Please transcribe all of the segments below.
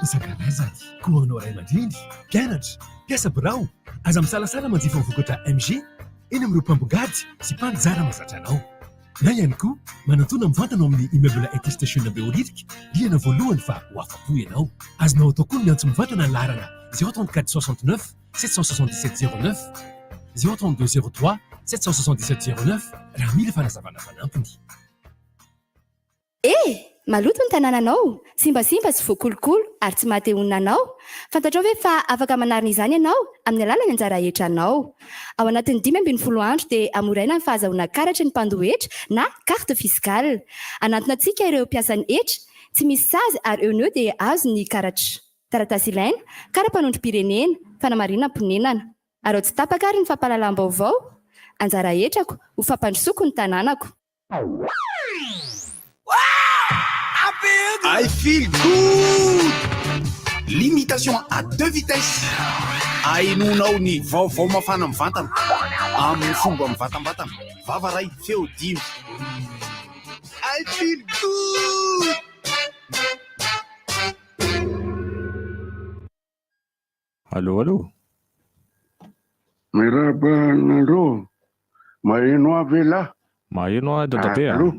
isan-karazany koa anao ray aman-dreny mpianatra mpiasa birao aza misalasala manjifa ny vokatra MG eny amin'ny roapambongady sy mpanjara mahazatra anao na ihany koa manantona mivantana amin'ny immeuble intestation beolirika rihana voalohany fa ho afa-po ianao azonao atao koa ny antso mivantana ny laharana 034 69 777 09 032 03 777 09 raha mila fanazavana fanampiny. Maloto ny tanànanao, simbasimba sy voakolokolo ary tsy mateonina anao. Fantatrao ve fa afaka manarina izany ianao amin'ny alalan'ny anjara hetra-nao. Ao anatin'ny 10 andro dia amoraina ny fahazahoana karatra ny mpandohetra na carte fiscale. Anantona antsika ireo mpiasan'ny hetra, tsy misy sazy ary eo no dia azo ny karatra. Taratasy ilaina, kara-panondro-pirenena, fanamarinana ponenana. Ary tsy tapaka ary ny fampahalalam-baovao. Anjara hetrako, ho fampandrosoko ny tanànako. I feel good. Limitation à 2 vitesses. Ainonao ny vaovao mafana mivantana amin'ny fomba mivatambatana. Vavaray feo dimy. I feel good. Allô. Miraba nandro. Maino avy la. Maino a dadabe.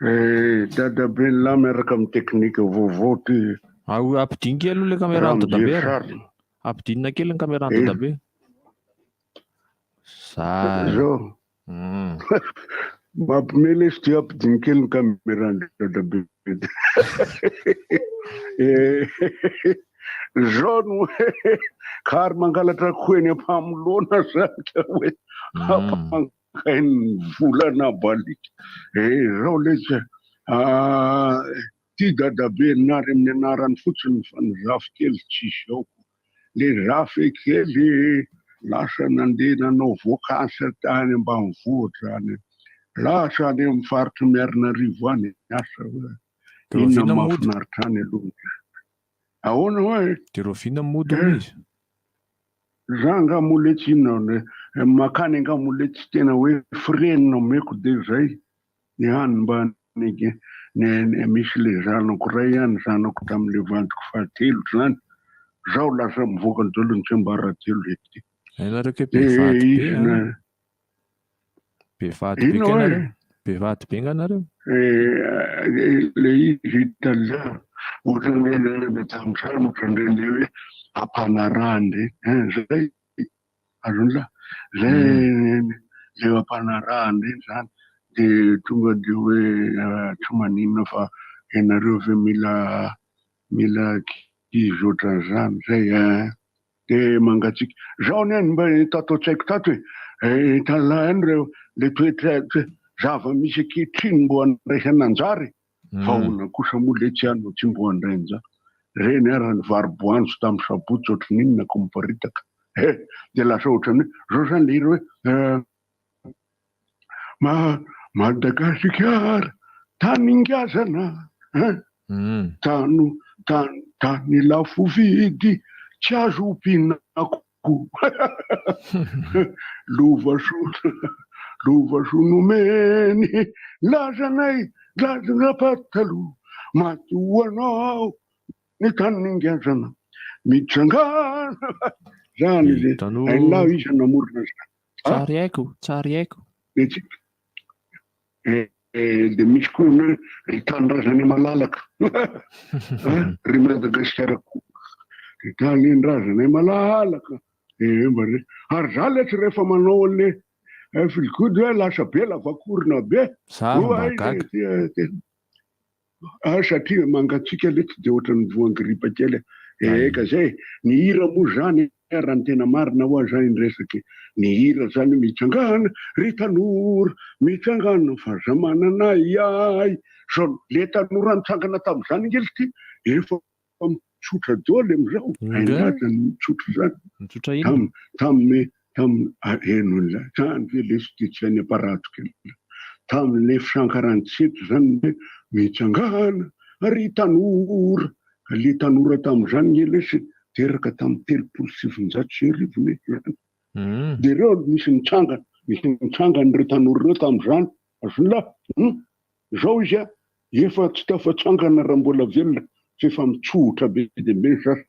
Dadabe la miaraka amin'ny teknika vaovao ty. Ampidiny kely le caméra dadabe. Ampidinina kely ny caméra dadabe. Zao. Mampimely izy ty ampidiny kely ny caméra dadabe. Zao no kary mangalatra koeny mpamolona zany ka hoe hampankany volana balika. Zao lezy ty dadabe nary amin'ny anarany fotsiny fa ny zafy kely tsisy ao. Le zafy kely lasa nandeha nanao voakasa tany ambanivohitra any. Lasa any amin'ny faritry Miarinarivo any asa hoe inona mahafinaritra any aloha. Ahoana hoe? Terovina mody izy. Zanga moletsy inona makany anga moletsy tena hoe frenina omeko dia zay ny hany mba misy le zanako ray ihany zanako tamin'le vandriko fahatelo zany. Zao lasa mivoaka ny dolo ny tsembaratelo ety. Nareo ke bevaty be kanareo. Bevaty be nganareo. Le izy itala ohatran'le tamin'izany ohatran'le hoe ampanarahany zay azonla zay le ampanarahany zany dia tonga dia hoe tsy maninona fa ianareo ve mila izy ohatran'izany zay dia mangatsika zao ny any mba tato an-tsaiko tato hoe talany reo le toetra zava misy ankehitriny mbo andraisana anjary fa ona kosa moa le tsy ano tsy mbo andray anjary reny ara ny varoboanjo tamin'ny sabotsy ohatran'ny inona ko miparitaka dia lasa ohatran'ny zao zany le iry hoe Madagasikara taningazana tany lafo vidy tsy azo mpinako lovasonomeny lazanay lazana pataloha matoanao ny taningazana mitsangana zany le ainao izy namorona zany tsary haiko dia misy koa hoe ritanindrazany malalaka ry Madagasikara koa ritanindrazany malalaka ary za le tsy rehefa manao an'le filgody hoe lasa be lavakorina be satria mangatsika le tsy dia ohatran'ny voangiripa kely eka zay ny hira moa zany raha ny tena marina ho azy zany resaka ny hira zany mitsangana ry tanora mitsangana fa zamanana iay zao le tanora nitsangana tamin'izany ngely ty efa mitsotra dôly amizao ainazany mitsotra zany tamin'ny enona zany ve lesy ty any aparato kely tamin'le fisankaranitseto zany hoe mitsangana ry tanora le tanora tamin'izany ngely lesy teraka tamin'ny 37 ne dia ireo misy nitsangany reo tanora reo tamin'izany azonla zao izy efa tsy tafatsangana raha mbola velona tsy efa mitsotra be dia be sasy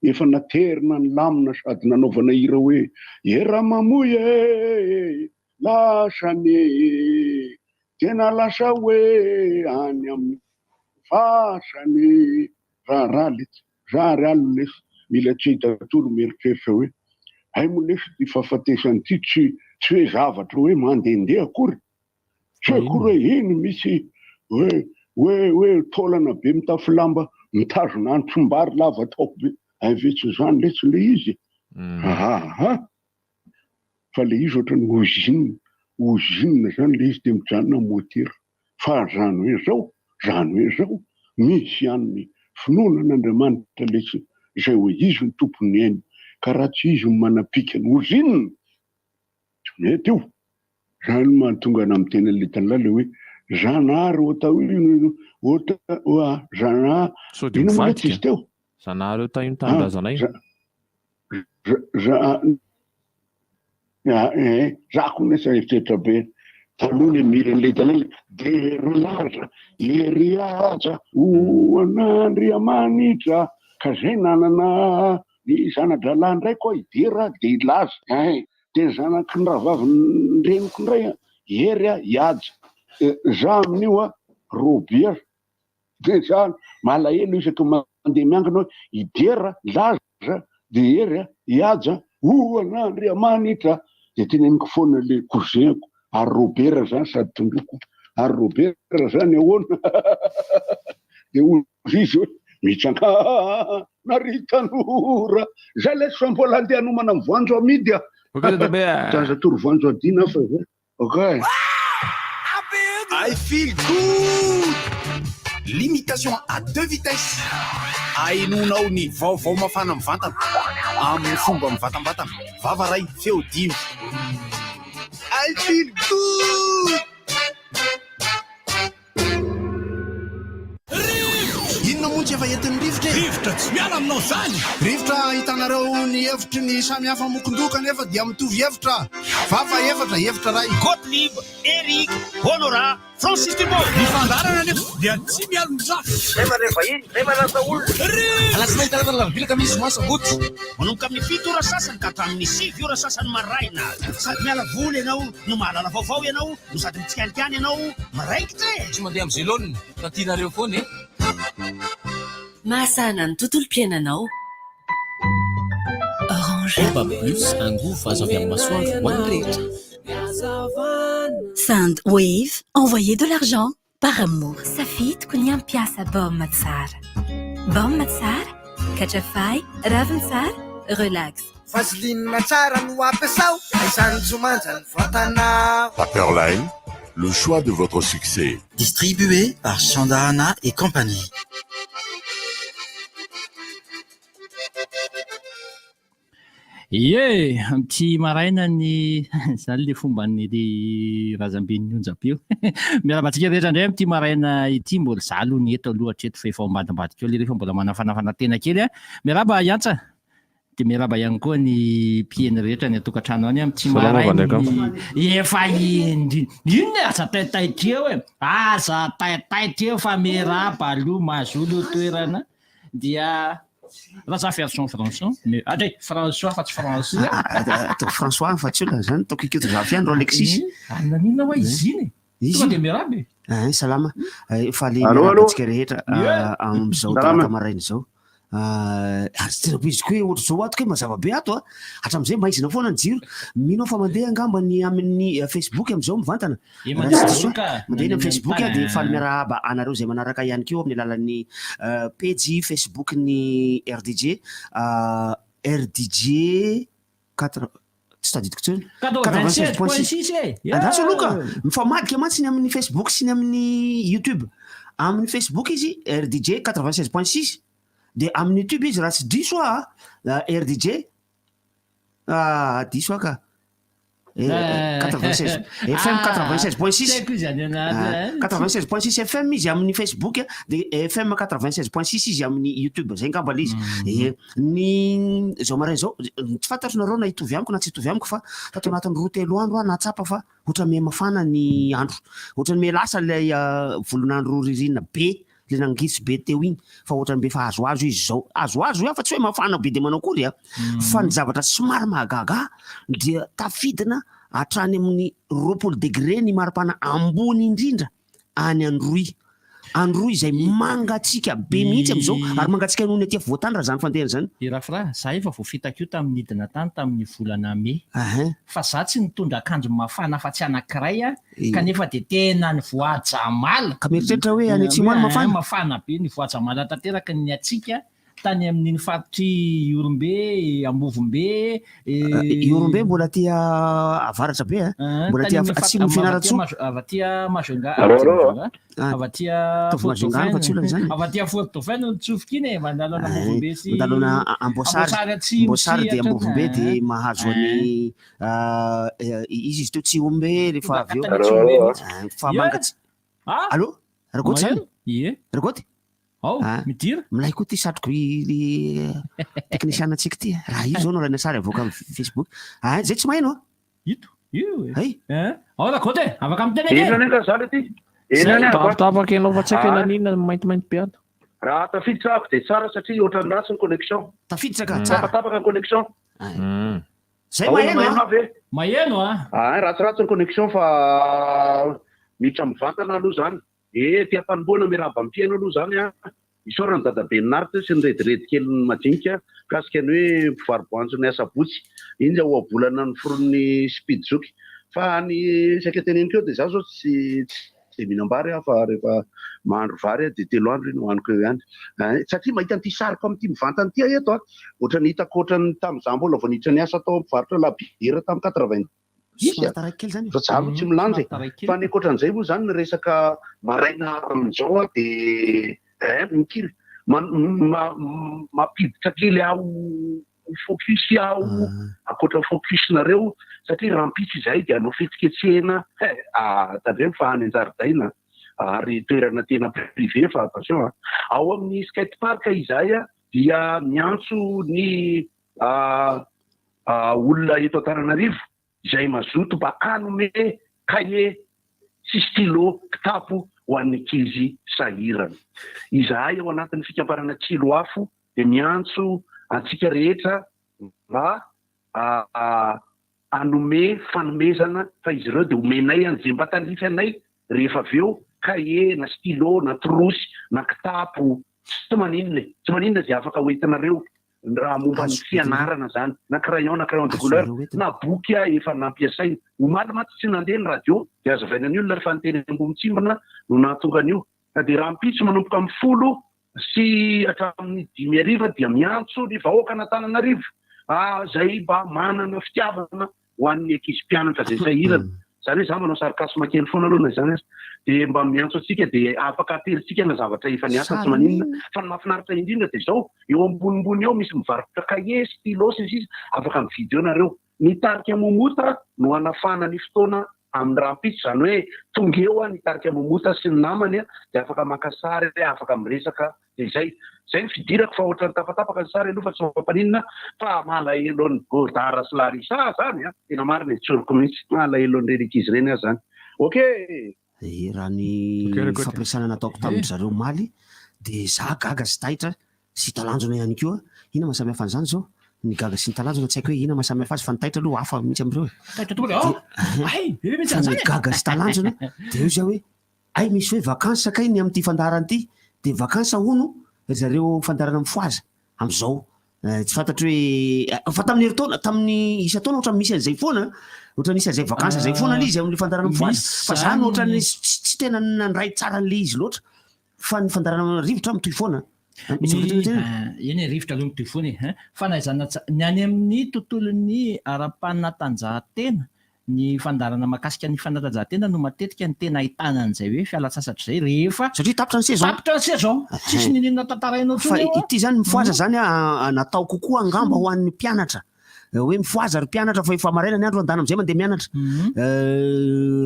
efa naterina ny lamina sady nanaovana hira hoe era mamoy lasany tena lasa hoe any amin'ny fasany raha lesy zary alo lesy mila tsy hitatoro mieritreritra hoe ay mo lesy ty fahafatesany ty tsy hoe zavatra hoe mandehandeha akory tsy akory hoe iny misy hoe taolana be mitafilamba mitazona antsombary lava tao be ay vetsy zany lesy le izy fa le izy ohatra ny ozine zany le izy de mijanona motera fa zany hoe zao misy an'ny finoanan'Andriamanitra lesy zay hoe izy ny tompony ainy ka raha tsy izy ny manapika ny ozine tsy mety io zany mahatonga ana amin'ny teny letan'la hoe zanahary otao ino ino mety izy teo zanahary eo taino tanindrazanay zako nesa eritretra be taloha le mirany letan'la de relaza eriaja oan'Andriamanitra ka zay nanana ny zana-dralà ndray koa idera de ilaza de zanaky ny rahavaviny reniko ndray ery ihaja za amin'io robia de zany malahelo isaky mandeha miangana hoe idera laza de ery ihaja oan'Andriamanitra de teneniko foana le cousinko ary robera zany sady tondroko ary robera zany ahoana de ozy izy hoe mitsangana ry tanora zay lesy fa mbola andeha hanomana ny voanjo amidy tanjatoro voanjo adina fa okay. I feel good. Limitation à 2 vitesses. Ainonao ny vaovao mafana mivantana amin'ny fomba mivatambatana vavaray feo dimy. I feel good. Inona moa tsy efa entin'ny rivotra tsy miala aminao zany. Rivotra hitanareo ny hevitry ny samy hafa mokondoka nefa dia mitovy hevitra. Vava hevitra ray Gottlieb, Eric, Honora, Francis Thibault. ny fandarana nefa dia tsy miala mizaha. Nefa rehefa iny, nefa lasa olona. Alasina hitanareo lavilaka misy moasambotsy. Manomboka amin'ny 7 ora sasany ka hatramin'ny 6 ora sasany maraina. Sady miala voly ianao, no mahalala vaovao ianao, no sady mitsikanikiany ianao, maraikitra e. Tsy mandeha amin'ny zélone, fa tianareo foana e. Mahasana ny tontolo-piainanao. Orange. Herbal Plus, un goût azo avy amin'ny masoandro ho an'ny rehetra. Sandwave, envoyez de l'argent par amour. Safidiko ny ampiasa baomma tsara. Baomma tsara, katrafay, raviny tsara, relax. Vaseline tsara no ampiasao, izany tsomanja ny vatana. Paperline, le choix de votre succès. Distribué par Chandana et compagnie. Ie, amty maraina ny zany le fomba ny razambeny onjapeo. Miarabantsika rehetra indray amty maraina ity mbola zalo ny eto aloha hatreto fa efa ambadimbadika eo le rehefa mbola manafanafana tena kely a. Miaraba Iantsa. De miaraba ihany koa ny mpieny rehetra ny atokantrano any amty maraina. Efa inona aza taitaitra eo e. Aza taitaitra eo fa miaraba aloha mazolo toerana dia raha version français mais allez François fa tsy français François fa tsy ola zany toko iketo za fiandro Alexis ananina wa iziny izy de merabe salama fa le merabatsika rehetra am'zao talata maraina zao tena izy koe ohatry zao ato ke mazava be ato hatram'izay maizina foana ny jiro mino fa mandeha angambany amin'ny Facebook am'izao mivantana mandeha amin'ny Facebook de fa miarahaba anareo zay manaraka ihany keo amin'ny alalan'ny page Facebook ny RDJ RDJ 4 tsy tadidiko tsony 96.6 andraso aloka mifamadika mantsy ny amin'ny Facebook sy ny amin'ny YouTube amin'ny Facebook izy RDJ 96.6 de amin'ny YouTube izy raha tsy diso RDJ diso ka 96 FM 96.6 96.6 FM izy amin'ny Facebook de FM 96.6 izy amin'ny YouTube zay ngamba izy ny zao maraina zao tsy fantatro nareo na hitovy amiko na tsy hitovy amiko fa tato anatin'ny roa telo andro natsapa fa ohatra me mafana ny andro ohatra me lasa lay volonandro ririna be le nangitsy be teo iny fa ohatran'be fa azoazo izy zao azoazo fa tsy hoe mafana be de manao akory fa ny zavatra somary mahagaga dia tafidina hatrany amin'ny 20 degré ny maripana ambony indrindra any Androy izay mangatsika be mihitsy am'izao ary mangatsika noho ny aty voatany raha zany fandehana zany. Irafra za efa voafitako io tamin'ny hidina tany tamin'ny volana Mai. Fa za tsy nitondra akanjo mafana fa tsy anankiray kanefa de tena ny voajamala. Ka mieritreritra hoe any atsimo any mafana be ny voajamala tanteraka ny atsika tany amin'ny faritry Iorombe, Ambovombe. Iorombe mbola aty avaratra be mbola aty atsimo Fianaratsoa. Avatia Majunga. Avatia Avatia Fort Dauphin no tsofoka iny mandalona Ambovombe sy mandalona Ambosary de Ambovombe de mahazo any izy teo Tsiombe rehefa avy eo fa mangatsy. Allô? Ragoty zany? Ie. Ragoty? Midira milay koa ty satroko teknisiana antsika ty raha io zao no raha sary avoaka amin'ny Facebook zay tsy maheno ito Ragoty afaka miteny tapaka enao fa tsy haiko elanina maintimainty be ana raha tafiditsako de tsara satria ohatrany ratsy ny connexion tafiditsaka tsara tapaka ny connexion zay maheno ratsiratsy ny connexion fa miditra mivantana aloha zany ty ampanomboana mirahaba ampiaino aloha zany isorany dadabe ny naritra sy ny rediredy kely ny majinika kasika ny hoe mpivaroboanjo ny asabotsy iny zay oabolana ny foron'ny spidzoky fa ny saketeneniko eo de za zao tsy de mihinam-bary fa rehefa mahandro vary de 3 andro iny hoaniko eo ihany satria mahita an'ity sariko am'ty mivantany ty eto ohatrany hitako ohatrany tamin'izah mbola vao niditra ny asa tao mpivarotra labidera tamin'ny 80 fa tsalo tsy milanja fa ny ankoatran'izay moa zany ny resaka maraina amin'izao de mikiry mampiditra kely aho focus aho ankoatra focusnareo satria raha mpitsy izay de anao fihetsiketsehana tadreny fa any an-jaridaina ary toerana tena privé fa attention ao amin'ny skate park izay dia miantso ny olona eto Antananarivo izay mazoto mba anome kahier sy stylo kitapo ho an'ny ankizy sahirana. Izahay ao anatin'ny fikambanana tsilo afo de miantso antsika rehetra mba anome fanomezana fa izy ireo de omenay an'izay mba tandrify anay rehefa avy eo kahier na stylo na trosy na kitapo tsy maninona zay afaka hoentinareo raha momba ny fianarana zany na crayon de couleur na boky efa nampiasaina omaly maty tsy nandeha ny radio de azavaina ny olona rehefa niteny ambony tsimbana no nahatonga an'io de raha mpitsy manomboka amin'ny 10 sy hatramin'ny 5 dia miantso ny vahoaka an'Antananarivo zay mba manana fitiavana ho an'ny ankizy mpianatra zay sahirana zany hoe za manao sarikasma kely foana aloha zany de mba miantso atsika de afaka ateritsika na zavatra efa niasa tsy maninona fa ny mahafinaritra indrindra de zao eo ambonimbony eo misy mivarotra kahier stylo sy sisa afaka mividy eo nareo nitarika momota no anafana ny fotoana amin'ny raha mpitsy zany hoe tonga eo nitarika momota sy ny namany de afaka maka sary afaka miresaka de zay ny fidirako fa ohatrany tapatapaka ny sary aloha fa tsy mampaninona fa malahelo ny godara sy larisa zany tena marina tsoroko mihitsy malahelo n'ireny ankizy ireny zany okay raha ny fampiasana nataoko tamin'ny zareo maly de za gaga sy taitra sy talanjona ihany koa ina mahasamihafa an'izany zao ny gaga sy ny talanjona tsy haiko hoe ina mahasamihafa azy fa ny taitra aloha hafa mihitsy am'ireo ny gaga sy talanjona de eo zay hoe ay misy hoe vakansa sakay ny am'ty fandarana ity de vakansa hono zareo fandarana mifoaza am'izao tsy fantatry hoe fa tamin'ny heritaona tamin'ny isa taona ohatrany misy an'izay foana ohatrany misy an'izay vakansa zay foana le izy amin'ny fandarana mifoaza fa zany ohatrany tsy tena nandray tsara an'le izy loatra fa ny fandarana rivotra mitoy foana eny rivotra aloha mitoy foana fa naizana ny any amin'ny tontolon'ny ara-panatanjahantena ny fandarana mahakasika ny fanatanjahantena no matetika ny tena ahitana an'izay hoe fialatsasatra zay rehefa satria tapitra ny saison tsisy ninona tantarainao fa ity zany mifoaza zany natao kokoa angamba ho an'ny mpianatra hoe mifoaza ry mpianatra fa efa maraina ny andro andana am'izay mandeha mianatra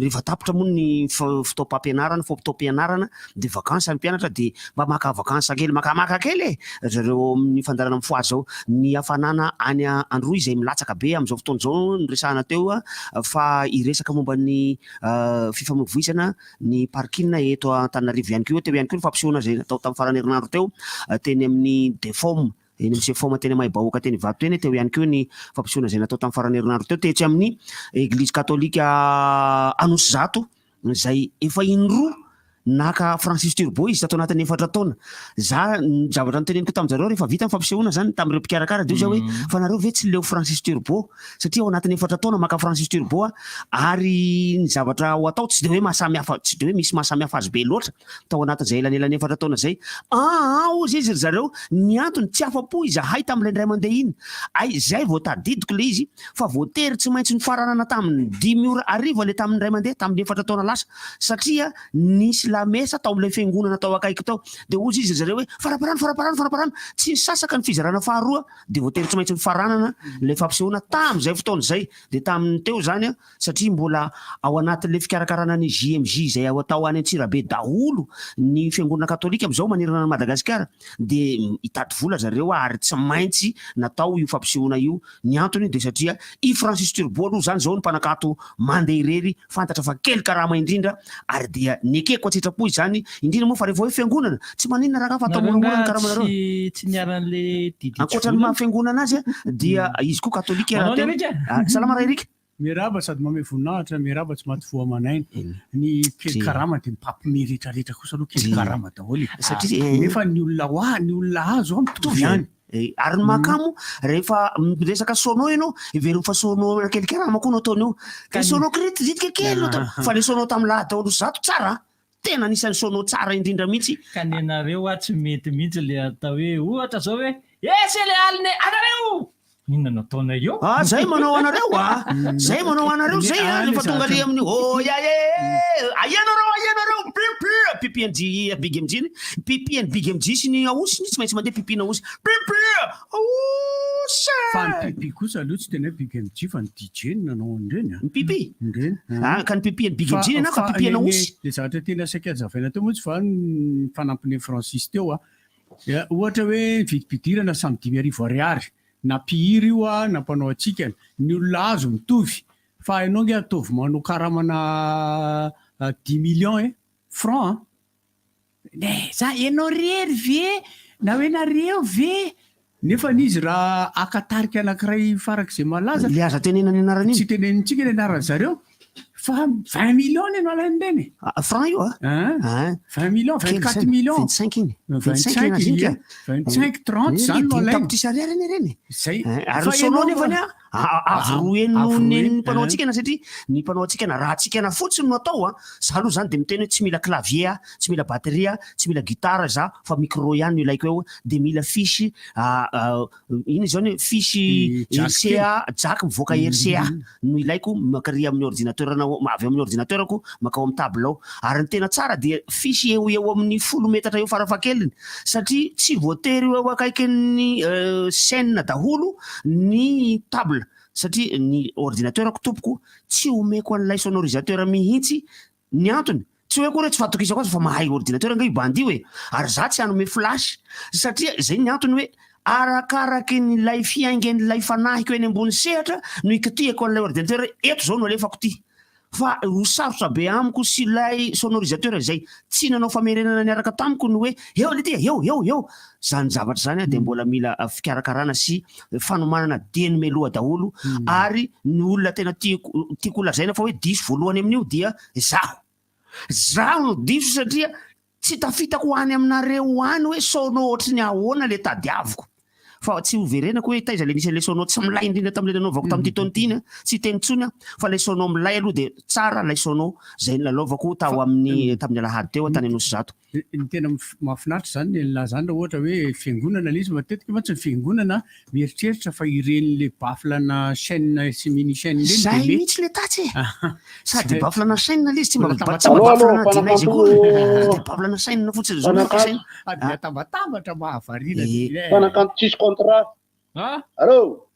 rehefa tapitra moa ny fotoam-pampianarana fotoam-pianarana de vakansy ny mpianatra de mba maka vakansy kely makamaka kely zareo amin'ny fandarana mifoaza zao ny hafanana any Androy izay milatsaka be am'izao fotoana zao ny resahana teo fa iresaka momba ny fifamoivoizana ny parking eto Antananarivo ihany koa teo ihany koa ny fampisehoana zay natao tamin'ny farany herinandro teo teny amin'ny DEFOM eny amin'ny CFOM teny Mahibahôka teny Ivato teny teo ihany koa ny fampisehoana zay natao tamin'ny farany herinandro teo tetsy amin'ny Église Katolika Anosizato zay efa indroa naka Francis Turbo izy tato anatin'ny 4 taona za zavatra noteneniko tamin'jareo rehefa vita ny fampisehoana zany tamin'ireo mpikarakara de hoe fa nareo ve tsy leo Francis Turbo satria ao anatin'ny 4 taona maka Francis Turbo ary ny zavatra ho atao tsy de hoe mahasamihafa tsy de hoe misy mahasamihafa azy be loatra tao anatin'izay elanelany 4 taona zay ozy izy ry zareo ny antony tsy afa-po izy ahay tamin'ilay ndray mandeha iny ay zay vao tadidiko le izy fa voatery tsy maintsy ny faranana tamin'ny 10:00 le tamin'ny ndray mandeha tamin'ny 4 taona lasa satria nisy mesa tao am'ilay fiangonana tao akaiky tao de ozy izy zareo hoe faraparana tsy sasaka ny fizarana faharoa de voatery tsy maintsy ny faranana le fampisehoana tamin'izay fotoana zay de tamin'ny teo zany satria mbola ao anatin'le fikarakarana ny JMJ zay atao any Antsirabe daholo ny fiangonana katolika am'izao manerana ny Madagasikara de hitady vola zareo ary tsy maintsy natao io fampisehoana io ny antony de satria i Francis Turbo aloha zany zao ny mpanakato mandeha irery fantatra fa kely karama indrindra ary dia nekeko atsitrapo izany indrindra moa fa rehefa hoe fiangonana tsy maninona raha fa atao moramora ny karamanareo tsy niaran'le didy ankoatra ny mahafiangonana azy dia izy koa katolika salama raha Erika miraba sady mame voninahitra miraba tsy maty foamanainy ny kely karama de mipampimiretraretra kosa aloha kely karama daholo nefa ny olona azo mitovy ihany ary ny makamo rehefa resaka sono ianao iveriny fa sono kely karama koa no ataonao ka sono kritika kely no atao fa le sono tamin'ny lahadaolo zato tsara tena anisan'ny sono tsara indrindra mihitsy ka ny anareo tsy mety mihitsy le atao hoe ohatra zao hoe esy le aline anareo inona nataona eo zay manao anareo zay manao anareo zay rehefa tonga le amin'ny ayanareo pipi big MJ pipi big MJ sy ny aosy tsy maintsy mandeha pipi na aosy fa ny pipi kosa aloha tsy tena big MJ fa ny DJ nanao an'ireny ny pipi ka ny pipi big MJ na ka pipi na aosy le zavatra tena saika azavaina teo motsy fa ny fanampiny Francis teo ohatra hoe vidim-pidirana samy 5,000 ariary na pihiry io na mpanao atsika ny olona azo mitovy fa ianao nge ataovy manao karamana 10 millions francs za ianao rery ve na hoe nareo ve nefa n'izy raha akatarika anankiray farak'izay malaza le aza tenenany anarany tsy tenenintsika ny anarany zareo fa 20 millions ianao alain'ireny francs io 20 millions 24 millions 25 iny 25 30 zany no alainy tapitrisa ariary ireny zay ary sono nefany avroenony mpanao atsikana satria ny mpanao atsikana raha atsikana fotsiny no atao za aloha zany de miteny hoe tsy mila clavier tsy mila batterie tsy mila gitara za fa micro ihany no ilaiko eo de mila fisy iny zany hoe fisy RCA jack mivoaka RCA no ilaiko makaria amin'ny ordinateur avy amin'ny ordinateurako makao amin'ny tableau ary ny tena tsara de fisy eo amin'ny 10 metatra eo farafakeliny satria tsy voatery eo akaikin'ny chaîne daholo ny table satria ny ordinateurako tompoko tsy omeko an'ilay sonorisateur mihitsy ny antony tsy hoe koa re tsy fatokisako azy fa mahay ordinateur nga io bandy io ary za tsy hanome flash satria zay ny antony hoe arakaraky nylay fiaingen'ilay fanahiko eny ambony sehatra no ikitiako an'ilay ordinateur eto zao no alefako ty fa ho sarotra be amiko sy lay sonorisateur zay tsy nanao famerenana niaraka tamiko no hoe eo le ty eo zany zavatra zany de mbola mila fikarakarana sy fanomanana deny meloha daholo ary ny olona tena tiako lazaina fa hoe diso voalohany amin'io dia zaho no diso satria tsy tafitako any aminareo any hoe sono ohatry ny ahoana le tadiaviko fa tsy overenako hoe taiza le nisy le sono tsy milay indrindra tam'le nanaovako tamin'ity taona ity tsy teny tsony fa le sono milay aloha de tsara lay sono zay nalaovako tao amin'ny tamin'ny alahady teo tany Anosizato ny tena mahafinaritra zany ny laha zany raha ohatra hoe fiangonana le izy matetika mantsy ny fiangonana mieritreritra fa iren'le baflana chaîne sy mini chaîne le zay mihitsy le tatsy sady baflana chaîne le izy tsy baflana dinay zay koa de baflana chaîne fotsiny zao chaîne atabatambatra mahavarina fanakanto tsisy contrat allo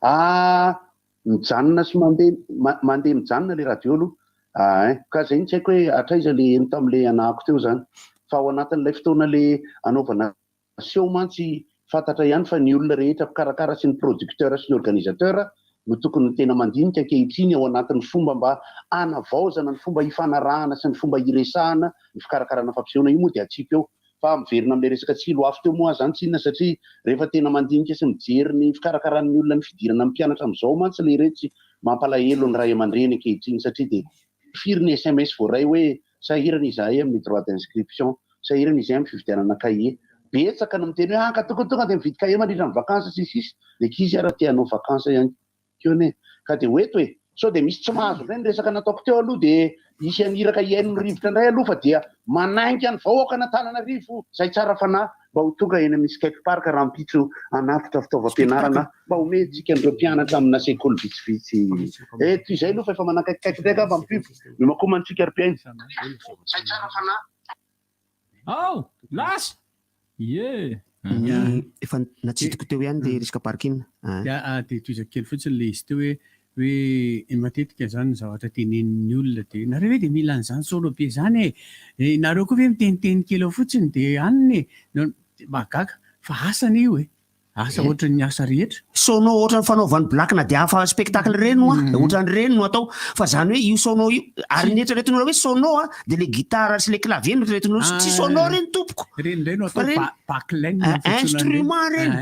mijanona sy mandeha mijanona le radio aloha ka zay tsy haiko hoe atraiza le eno tam'le anahako teo zany fa ao anatin'ilay fotoana le anaovana seo mantsy fantatra ihany fa ny olona rehetra mpikarakara sy ny producteur sy ny organisateur no tokony tena mandinika ankehitriny ao anatin'ny fomba mba anavaozana ny fomba hifanarahana sy ny fomba hiresahana ny fikarakarana fampisehoana io moa dia atsika eo fa miverina amin'ilay resaka tsilo afo teo moa zany tsinona satria rehefa tena mandinika sy mijery ny fikarakaran'ny olona ny fidirana ny mpianatra amin'izao mantsy le iretsy mampalahelo ny ray aman-dreny ankehitriny satria dia firy ny SMS voaray hoe sahirana izahay amin'ny droit d'inscription sahirana izahay amin'ny fividianana kahie betsaka no miteny hoe ka tonga dia mividy kahie mandritra ny vakansa sisisy dia kizy ara tianao vakansa ihany keo ne ka dia hoeto hoe sao dia misy tsy mahazo ireny resaka nataoko teo aloha dia isy aniraka iaino ny rivotra indray aloha fa dia manainga ny vahoaka n'Antananarivo zay tsara fanahy mba ho tonga eny amin'ny skate park raha mpitso anafitra fitaovam-pianarana mba omentsika an'ireo mpianatra amina sekoly vitsivitsy toy izay aloha fa efa manakaikikaiky ndraika avy ampivo no makomantsika ry-piainy zay tsara fanahy lasa efa natsitiko teo ihany le resaka park iny dia toizakely fotsiny le izy teo hoe matetika zany zavatra tenenin'ny olona dia nareo hoe dia mila an'izany solo be zany nareo koa hoe miteniteny kely ao fotsiny dia aniny mahagaga fa asany io asa ohatran'ny ny asa rehetra sonao ohatran'ny fanaovany black na dia hafa spectacle reny no ohatran'ny reny no atao fa zany hoe io sonao io ary ny eritreretin'olo hoe sonao dia le gitara sy le clavier no eritreretin'olo tsy sonao reny tompoko reny indray no atao backline instrument reny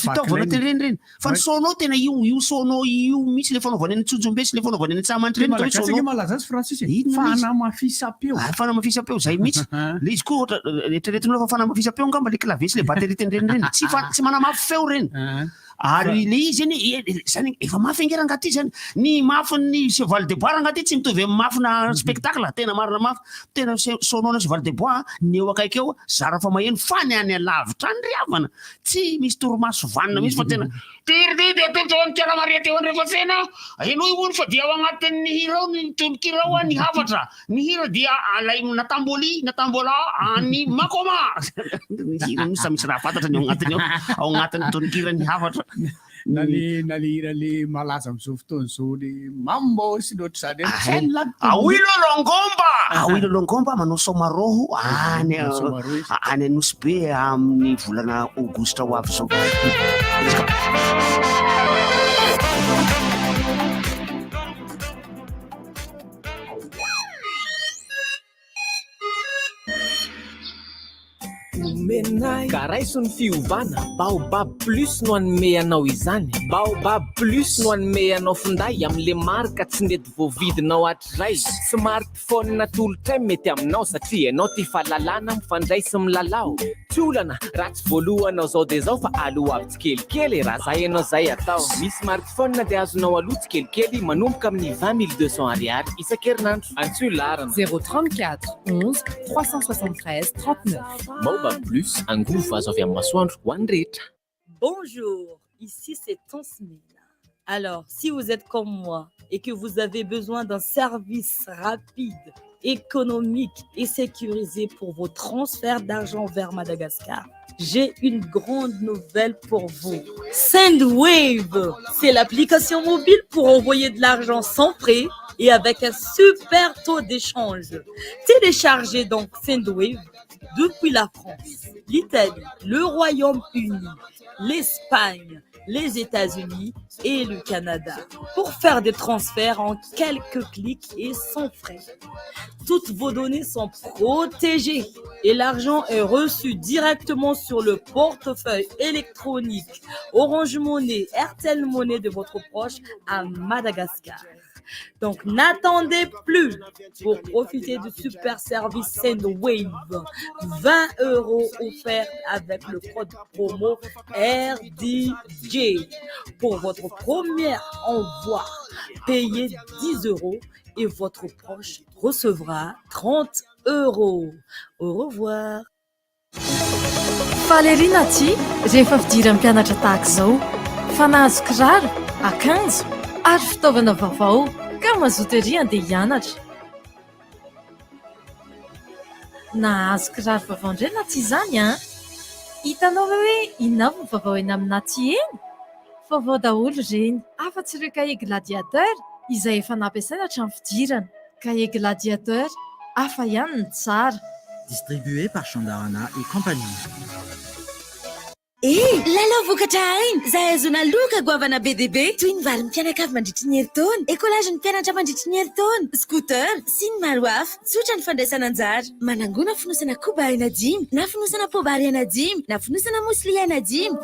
fitaovana teny reny fa ny sonao tena io sonao io misy le fanaovany any tsonjombe sy le fanaovany any tsamantry reny malagasy malaza azy Francis fanamafisapeo fanamafisapeo zay mihitsy le izy koa ohatra eritreretin'olo fa fanamafisapeo ngamba le clavier sy le batterie teny reny tsy manamafy feo reny ary le izy zany efa mafy angeranga ty zany ny mafin'ny cheval de bois rangaty tsy mitovy amin'ny mafina spectacle tena marina mafy tena sonona cheval de bois ny eo akaiky eo zara fa maheno fany any alavitra any ry havana tsy misy toromaso vanina misy fa tena tiridi atotony kiaramaria teo any rehefa fena eno ivony fa dia ao anatin'ny hira ny tonikirao ny havatra ny hira dia alay natambola any makoma ny hira misy misy raha fantatra ny ao anatiny ao anatin'ny tonikira ny havatra na le hira le malaza amin'izao fotoana izao le mambo sy loatra zany awilo longomba manao somaroho any anosy be amin'ny volana aogositra ho avy zao Karaiso ny fiovana Baobab Plus no anome anao izany Baobab Plus no anome anao finday amin'le marika tsy nety voavidinao hatray smartphone natolotra mety aminao satria ianao ty fahalalana mifandray sy milalao tsy olana raha tsy voalohanao zao dia zao fa aloha avy tsikelikely raha zay ianao zay atao ny smartphone dia azonao aloha tsikelikely manomboka amin'ny 20 200 ariary isan-kerinandro antsoa larana 034 11 373 39 Baobab Plus angovo azo avy amin'ny masoandro ho an'ny rehetra. Bonjour, ici c'est Tansmina. Alors, si vous êtes comme moi et que vous avez besoin d'un service rapide, économique et sécurisé pour vos transferts d'argent vers Madagascar, j'ai une grande nouvelle pour vous. Sendwave, c'est l'application mobile pour envoyer de l'argent sans frais et avec un super taux d'échange. Téléchargez donc Sendwave depuis la France, l'Italie, le Royaume-Uni, l'Espagne, les États-Unis et le Canada pour faire des transferts en quelques clics et sans frais. Toutes vos données sont protégées et l'argent est reçu directement sur le portefeuille électronique Orange Money, RTL Money de votre proche à Madagascar. Donc n'attendez plus pour profiter du super service Sendwave. 20 € offerts avec le code promo RDJ. Pour votre premier envoi, payez 10 € et votre proche recevra 30 €. Au revoir. Valerina ty rehefa fidiran'ny mpianatra tahaka izao fa nahazo kiraro, akanjo ary fitaovana vaovao ka mazoto ery andeha hianatra. Nahazo kiraro vaovao indray na tsy izany a? Hitanao hoe inona avy ny vaovao eny amin'Naty eny? vaovao daholo reny. Afa-tsy ireo cahier gladiateur izay efa nampiasaina hatramin'ny fidirana. Cahier gladiateur hafa ihany ny tsara. Distribué par Chandarana et compagnie. Lalao vokatra ainy zahay azona loka goavana be dia be toy ny vary ny mpianakavy mandritry ny herintaona, écolage ny mpianatra mandritry ny herintaona, scooter sy ny maro hafa. Tsotra ny fandraisana anjara. Manangona fonosana koba aina 10 na fonosana pobary aina 10 na fonosana mosli aina 10.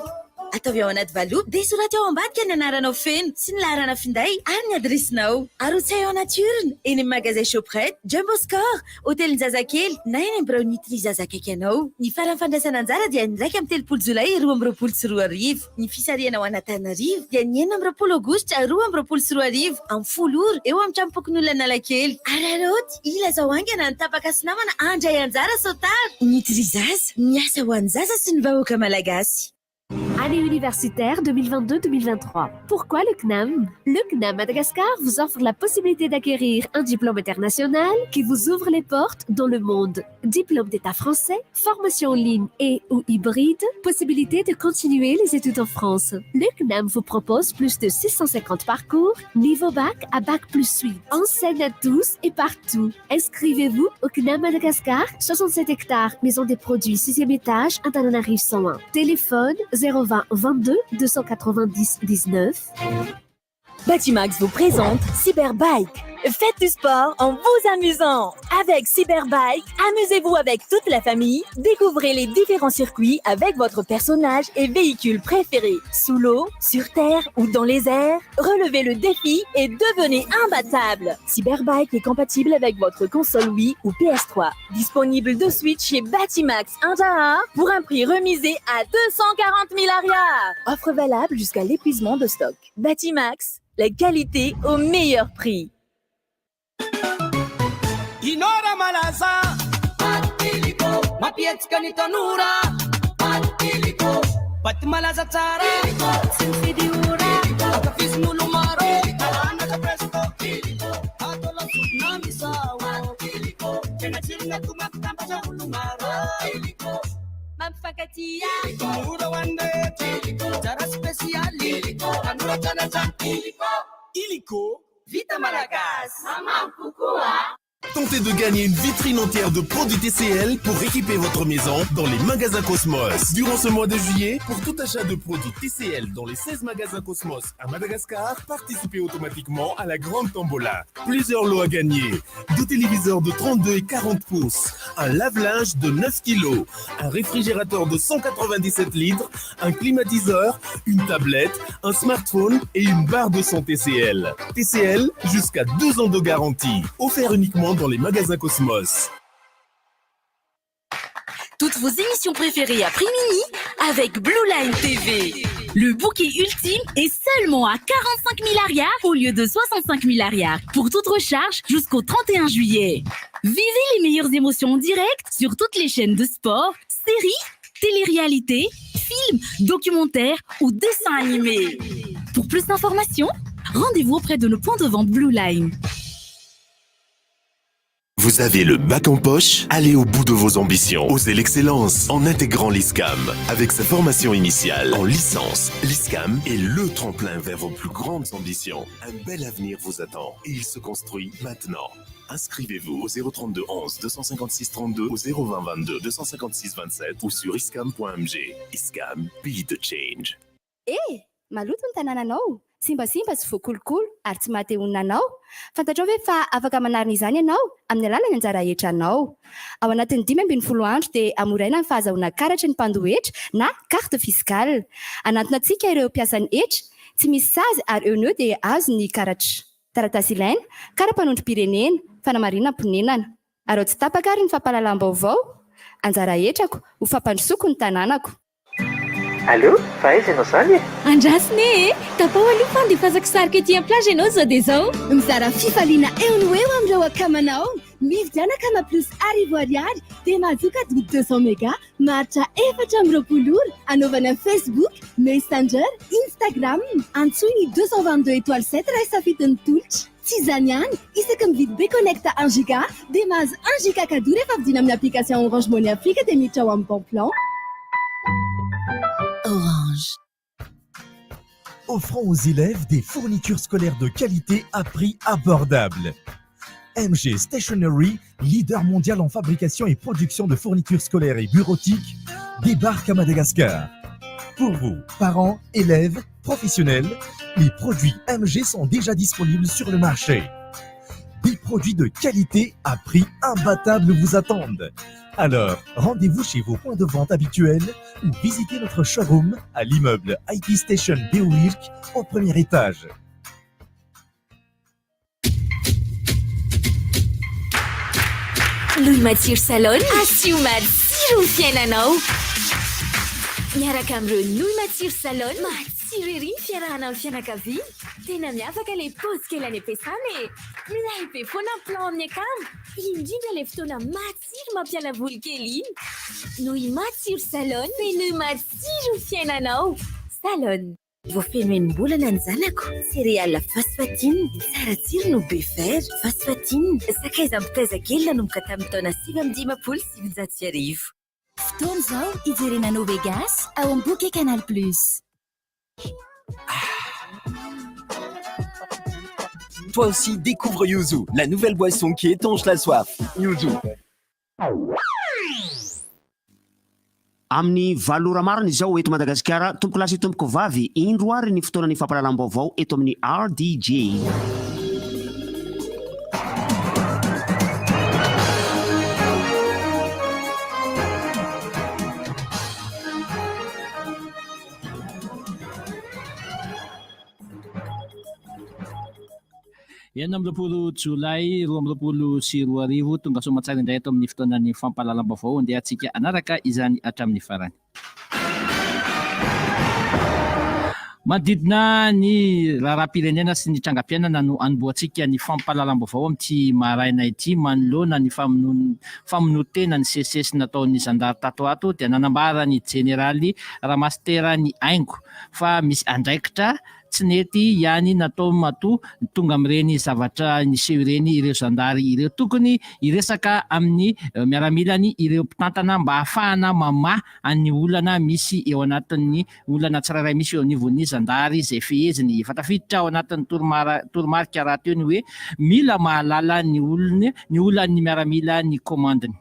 Ataovy ao anaty valoha dia soraty ao ambadika ny anaranao feno sy ny laharana finday ary ny adresinao. Arotsay ao naturny eny amin'ny magasin Shoprite, Jumbo Score, hôtelin'ny Zazakely na eny amin'ny Brownie Zazakaiky anao. Ny farany fandraisana anjara dia ny 1 Jolay 2024. Ny fisariana ao Antananarivo dia ny 9 Aogositra 2024 amin'ny folory eo amin'ny tranopokon'olona Analakely. Araroty ilazao angana ny tapaka sy namana andray anjara sotary. Nutrizaz miasa ho an'ny zaza sy ny vahoaka malagasy. Année universitaire 2022-2023. Pourquoi le CNAM? Le CNAM Madagascar vous offre la possibilité d'acquérir un diplôme international qui vous ouvre les portes dans le monde. Diplôme d'état français, formation en ligne et ou hybride, possibilité de continuer les études en France. Le CNAM vous propose plus de 650 parcours, niveau bac à bac plus 8. Enseigne à tous et partout. Inscrivez-vous au CNAM Madagascar, 67 hectares, maison des produits, 6e étage, Antananarivo 101. Téléphone 020 22 290 19. Batimax vous présente Cyberbike. Faites du sport en vous amusant. Avec Cyberbike, amusez-vous avec toute la famille. Découvrez les différents circuits avec votre personnage et véhicule préféré. Sous l'eau, sur terre ou dans les airs, relevez le défi et devenez imbattable. Cyberbike est compatible avec votre console Wii ou PS3. Disponible de suite chez Batimax Intaha pour un prix remisé à 240 000 arias. Offre valable jusqu'à l'épuisement de stock. Batimax, la qualité au meilleur prix. Inora malaza Matiliko Mapietsika ny tanora Matiliko Baty malaza tsara Tsy mifidy ora Akafizin'olo maro Anaka presto Ato lasopina misao Matiliko Tena tsirina tomakitambatra olo maro Mampifankatia Ora wande Jara spesialy Tanora tsanatsana Iliko Vita Malagasy Maman Kokoa. Tentez de gagner une vitrine entière de produits TCL pour équiper votre maison dans les magasins Cosmos. Durant ce mois de juillet, pour tout achat de produits TCL dans les 16 magasins Cosmos à Madagascar, participez automatiquement à la grande tombola. Plusieurs lots à gagner. 2 téléviseurs de 32 et 40 pouces, un lave-linge de 9 kg, un réfrigérateur de 197 litres, un climatiseur, une tablette, un smartphone et une barre de son TCL. TCL, jusqu'à 2 ans de garantie. Offert uniquement dans les magasins Cosmos. Toutes vos émissions préférées à prix mini avec Blue Line TV. Le bouquet ultime est seulement à 45 000 arias au lieu de 65 000 arias pour toute recharge jusqu'au 31 juillet. Vivez les meilleures émotions en direct sur toutes les chaînes de sport, séries, télé-réalité, films, documentaires ou dessins animés. Pour plus d'informations, rendez-vous auprès de nos points de vente Blue Line. Vous avez le bac en poche? Allez au bout de vos ambitions. Osez l'excellence en intégrant l'ISCAM. Avec sa formation initiale en licence, l'ISCAM est le tremplin vers vos plus grandes ambitions. Un bel avenir vous attend et il se construit maintenant. Inscrivez-vous au 032 11 256 32 au 020 22 256 27 ou sur iscam.mg. ISCAM, be the change. Maloto ny tanànanao, simbasimba sy voakolokolo ary tsy mateonina anao. Fantatrao ve fa afaka manarina izany ianao amin'ny alalan'ny anjara hetra-nao. Ao anatin'ny 10 andro dia amoraina ny fahazahoana karatra ny mpandohetra na carte fiscale. Anatona antsika ireo mpiasan'ny hetra, tsy misy sazy ary eo dia azo ny karatra. Taratasy ilaina, kara-panondrom-pirenena, fanamarinana mponenana. Ary tsy tapaka ary ny fampahalalam-baovao. Anjara hetrako, ho fampandrosoako ny tanànako. Allô, fa aiza ianao zany e? Andrasiny e, tapao aloha fandefasako sarika ety am-plage ianao zao dia zao. Mizara fifaliana eo no eo amin'ireo akamanao. Mividiana kama plus arivo ariary dia mahazoka adiny 200 méga maharitra 420 ora anaovana Facebook, Messenger, Instagram. Antsoiny 222 étoile 7 raha isafidin'ny tolotra. Tsy izany ihany, isaka mividy be connecta 1 giga dia mahazo 1 giga cadeau rehefa vidina amin'ny application Orange Money Afrique dia miditra ao amin'ny bon plan. Orange. offrant aux élèves des fournitures scolaires de qualité à prix abordable. MG Stationery, leader mondial en fabrication et production de fournitures scolaires et bureautiques, débarque à Madagascar. Pour vous, parents, élèves, professionnels, les produits MG sont déjà disponibles sur le marché. Des produits de qualité à prix imbattable vous attendent. Alors, rendez-vous chez vos points de vente habituels ou visitez notre showroom à l'immeuble IT Station Beowirk au premier étage. Louis Matsiro Salon asio matsiro ny fiainanao. Miaraka amin'ireo Louis Matsiro Salon matsiro ery ny fiarahana amin'ny fianakaviana. Tena miavaka ilay paozy kely any am-piasana e. Milay be foana ny plan amin'ny akamo. Indrindra ilay fotoana matsiro mampiala voly kely iny. Louis Matsiro Salon feno matsiro ny fiainanao. Salon. Voafeno enim-bolana ny zanako. Céréales phosphatine, tsara tsiro no be fer. Phosphatine, sakaiza mitaiza kely nanomboka tamin'ny taona 1995. Fotoana izao ijerena Novegas ao amin'ny bouquet Canal+. Toi aussi, découvre Yuzu, la nouvelle boisson qui étanche la soif. Yuzu. Amin'ny valora marina izao eto Madagasikara, tompoko lasy tompoko vavy, indro ary ny fotoana ny fampahalalam-baovao eto amin'ny RDJ. Enina amby roapolo Jolay 2024 tonga soamantsara indray eto amin'ny fotoanan'ny fampahalalam-baovao andeha antsika anaraka izany hatramin'ny farany. Manodidina ny raharaham-pirenena sy ny trangam-piainana no anomboantsika ny fampahalalam-baovao amin'ity maraina ity manoloana ny famonotena ny sesesy nataon'ny zandary tato ato dia nanambara ny jeneraly Ramastera ny Aingo fa misy andraikitra tsy nety ihany natao matoa tonga amin'ireny zavatra niseho ireny ireo zandary ireo, tokony iresaka amin'ny miaramilany ireo mpitantana mba ahafahana mamaha any olana misy eo anatin'ny olana tsirairay misy eo anivon'ny zandary izay feheziny. Efa tafiditra ao anatin'ny toromarika raha teo ny hoe mila mahalala ny olan'ny miaramila ny komandiny.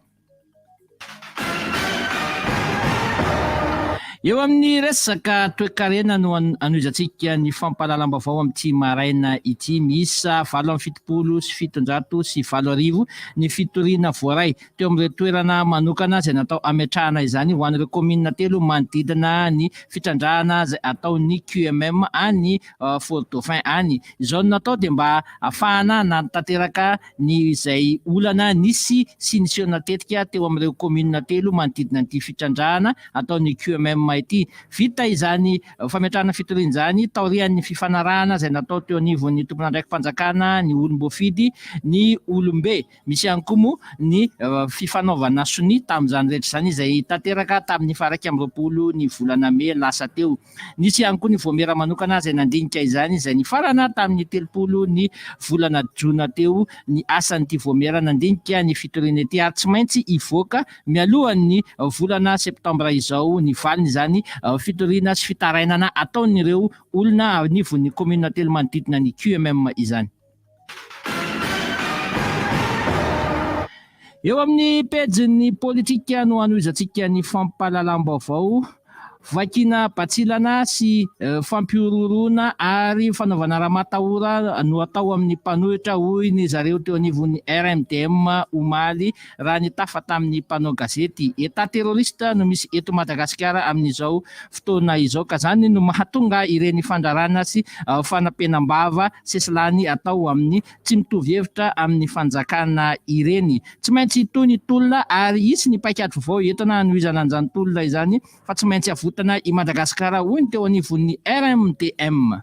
Eo amin'ny resaka toe-karena no anoizantsika ny fampahalalam-baovao amin'ity maraina ity. Misa 7,750 ny fitoriana voaray teo amin'ireo toerana manokana izay natao ametrahana izany ho an'ireo komina telo manodidina ny fitrandrahana izay ataon'ny QMM any Fort Dauphin any. Izao no natao dia mba ahafahana nanatanteraka ny izay olana nisy sy niseho natetika teo amin'ireo komina telo manodidina an'ity fitrandrahana ataon'ny QMM ity. Vita izany fametrahana fitoriana izany taorian'ny fifanarahana izay natao teo anivon'ny tompon'andraiki mpanjakana, ny olom-boafidy, ny olombe. Misy ihany koa moa ny fifanaovana soni tamin'izany rehetra izany izay tanteraka tamin'ny faraika amby roapolo ny volana May lasa teo. Nisy ihany koa ny voamera manokana izay nandinika izany izay nifarana tamin'ny 30 ny volana Jona teo ny asan'ity voamera nandinika ny fitoriana ity ary tsy maintsy ivoaka mialohan'ny volana Septambra izao ny valiny izany fitoriana sy fitarainana ataon'ireo olona anivon'ny komina telo manodidina ny QMM izany. Eo amin'ny pejin'ny politika no anoizantsika ny fampahalalam-baovao. Vakina batsilana sy fampiororona ary fanaovana raha matahora no atao amin'ny mpanohitra hoy ny zareo teo anivon'ny RMDM omaly raha ny tafa tamin'ny mpanao gazety. Etat terroriste no misy eto Madagasikara amin'izao fotoana izao ka zany no mahatonga ireny fandrarana sy fanampenam-bava sesilany atao amin'ny tsy mitovy hevitra amin'ny fanjakana ireny. Tsy maintsy toy ny tolona ary isy ny paikady vaovao entana anohizana an'izany tolona izany fa tsy maintsy avotana i Madagasikara hoy ny teo anivon'ny RMDM.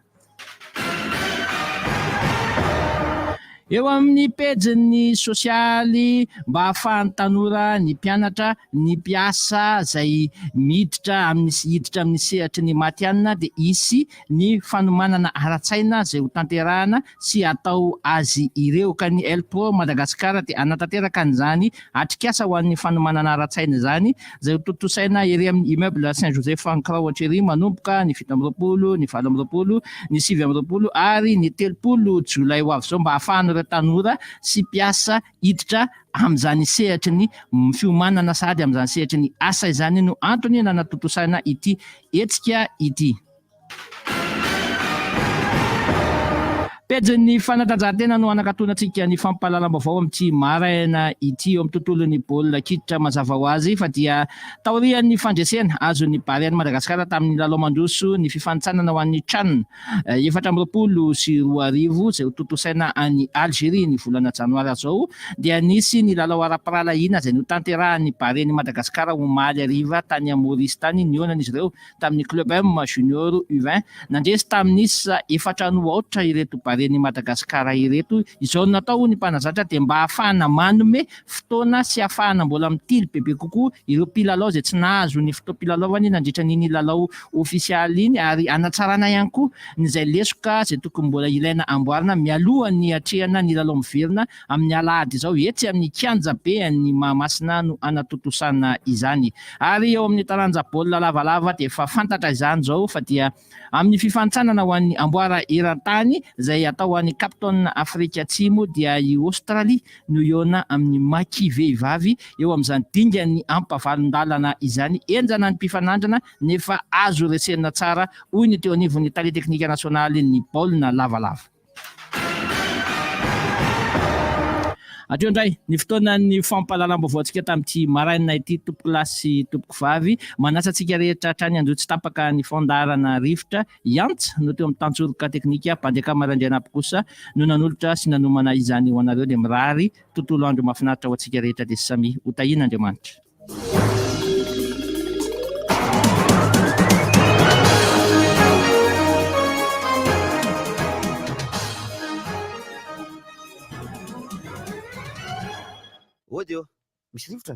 eo amin'ny pejiny sosialy mba ahafahan'ny tanora ny mpianatra ny mpiasa zay miditra amin'ny sehatry ny matianina dia isy ny fanomanana ara-tsaina zay ho tanterahana sy atao azy ireo ka ny elpro Madagasikara dia anatanteraka an'izany atrikasa ho an'ny fanomanana ara-tsaina zany zay ho totosaina ery amin'ny immeuble Saint Joseph Ankraohatry manomboka ny 7 amby roapolo ny 8 amby roapolo ny 9 amby roapolo ary ny 30 jolay ho avy zao mba ahafahan'ireo tanora sy mpiasa hiditra amin'izany sehatry ny fiomanana sady amin'izany sehatry ny asa izany no antony nanatotosana ity hetsika ity. Pejin'ny fanatanjahantena no anakatonantsika ny fampahalalam-baovao amin'ity maraina ity eo amin'ny tontolon'ny baolina kitra mazava ho azy fa dia taorian'ny fandresena azon'ny Barea Madagasikara tamin'ny lalao mandroso ny fifanitsanana ho an'ny CHAN 7-2 zay ho totosaina any Algérie ny volana janoary zao dia nisy ny lalao ara-piralahiana zay no tanterahan'ny Barea Madagasikara omaly ariva tany Maurice tany nionan'izy ireo tamin'ny Club M Junior U20 nandresy tamin'isa 4-0 ireto Barea ny Madagasikara ireto izao natao ny mpanazatra dia mba ahafahana manome fotoana sy ahafahana mbola mitily bebe kokoa ireo mpilalao zay tsy nahazo ny fotoam-pilalaovany nandritra n'iny lalao ofisialy iny ary anatsarana ihany koa nyzay lesoka zay tokony mbola ilaina amboarina mialoha ny atrehana ny lalao miverina amin'ny alahady izao etsy amin'ny kianja be ny Mahamasina no anatotosana izany ary eo amin'ny taranja baolina lavalava dia efa fantatra izany zao fa dia amin'ny fifanitsanana ho an'ny amboara eran-tany zay atao an'ny Capton Afrika Atsimo dia i Australie no iona amin'ny maki vehivavy eo amin'izany dingany ampavalon-dalana izany enjana ny mpifanandrana nefa azo resena tsara hoy ny teo anivon'ny Tale Teknika Nasionaly ny baolina lavalava. Ateo indray ny fotoanan'ny fampahalalam-baovaontsika tamin'ity maraina ity tompoko lahy sy tompoko vavy manasa antsika rehetra hatrany anjotsy tapaka ny fandarana rivotra iantsa no teo amin'ny tantsoroka teknika mpandeaka maraindray kosa no nanolotra sy nanomana izany ho anareo dia mirary tontolo andro mahafinaritra ho antsika rehetra dia samy hotahina Andriamanitra. Odio, misy rivotra.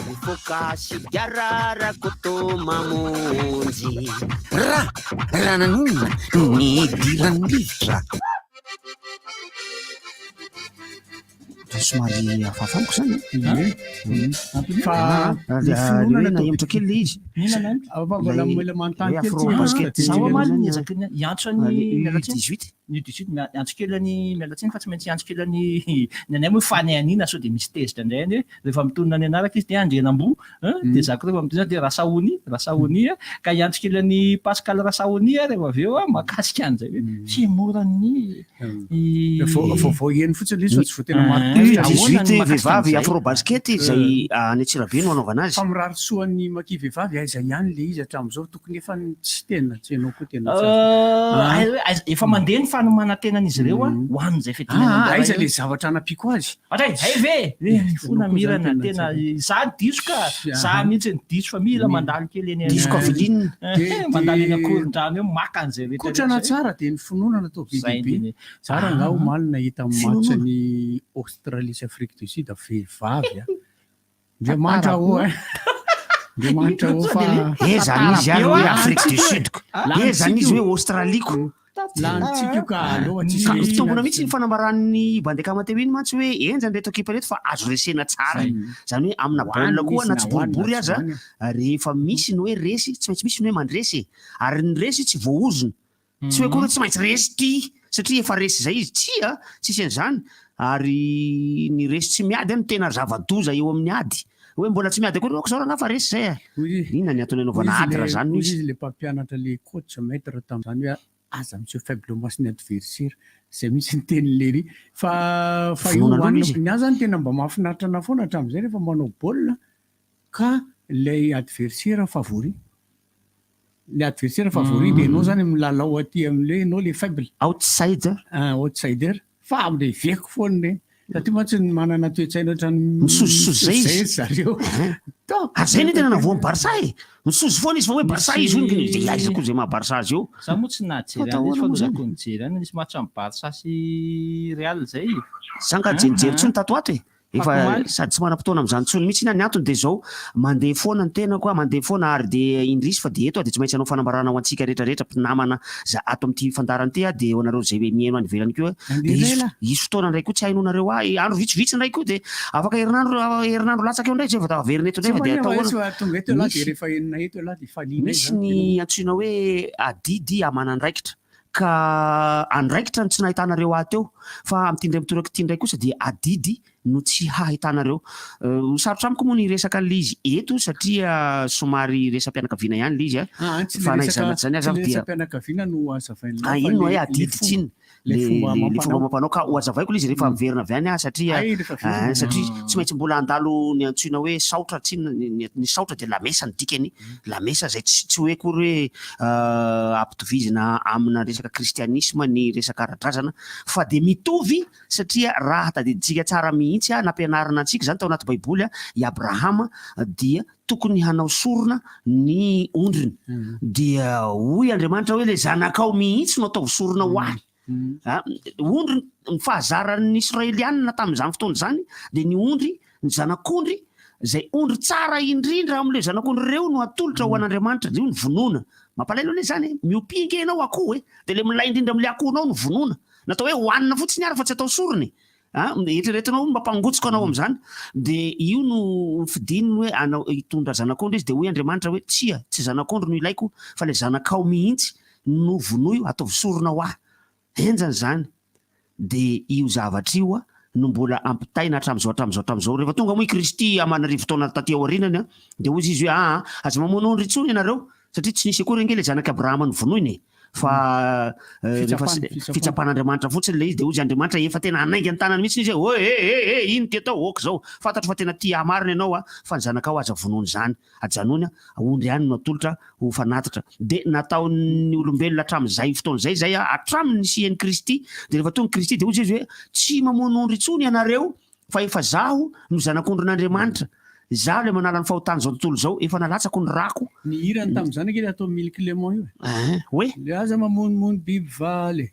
Mifoka sy diarara koto mamonjy. Raha nanonina ny diran'ny rivotra. Somary hafahafaniko zany. Fa emtra kely le izy. mbola mbola manontany kely Afro-basket ny 18 antsokelany mialatsiny fa tsy maintsy antsokelany nanay moa fany anina sao dia misy tezitra indray any rehefa mitonona ny anaraka izy dia andrenam-bo dia zako rehefa mitonona dia Rasaony ka antsokelany Pascal Rasaony rehefa avy eo makasika an'izay hoe tsy morany vao eny fotsiny izy fa tsy voatena maro 18 vehivavy afro-basket izay any Antsirabe no anaovana azy. fa mirarisoan'ny maki vehivavy aiza ihany le izy hatramin'izao tokony efa tsy tena tsy hainao koa tena efa mandeha ny fanomanantenan'izy ireo ho amin'izay fiadina aiza le zavatra anapiako azy fona mirana tena za diso ka za mihitsy ny diso fa mila mandalo kely eny diso kavilinina mandalo eny akoron-drano eo maka an'izay rehetra kotrana tsara dia ny finoana natao bebe tsara nga ho malina hita amin'ny matchany Australie sy Afrique du Sud vehivavy Andriamanitra fa zany izy ary hoe Afrique du Sud zany izy hoe Australie ko lantsika ka fitombona mihitsy ny fanambaran'ny bandekama teo iny mantsy hoe enjany reto ekipa reto fa azo resena tsara zany hoe amina baolina koa na tsy boribory aza rehefa misy ny hoe resy tsy maintsy misy ny hoe mandresy ary ny resy tsy voaozona tsy hoe koa tsy maintsy resy ty satria efa resy zay izy tsia tsisy an'izany ary ny resy tsy miady no tena zava-doza eo amin'ny ady hoe mbola tsy miady koa zao raha fa resy zay inona ny ataony anaovana ady raha zany izy le mpampianatra le coach maître tamin'izany hoe aza monsieur faiblement ny adversaire zay misy ny tenylery fa io ny azy zany tena mba mahafinaritra na foana hatramin'izay rehefa manao baolina ka lay adversaire favori le adversaire favori dia anao zany milalao aty amin'le anao le faible outsider fa am'le veko foana reny satria mantsy manana toetsaina misozosozo zay zareo ary zay ny tena navoa Barça e misozo foana izy fa hoe Barça izy de aizako zay maha Barça azy eo za moa tsy najery any izy fa kozako nijery any nisy match amin'ny Barça sy Real zay zanga jenijery tsony tato ato e efa sady tsy manam-potoana amin'izany tsony mihitsy ina ny antony de zao mandeha foana ny tena koa mandeha foana ary de indrisy fa de eto de tsy maintsy anao fanambarana ho antsika rehetrarehetra mpinamana za ato amin'ity fandarany ty de ho anareo zay mihaino any ivelany koa de isy fotoana ndray koa tsy hainonareo andro vitsivitsy ndray koa de afaka herinandro latsaka eo ndray zay fa taverina eto ndray fa de atao misy ny antsoina hoe adidy amanandraikitra ka andraikitra ny tsy nahitanareo ateo fa am'tindray mitoraka ty ndray kosa de adidy no tsy hahitanareo sarotra amiko moa ny resaka lizy eto satria somary resam-pianakaviana ihany lizy fa naizanatsany azy avy dia ino no hoe adidy tsiny le fomba mampanao ka hoazavaiko izy rehefa miverina avy any satria tsy maintsy mbola andalo ny antsoina hoe saotra tsiny ny saotra de lamesa ny dikany lamesa zay tsy hoe kory hoe ampitovizina amina resaka kristianisme ny resaka ara-drazana fa de mitovy satria raha tadiditsika tsara mihitsy nampianarana antsika zany tao anaty baiboly i Abrahama dia tokony hanao sorona ny ondriny dia hoy Andriamanitra hoe le zanakao mihitsy no ataovy sorona ho ahy ondry ny fahazaran'ny Israelianina tamin'izany fotoana zany de ny ondry ny zanak'ondry zay ondry tsara indrindra am'le zanak'ondry reo no atolotra ho an'Andriamanitra io ny vonoina mampalaelo le zany miopinga enao akoho de le milay indrindra am'le akohonao ny vonoina natao hoe hoanina fotsiny ary fa tsy atao sorony eritreretinao mampangotsika anao am'izany de io no fidininy hoe anao hitondra zanak'ondry izy de hoe Andriamanitra hoe tsy zanak'ondry no ilaiko fa le zanakao mihitsy no vonoio ataovy sorona ho ahy enjany zany de io zavatra io no mbola ampitaina hatramin'izao rehefa tonga moa i Kristy amanarivo taona taty aorinany de hozy izy hoe aza mamono ondry intsony ianareo satria tsy nisy akory nge le zanaky Abrahama ny vonoiny fa rehefa fitsapan'Andriamanitra fotsiny le izy de hozy Andriamanitra efa tena anainga ny tanany mihitsy izy hoe ino ty atao oka zao fantatro fa tena tia marina ianao fa ny zanakao aza vonony zany ajanony ondry ihany no atolotra ho fanatitra de nataon'ny olombelona hatramin'izay fotoana zay hatraminy nisian'ny Kristy de rehefa tonga Kristy de hozy izy hoe tsy mamono ondry intsony ianareo fa efa zaho no zanak'ondrin'Andriamanitra za le manala ny fahotany zao tontolo zao efa nalatsako ny rako ny hirany tam'izany ke le atao Mille Clément io hoe le aza mamonomono biby valy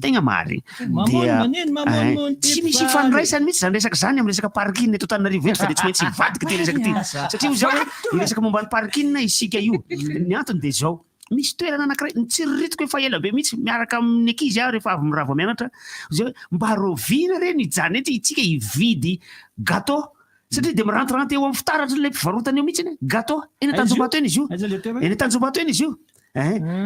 tegna mary tsy misy fandraisany mihitsy zany resaka zany amin'ny resaka parking eto Antananarivo eto fa de tsy maintsy ivadika ty resaka ty satria zao hoe resaka momba ny parking isika io ny antony de zao misy toerana anankiray nitsiriritiko efa ela be mihitsy miaraka amin'ny ankizy rehefa avy mirava mianatra zao mba roviana reny ijany ety itsika hividy gâteau satria de mirantiranty eo amin'ny fitaratra le mpivarotany eo mihitsy gâteau eny Tanjombato eny izy io eny Tanjombato eny izy io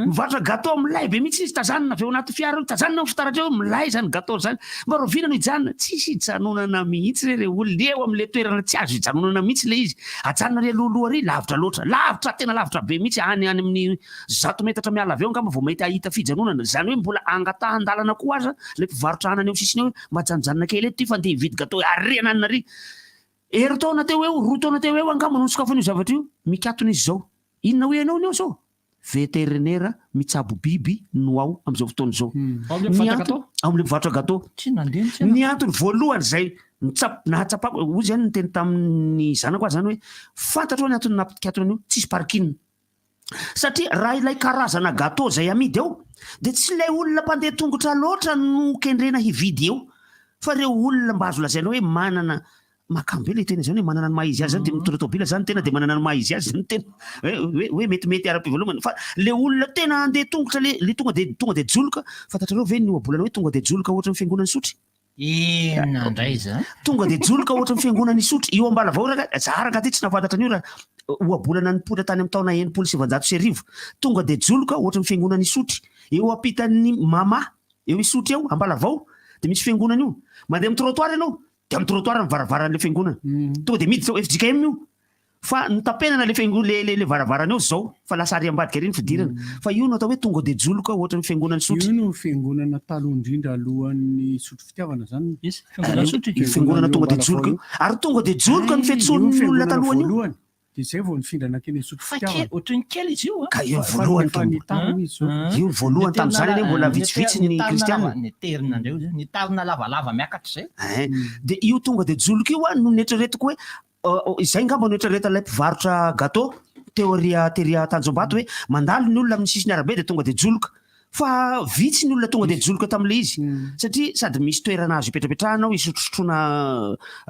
mivarotra gâteau milay be mihitsy izy tazanina avy eo anaty fiara tazanina amin'ny fitaratra eo milay zany gâteau zany mba roviana no ijanona tsisy hijanonana mihitsy re olona eo am'le toerana tsy azo hijanonana mihitsy le izy ajanona re aloaloha ry lavitra loatra lavitra tena lavitra be mihitsy any amin'ny 100 metatra miala avy eo angamba vao mahita ahita fijanonana zany hoe mbola angatahan-dalana koa aza le mpivarotra anany eo sisiny eo mba janjanona kely eto ty fa andeha hividy gâteau ariana anary ero taona teo eo roa taona teo eo angamba no sokafan'io zavatra io mikatona izy zao inona hoe ianao ny eo zao vétérinaire mitsabo biby no ao am'izao fotoana zao am'le mivarotra gâteau ny antony voalohany zay nahatsapako ozy zany niteny tamin'ny zanako azy zany hoe fantatro ny antony napikatona an'io tsisy parking satria raha ilay karazana gâteau zay amidy eo de tsy lay olona mpandeha tongotra loatra no kendrena hividy eo fa reo olona mba azo lazaina hoe manana makambe le tena zany hoe manana ny maha izy azy zany de mitorotobila zany tena de manana ny maha izy azy zany tena hoe metimety ara-pivelomana fa le olona tena andeha tongotra le tonga de joloka fantatrareo ve ny oabolana hoe tonga de joloka ohatra ny fiangonany sotry nandray za tonga de joloka ohatra ny fiangonany sotry io ambala vaoraka zaraka ty tsy nafantatra an'io raha oabolana ny potra tany amin'ny taona 790 tonga de joloka ohatra ny fiangonany sotry eo ampitan'ny mama eo isotry eo ambala vao de misy fiangonany io mandeha amin'ny trottoir ianao de amin'ny trottoir ny varavaran'le fiangonana tonga de miditra FJKM io fa nitapenana le varavarana eo zao fa lasary ambadika reny fidirana fa io no atao hoe tonga de joloka ohatra ny fiangonany sotry io no fiangonana taloha indrindra alohan'ny sotro fitiavana zany fiangonana tonga de joloka io ary tonga de joloka ny fetson'ny olona talohany io de zay vao nifindrana keny sotro fitiavana ohatry ny kely izy io ka io voalohany io voalohany tamin'izany anie mbola vitsivitsy ny kristianina ny terina andreo ny tarina lavalava miakatra zay de io tonga de joloka io a no netreretiko hoe izay ngamba netreretana ilay mpivarotra gâteau teria Tanjombato hoe mandalo ny olona amin'ny sisiny arabe de tonga de joloka fa vitsy ny olona tonga de joloka tam'le izy satria sady misy toerana azo ipetrapetrahanao isotrosotrona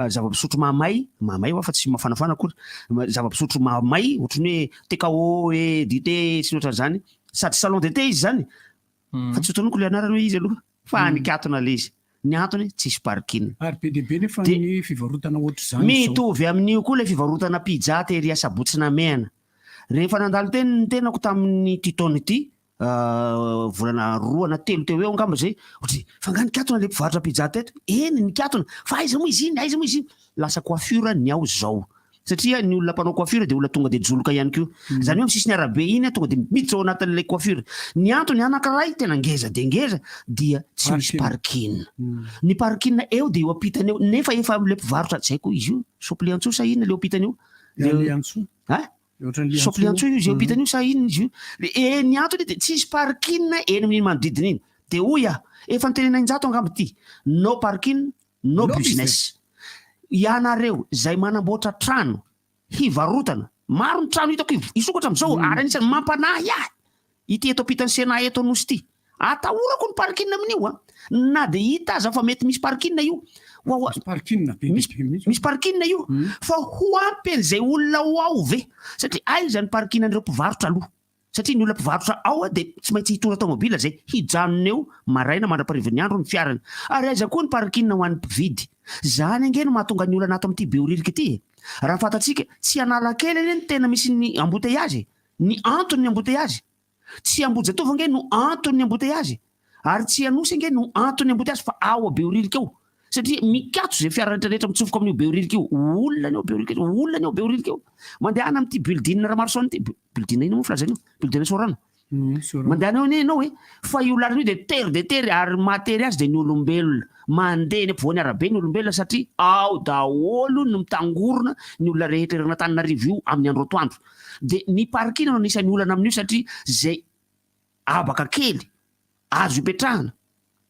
zava-pisotro mahamay fa tsy mafanafana akory zava-pisotro mahamay ohatrany hoe tekao hoe dité sy ohatran' zany sady salon de thé izy zany fa tsy ohatraniko le anarany hoe izy aloha fa nikatona le izy ny antony tsisy parking ary be deaibe nefa ny fivarotana ohatry zany mitovy amin'io koa le fivarotana pizza teria sabotsina mena rehefa nandalo ny tenako tamin'ny titony ity volana 2 na 3 teo eo angamba zay ohatry fa nga nikatona le mpivarotra pizza teto eny nikatona fa aiza moa izy iny lasa coiffure ny ao zao satria ny olona mpanao coiffure de olona tonga de joloka ihany koa zany hoe misisy ny arabe iny tonga de miditra ao anatin'le coiffure ny antony anankiray tena ngeza de ngeza dia tsy misy parking ny parking eo de eo ampitany eo nefa efa am'le mpivarotra tsy haiko izy io sopliantso sa ina le ampitany eo sopliantso izy eo ampitany io sa ina izy io ny antony de tsisy parking eny amin'iny manodidina iny de oya efa nitenenanjato angamba ty no parking no business ianareo zay manamboatra trano hivarotana maro ny trano hitako isokatra am'izao ary anisany mampanahy ahy ity eto ampitany sena eto anosy ty atahorako ny parking amin'io na de hita aza fa mety misy parking io misy parking io fa ho ampy an'izay olona ho ao ve satria aiza ny parking an'ireo mpivarotra aloha satria ny olona mpivarotra ao de tsy maintsy hitora tomobila zay hijanona eo maraina mandraparivon'ny andro ny fiarany ary aiza koa ny parking ho an'ny mpividy zany angeny mahatonga ny olana ato amin'ity beoririka ity raha fantatsika tsy Analakely eny ny tena misy ny embouteillage ny antony ny embouteillage tsy Ambojatova nge no antony ny embouteillage ary tsy Anosy nge no antony ny embouteillage fa ao beoririka eo satria mikatso zay fiara rehetrarehetra mitsofoka amin'io beoririka io olona ny ao beoririka io olona ny ao beoririka io mandehana amin'ity building Ramarson ity building ino moa filazany io building Sorano mandehana eo anao hoe fa io lalana io de tery ary matery azy de ny olombelona mandeha ny ampovoany arabe ny olombelona satria ao daholo no mitangorona ny olona rehetra irana Antananarivo io amin'ny andro atoandro de ny parking no anisan'ny olana amin'io satria zay abaka kely azo ipetrahana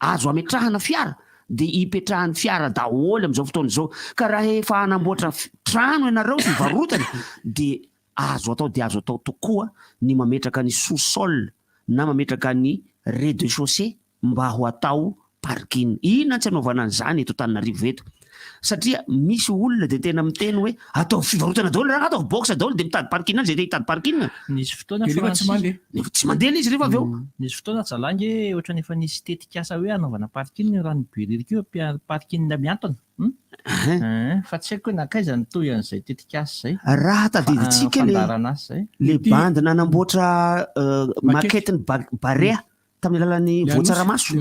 azo ametrahana fiara de ipetrahan'ny fiara daholo am'izao fotoana zao ka raha efa anamboatra trano ianareo fivarotana de azo atao tokoa ny mametraka ny sous-sol na mametraka ny rez-de-chaussée mba ho atao parking inona tsy anaovana an'izany eto Antananarivo eto satria misy olona de tena miteny hoe atao fivarotana daholo raha atao box daholo de mitady parking zay hitady parking nisy fotoana tsy mandeha izy rehefa avy eo nisy fotoana Jalangy ohatrany efa nisy tetikasa hoe anaovana parking raha ny beoririka io parking miantona fa tsy haiko hoe nakaiza nytoy an'izay tetikasa zay raha tadiditsika le bandy nanamboatra maketiny Barea tamin'ny lalan'ny Voatsaramaso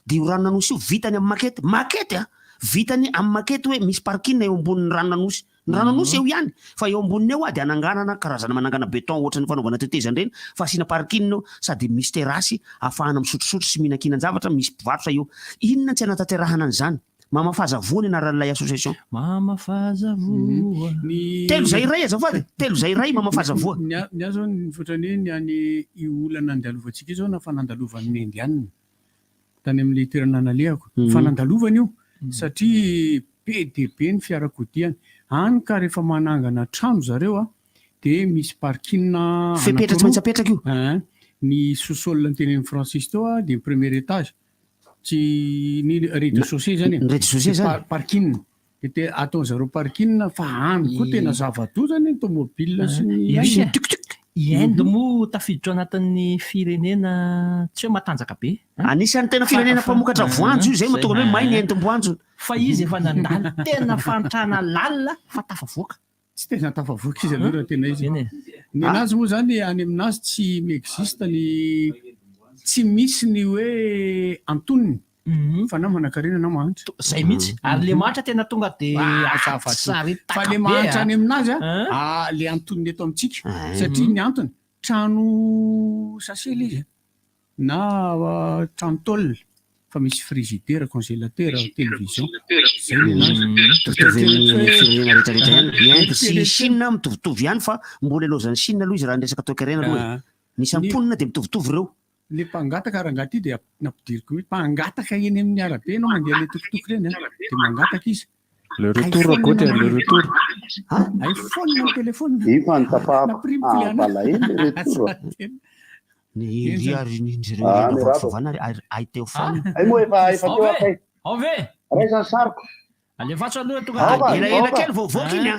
de io Ranonanosy io vitany amin'ny makety vitany amin'ny makety hoe misy parking eo ambonin'ny Ranonanosy ny Ranonanosy eo ihany fa eo amboniny eo de ananganana karazana manangana beton ohatrany fanaovana tetezany reny fa asina parking eo sady misy terasy ahafahana misotrosotro sy mihinan-kinan-javatra misy mpivarotra eo inona tsy anatanterahana an'izany Mamafaza voany anaran'ilay association Mamafaza voa telo zay iray azafady telo zay iray Mamafaza voa ny azo ny fotrany ny any io olana andalovantsika zao na fanandalovan'ny Indianina tany amin'le toerana analehako fanandalovana io satria be de be ny fiarakodiany any ka rehefa manangana trano zareo de misy parking fepetra tsy maintsy apetraka io ny sous-sol ny tenen'ny Francis teo de premier étage tsy ny rez-de-chaussée zany parking de ataon'zareo parking fa any koa tena zava-doza zany ny tomobile sy ny Inde moa tafiditra anatin'ny firenena tsy hoe matanjaka be anisan'ny tena firenena mpamokatra voanjo io zay mahatonga hoe mainy entim-boanjo fa izy efa nandalo tena fantrana lalina fa tafavoaka tsy tena tafavoaka izy aloha raha tena izy ny anazy moa zany any aminazy tsy miexiste ny tsy misy ny hoe antoniny fa na manan-karena na mahantra zay mihitsy ary le mahantra tena tonga de fa le mahantra any aminazy le antoniny eto amintsika satria ny antony trano sasely izy na trano tôle fa misy frigidaire, congélateur, télévision. Firenena rehetrarehetra ihany Inde sy Chine mitovitovy ihany fa mbola elozan'ny Chine aloha izy raha resaka toe-karena aloha nisy amponina dia mitovitovy ireo. Le mpangataka rangaha ty dia nampidiriko hoe mpangataka eny amin'ny arabe anao mandeha le tokotoko reny dia mangataka izy. Le retour Goty, le retour. iPhone na téléphone. Ifa ny tapahapalahelo le retour. Ny riary vavana ay teo fana. Ay moa efa teo akay. Ave. Raizany sariko. Alefatsy aloha tonga ela kely voavoaka iny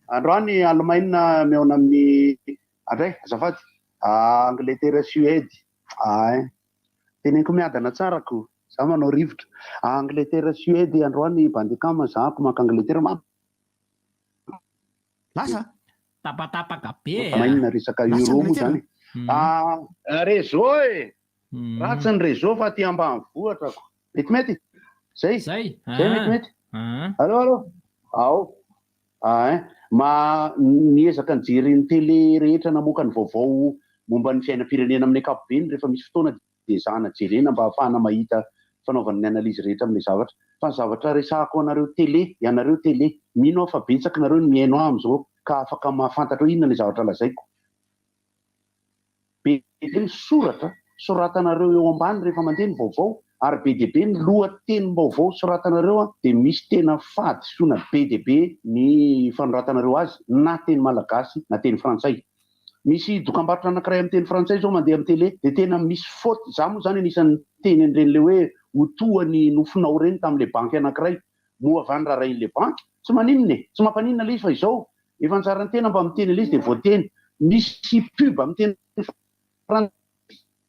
androany Allemagne meona amin'ny andray azafady Angleterre Suède teneniko miadana tsarako za manao rivotra Angleterre Suède androany bandikama zahako maka Angleterre lasa tapatapaka be mainna resaka euro moa zany réseau ratsy ny réseau fa ty ambanivohitrako metimety zay metimety allo ao niezaka nijery ny télé rehetra namoaka ny vaovao momba ny fiainam-pirenena amin'ny ankapobeny rehefa misy fotoana dia zahana jerena mba ahafahana mahita fanaovan'ny analizy rehetra amin'ny zavatra fa ny zavatra resahako anareo télé ianareo télé mino aho fa betsaka nareo ny miaino aho am'izao ka afaka mahafantatra hoe inona le zavatra lazaiko be ny soratanareo eo ambany rehefa mandeha ny vaovao ary be dia be ny lohateny vaovao soratanareo dia misy tena fahadisoana be dia be ny fanoratanareo azy na teny malagasy na teny frantsay. Misy dokam-barotra anankiray amin'ny teny frantsay zao mandeha amin'ny télé dia tena misy faute za moa zany anisan'ny teny an'ireny le hoe hotoany nofinao reny tamin'le banky anankiray moa avany rarahin'le banky tsy maninona tsy mampaninona le izy fa izao efa nitsarany tena mba miteny le izy dia voateny misy pub amin'ny teny frantsay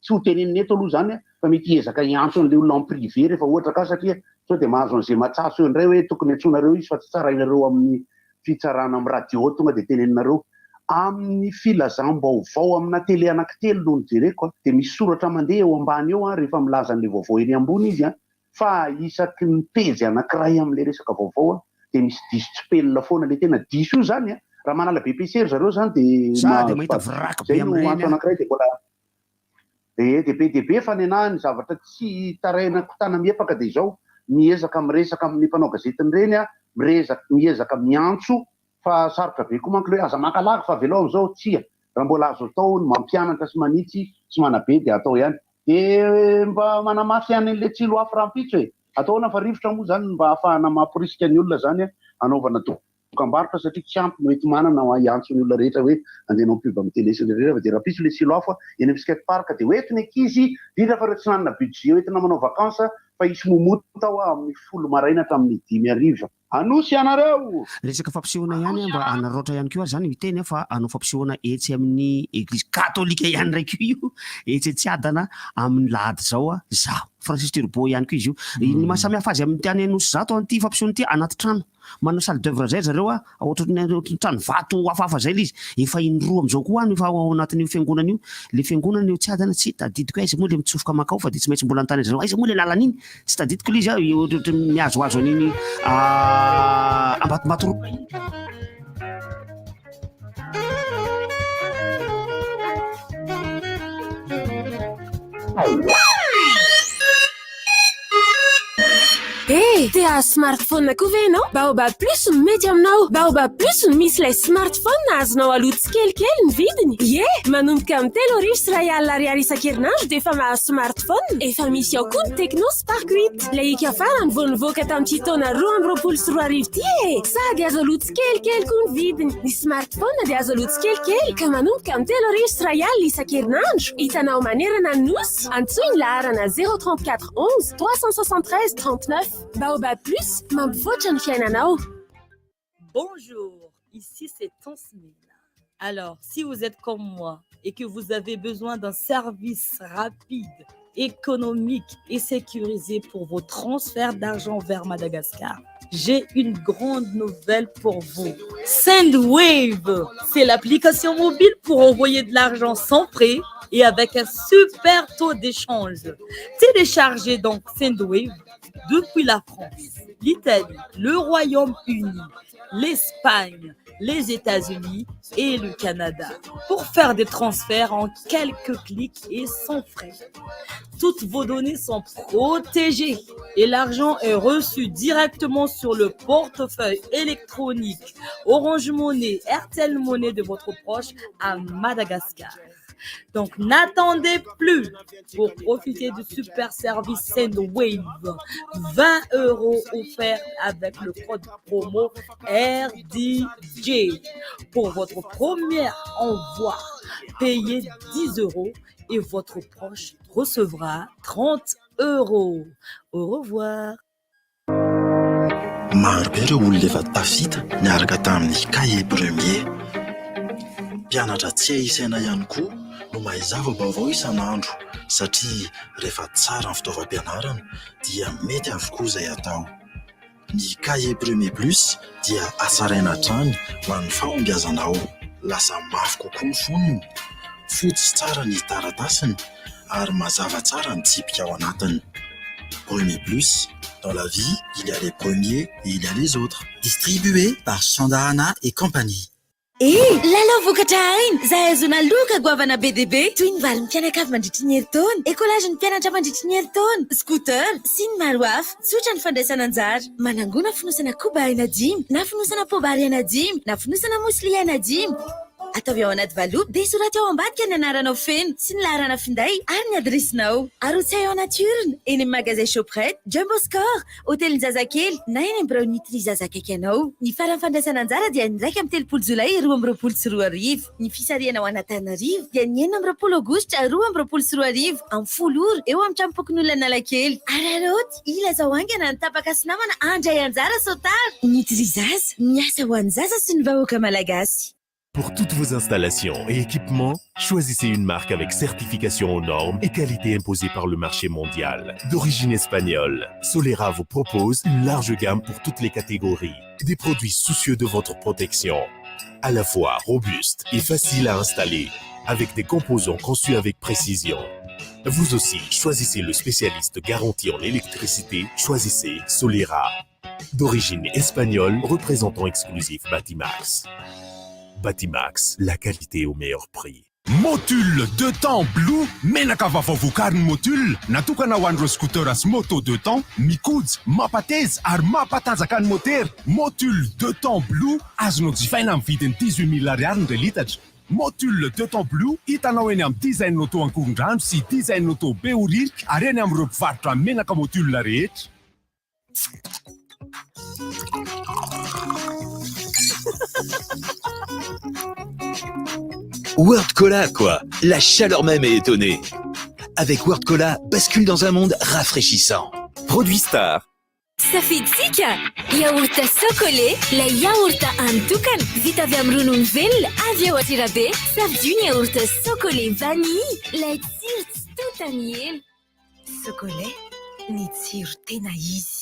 tsy ho teneniny eto aloha zany fa mety ezaka iantso an'le olona en privé rehefa ohatra ka satria sao dia mahazo an'izay matsaso eo indray hoe tokony antsonareo izy fa tsy tsarainareo amin'ny fitsarana amin'ny radio tonga dia teneninareo amin'ny filazam-baovao amina télé anankitelo no nijereko dia misy soratra mandeha eo ambany eo rehefa milaza an'le vaovao eny ambony izy fa isaky ny pejy anankiray amin'le resaka vaovao dia misy diso tsipelina foana le tena diso io zany raha manala BPCR zareo zany dia mahita vraky be amin'ireny anankiray dia mbola dia be dia be fa ny anahy ny zavatra tsy tarainako tana miepaka dia izao miezaka miresaka amin'ny mpanao gazetiny reny miezaka miantso fa sarotra be koa manko le aza makalagy fa velao am'izao tsia raha mbola azo atao ny mampianatra sy manitsy sy manabe dia atao ihany dia mba manamafy ihany an'le tsilo hafa rahampitso ataona fa rivotra moa zany mba ahafahana mampirisika ny olona zany anaovana dokam-barotra satria tsy ampy mety manana iantso ny olona rehetra hoe andehanao pub amin'ny télé sy rehetra dia raha piso le tsilo hafa eny amin'ny skate park dia hoentiny ankizy indrindra fa reo tsy nanana budget hoentina manao vakansa fa isy momoto tao amin'ny 10 maraina hatramin'ny 5 anosy ianareo resaka fampisehoana ihany mba anaroatra ihany koa zany miteny fa anao fampisehoana etsy amin'ny église katolika ihany raiky io etsy tsy adana amin'ny lahady zao zaho Francis Turbo ihany koa izy io ny mahasamihafa azy amin'ny tiany anosy zato an'ity fampisehoana ity anaty trano manao salle d'œuvre zay zareo ohatran'ny trano vato hafahafa zay le izy efa indroa am'izao koa any fa ao anatin'io fiangonana io le fiangonana io tsy adana tsy tadidiko aiza moa le mitsofoka makao fa dia tsy maintsy mbola antany zareo aiza moa le lalan'iny tsy tadidiko le izy ohatry miazoazo an'iny ambatomato Tia smartphone koa ve ianao? Baobab Plus no mety aminao. Baobab Plus no misy ilay smartphone na azonao aloha tsikelikely ny vidiny. Manomboka amin'ny 3,000 ariary isan-kerinandro dia efa mahazo smartphone. Efa misy ao koa ny Tecno Spark 8. Ilay ika farany vao nivoaka tamin'ity taona 2024 ity sady azo aloha tsikelikely koa ny vidiny. Ny smartphone dia azo aloha tsikelikely ka manomboka amin'ny 3,000 isan-kerinandro. Hitanao manerana ny nosy antsoiny laharana 034 11 373 39. Baobab Plus, mampivoatra ny fiainanao. Bonjour, ici c'est Tansmina. Alors, si vous êtes comme moi et que vous avez besoin d'un service rapide, économique et sécurisé pour vos transferts d'argent vers Madagascar, j'ai une grande nouvelle pour vous. Sendwave, c'est l'application mobile pour envoyer de l'argent sans frais et avec un super taux d'échange. Téléchargez donc Sendwave depuis la France, l'Italie, le Royaume-Uni l'Espagne, les États-Unis et le Canada pour faire des transferts en quelques clics et sans frais. Toutes vos données sont protégées et l'argent est reçu directement sur le portefeuille électronique Orange Money, RTL Money de votre proche à Madagascar. Donc n'attendez plus pour profiter du super service Sendwave. 20 € offerts avec le code promo RDJ. Pour votre premier envoi, payez 10 € et votre proche recevra 30 €. Au revoir. Maro be ireo olona efa tafita niaraka tamin'ny cahier premier. Mpianatra tsy isaina ihany koa no mahazava vaovao isan'andro satria rehefa tsara ny fitaovam-pianarana dia mety avokoa izay atao. Ny cahier premier plus dia asaraina hatrany ho an'ny fahombiazanao. Lasa mafy kokoa ny fonony, fotsy tsara ny taratasiny ary mazava tsara ny tsipika ao anatiny. Premier plus, dans la vie, il y a les premiers et il y a les autres. Distribué par Chandarana et compagnie. Lalao vokatra ainy zahay azona loka goavana BDB toy ny vary mpianakavy mandritry ny herintaona, écolage ny mpianatra mandritry ny herintaona, scooter sy ny maro hafa. Tsotra ny fandraisana anjara. Manangona fonosana koba aina 10 na fonosana pobary aina 10 na fonosana mosli aina 10. Ataovy ao anaty valopy dia soraty ao ambadika ny anaranao feno sy ny laharana finday ary ny adresinao. Arotsay ao naturny eny amin'ny magasin Shoprite, Jumbo Score, hôtel ny Zazakely na eny amin'ny Brownitry Zazakaiky anao. Ny farany fandraisana anjara dia ny 1 amin'ny 3 Jolay 2024 sy 2025. Ny fisariana ao Antananarivo dia ny 9 Aogositra 2024 amin'ny foloro eo amin'ny tranopokon'olona Analakely. Ary aroty ilazao aingana ny tapaka sy namana andray anjara sotara. Nitry Zaza, miasa ho an'ny zaza sy ny vahoaka malagasy. Pour toutes vos installations et équipements, choisissez une marque avec certification aux normes et qualité imposée par le marché mondial. D'origine espagnole, Solera vous propose une large gamme pour toutes les catégories. Des produits soucieux de votre protection, à la fois robustes et faciles à installer, avec des composants conçus avec précision. Vous aussi, choisissez le spécialiste garanti en électricité, choisissez Solera. D'origine espagnole, représentant exclusif Batimax. Batimax, la qualité au meilleur prix. Motule 2 temps Blue, menaka vavavokariny Motule, natokana ho an'ireo scooter sy moto 2 temps, mikojo, mapateza ary mampatanjaka ny motera. Motule 2 temps Blue, azonao jifaina amin'ny vidiny 18 000 ariary ny litatra. Motule 2 temps Blue, hitanao eny amin'ny design auto Ankorondrano sy design auto Beoririka ary eny amin'ireo mpivarotra menaka Motule rehetra. World Cola, quoi. La chaleur même est étonnée. Avec World Cola, bascule dans un monde rafraîchissant. Produit Star. Safidsika! Yaourta sokolé, la yaourta antukan, vita avy amin'ny ronono velona, avy ao atsirabe. Safidio ny yaourta sokolé vanille, la tsiro tsy tota miela. Sokolé, ny tsiro tena izy.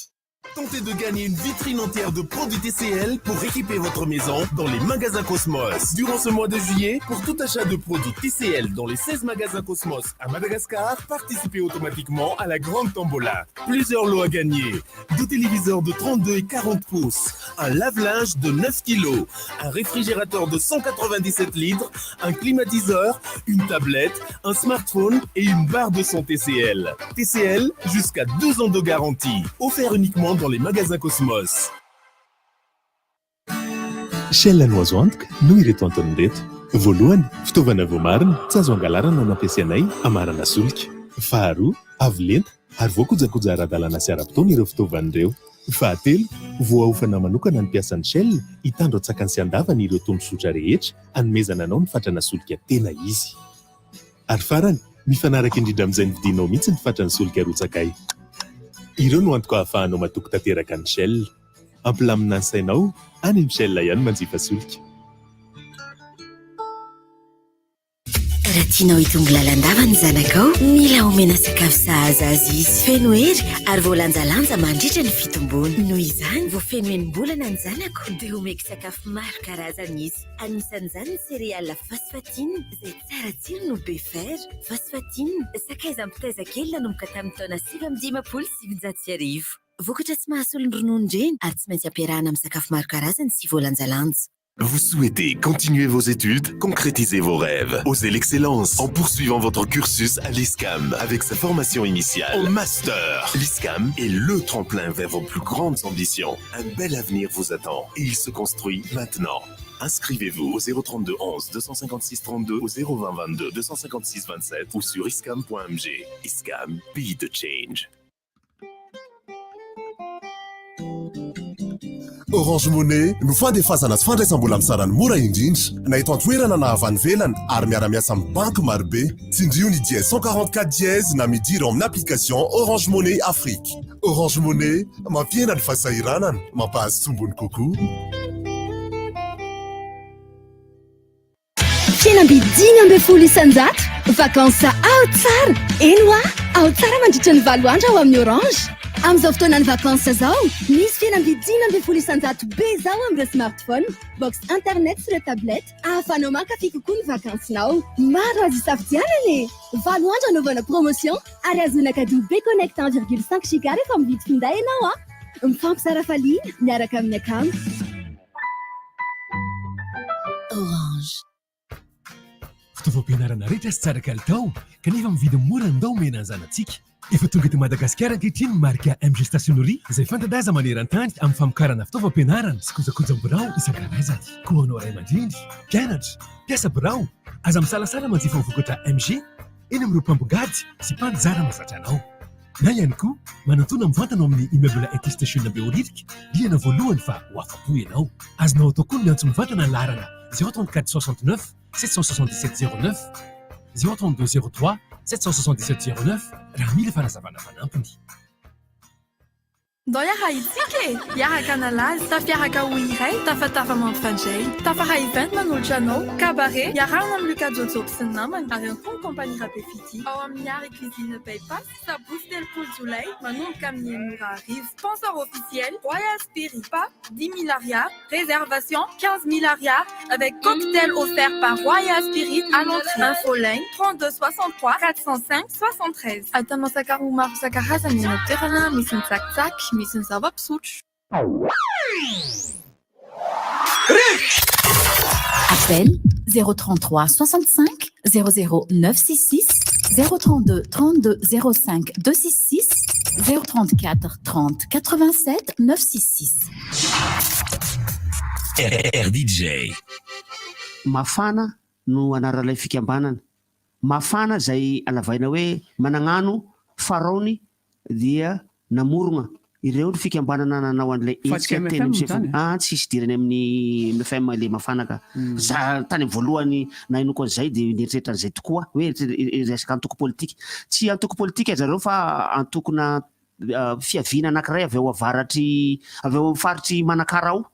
Tentez de gagner une vitrine entière de produits TCL pour équiper votre maison dans les magasins Cosmos. Durant ce mois de juillet, pour tout achat de produits TCL dans les 16 magasins Cosmos à Madagascar, participez automatiquement à la grande tombola. Plusieurs lots à gagner. 2 téléviseurs de 32 et 40 pouces, un lave-linge de 9 kilos, un réfrigérateur de 197 litres, un climatiseur, une tablette, un smartphone et une barre de son TCL. TCL, jusqu'à 2 ans de garantie. Offert uniquement dans les magasins Cosmos. Shell Noison antoka no ireto antony reto. Voalohany, fitaovana voamarina tsy azo angalarana no ampiasainay amarana solika. Faharoa, avo lenta ary voakojakoja ara-dalàna sy ara-potoana ireo fitaovan'ireo. Fahatelo, voaofana manokana ny mpiasan'ny Shell hitandro atsakany sy andavana ireo tombotsotra rehetra hanomezana anao ny fatrana solika tena izy. Ary farany, mifanaraka indrindra amin'izay vidinao mihitsy ny fatrany solika rotsakay. Ireo no antoka ahafahanao matoky tanteraka ny Shell. Ampilamina ny sainao, any amin'ny Shell ihany manjifa solika. Raha tianao hitombo lalandava ny zanakao, mila omena sakafo sahaza azy izy. Feno hery ary voalanjalanja mandritra ny fitombony. Noho izany, voafeno enim-bolana ny zanako dia omeko sakafo maro karazana izy. Anisan'izany ny céréale Phosfatine, izay tsara tsiro no be fer. Phosfatine, sakaiza ampitaiza kely nanomboka tamin'ny taona 2017. vokatra tsy mahasolo ny ronono ndreny ary tsy maintsy ampiarahana amin'ny sakafo maro karazany sy voalanjalanja. Vous souhaitez continuer vos études, concrétiser vos rêves, oser l'excellence en poursuivant votre cursus à l'ISCAM avec sa formation initiale en master. L'ISCAM est le tremplin vers vos plus grandes ambitions. Un bel avenir vous attend et il se construit maintenant. Inscrivez-vous au 032 11 256 32 au 020 22 256 27 ou sur iscam.mg. ISCAM, be the change. Orange Money no fandefasana sy fandraisam-bola amin'ny sarany mora indrindra na eto an-toerana na avy any ivelany ary miara-miasa amin'ny banky marobe. Tsindrio ny dièse 144 dièse na midiro amin'ny application Orange Money Afrique. Orange Money mampiena ny fahasahiranana, mampahazo tombony kokoa. Fihenam-bidy 5 isan-jato, vakansa ao tsara. Eno ao tsara mandritra ny 7 andro ao amin'ny Orange. Amin'izao fotoanany vakansa zao, misy fihenam-bidy 5 isan-jato be zao amin'ireo smartphone, box internet sy ireo tablety, ahafanao mankafy kokoa ny vakansinao. Maro azo isafidianany. 7 andro anaovana promotion ary azona cadeau be connect 1,5 giga rehefa mividy finday ianao. Mifampizara faliana miaraka amin'ny akamo. Orange. Fitaovam-pianarana rehetra sy tsara kalitao kanefa mividy mora ndao mena anzanatsika. Efa tonga eto Madagasikara ankehitriny ny marika MG Stationerie izay fanta-daza maneran-tany amin'ny famokarana fitaovam-pianarana sy kojakoja-birao isan-karazany. Koa anao ray aman-drindry, mpianatra, mpiasa birao, aza misalasala manjifa ny vokatra MG eny amin'ireo mpambogady sy mpanjara mahazatra anao. Na ihany koa manantona mivantana amin'ny immeuble Station Beoririka liana voalohany fa ho afa-po ianao. Azonao atao koa ny antso mivantana ny laharana 034 69 777 09 032 03 777 09 raha mila fanazavana fanampiny. Ndao yaha itsika e, hiaraka nalazy tafiaraka ho iray tafatafa mampifandray tafaha event manolotra anao cabaret hiarahana amin'ny Lucas Jojo sy ny namany ary ihany koa ny kompania Rabe Fidi ao amin'ny Ary Cuisine Bypass sabosy 3 Jolay manomboka amin'ny 9 sponsor officiel Royal Spirit pas 10 000 ariards réservation 15 000 ariards avec cocktail offert par Royal Spirit à l'entrée. Info line 32 63 405 73. Aitanao sakafo maro isan-karazany eny toerana misy ny tsakitsaky misy ny zava-pisotro. Appel 033 65 00 966 032 32 05 266 034 30 87 966. RDJ. Mafana no anaralay fikambanana. Mafana zay alavaina hoe managnano faraony dia namorona. Ireo ny fikambanana nanao an'ilay etsika teny tsisy dirany amin'ny MFM le mafanaka. Za tany voalohany na ino koa zay dia nieritreritra an'izay tokoa hoe resaka antoko politika. Tsy antoko politika zareo fa antokona fiaviana anankiray avy ao avaratry avy ao faritry Manakarao.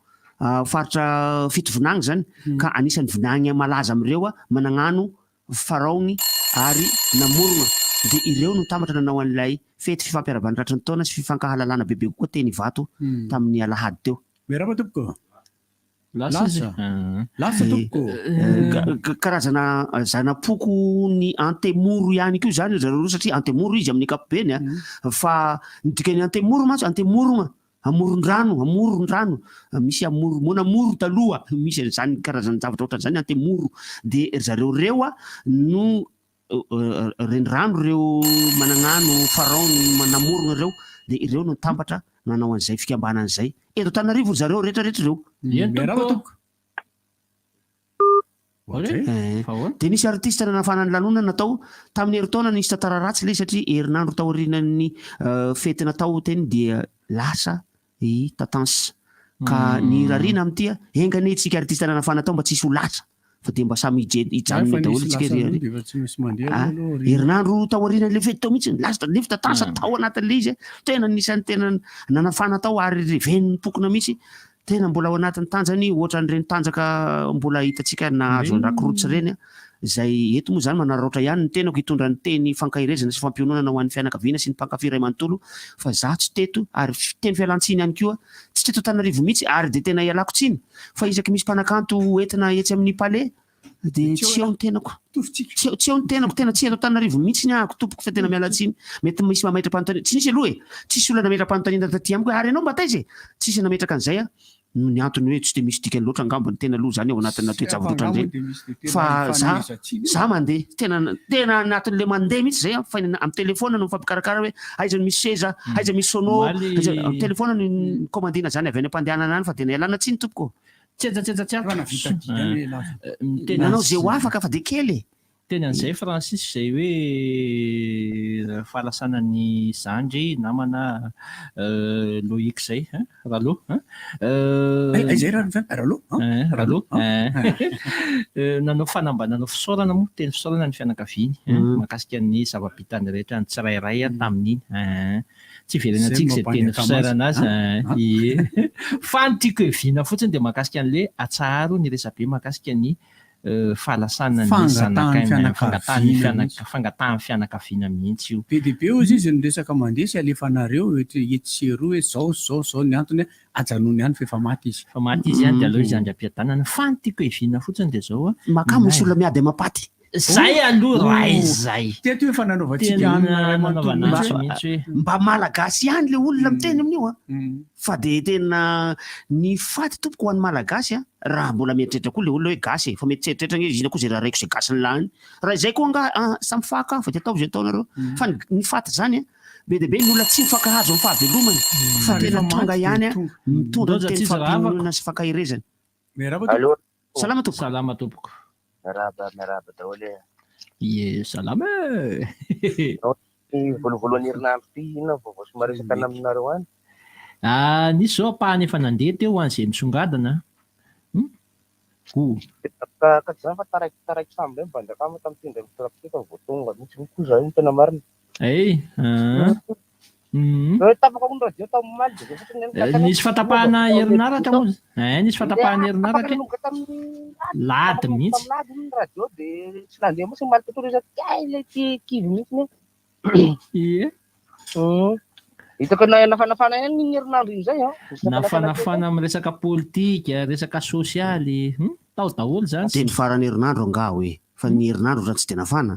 Faritra fitovinagny zany ka anisan'ny vinagny malaza amireo managnano faraony ary namorona dia ireo no tambatra nanao an'ilay fety fifampiarabany ratry ny taona sy fifankahalalana bebe kokoa teny Ivato tamin'ny alahady teo. Miarama tompoko. Lasa tompoko. Karazana zanapoko ny antemoro ihany koa zany zareo satria antemoro izy amin'ny kapobeny fa dikany antemoro mantsy antemorona amoron-drano misy monamoro taloha misy zany karazany zavatra ohatran' zany antemoro dia zareo reo no renirano reo managnano faraony manamorona reo dia ireo no tambatra nanao an'izay fikambanana izay eto Antananarivo zareo rehetrarehetra reo. Dia nisy artiste nanafanany lanonana natao tamin'ny herintaona nisy tantara ratsy ilay satria herinandro taorianan'ny fety natao teny dia lasa i tatansa ka ny rarina amin'ity enganetsika artiste nanafana tao mba tsisy ho lasa fa dia mba samy hijanona daholo tsika herinandro taoriana le fety tao mihitsy lasa nefa tatansa tao anatin'ilay izy tena nisan'ny tena nanafana tao ary reveniny pokona mihitsy tena mbola ao anatin'ny tanjany ohatra n'ireny tanjaka mbola hitantsika nahazo rakorotsy reny zay eto moa zany manararaotra ihany ny tenako hitondra ny teny fankahirezana sy fampiononana ho an'ny fianakaviana sy ny mpankafy iray manontolo fa za tsy teto ary teny fialantsiny ihany koa tsy teto Antananarivo mihitsy ary dia tena ialako tsiny fa isaky misy mpanakanto entina etsy amin'ny palais dia tsy eo ny tenako tsy eo ny tenako tena tsy eto Antananarivo mihitsy ny ahako tompoko fa tena miala tsiny mety misy mametra-panontaniana tsy nisy aloha tsisy olona nametra-panontaniana taty amiko hoe ary ianao mba taizy tsisy nametraka an'izay a ny antony hoe tsy de misy dikany loatra angambany tena aloha zany ao anatin'ny toejavolotra an'ireny fa za mandeha tena anatin'le mandeha mihitsy zay fa amin'ny telefona no mifampikarakara hoe aiza misy seza aiza misy sono telefona no commandina zany avy any am-pandehanana any fa tena ialana tsiny tompoko nanao zay ho afaka fa de kely teny an'izay Francis zay hoe fahalasana ny zandry namana Loïc zay Ralo zay Ralo nanao fanambanana fisaorana moa teny fisaorana ny fianakaviany mahakasika ny zava-bitany rehetra ny tsirairay tamin'iny tsy verenantsika zay teny fisairana azy fa ny tiako eviana fotsiny dia mahakasika an'le atsaharo ny resabe mahakasika ny fahalasana ny fangatahany fianakaviana mihitsy io be deaibe ozy izy nyresaka mandesy alefanareo etsero hoe zao ny antony ajanony ihany fa efa maty izy fa maty izy ihany dia aloha izy andram-piadanana fa ny tiako eviana fotsiny dia zao maka misy olona miady mapaty zay aloha ray zay teto hoe fananaovantsika mba malagasy ihany le olona miteny amin'io fa de tena ny faty tompoko ho an'ny malagasy raha mbola mieritreritra koa le olona hoe gasy fa mety tseritreritra ny ina koa zay raha raiko zay gasy ny lahiny raha izay koa anga samy faka fa ty atao zay ataonareo fa ny faty zany be de be ny olona tsy mifankahazo amin'ny fahavelomany fa tena tonga ihany mitondra ny teny fampinona sy fankahirezany salama tompoko miaraba daholo salama voalovoalohan'ny herinandro ty ina vao somary resaka aminareo any nisy zao apahany efa nandeha teo an'izay misongadana ka zany fa taraiky samby mba andrakama tamin'ny tendra mitorapiteka vao tonga mihitsy koa zay tena marina tapaka ny radio tamin'ny nisy fatapahana herinaratra moa nisy fatapahana herinaratra lady mihitsy ny radio dia tsy nandeha moa sy maly totorezakay kivy mihitsy hitako nafanafana ihany ny herinandro iny zay nafanafana amin'ny resaka politika resaka sosialy tao daholo zany de ny farany herinandro anga hoe fa ny herinandro zany tsy de nafana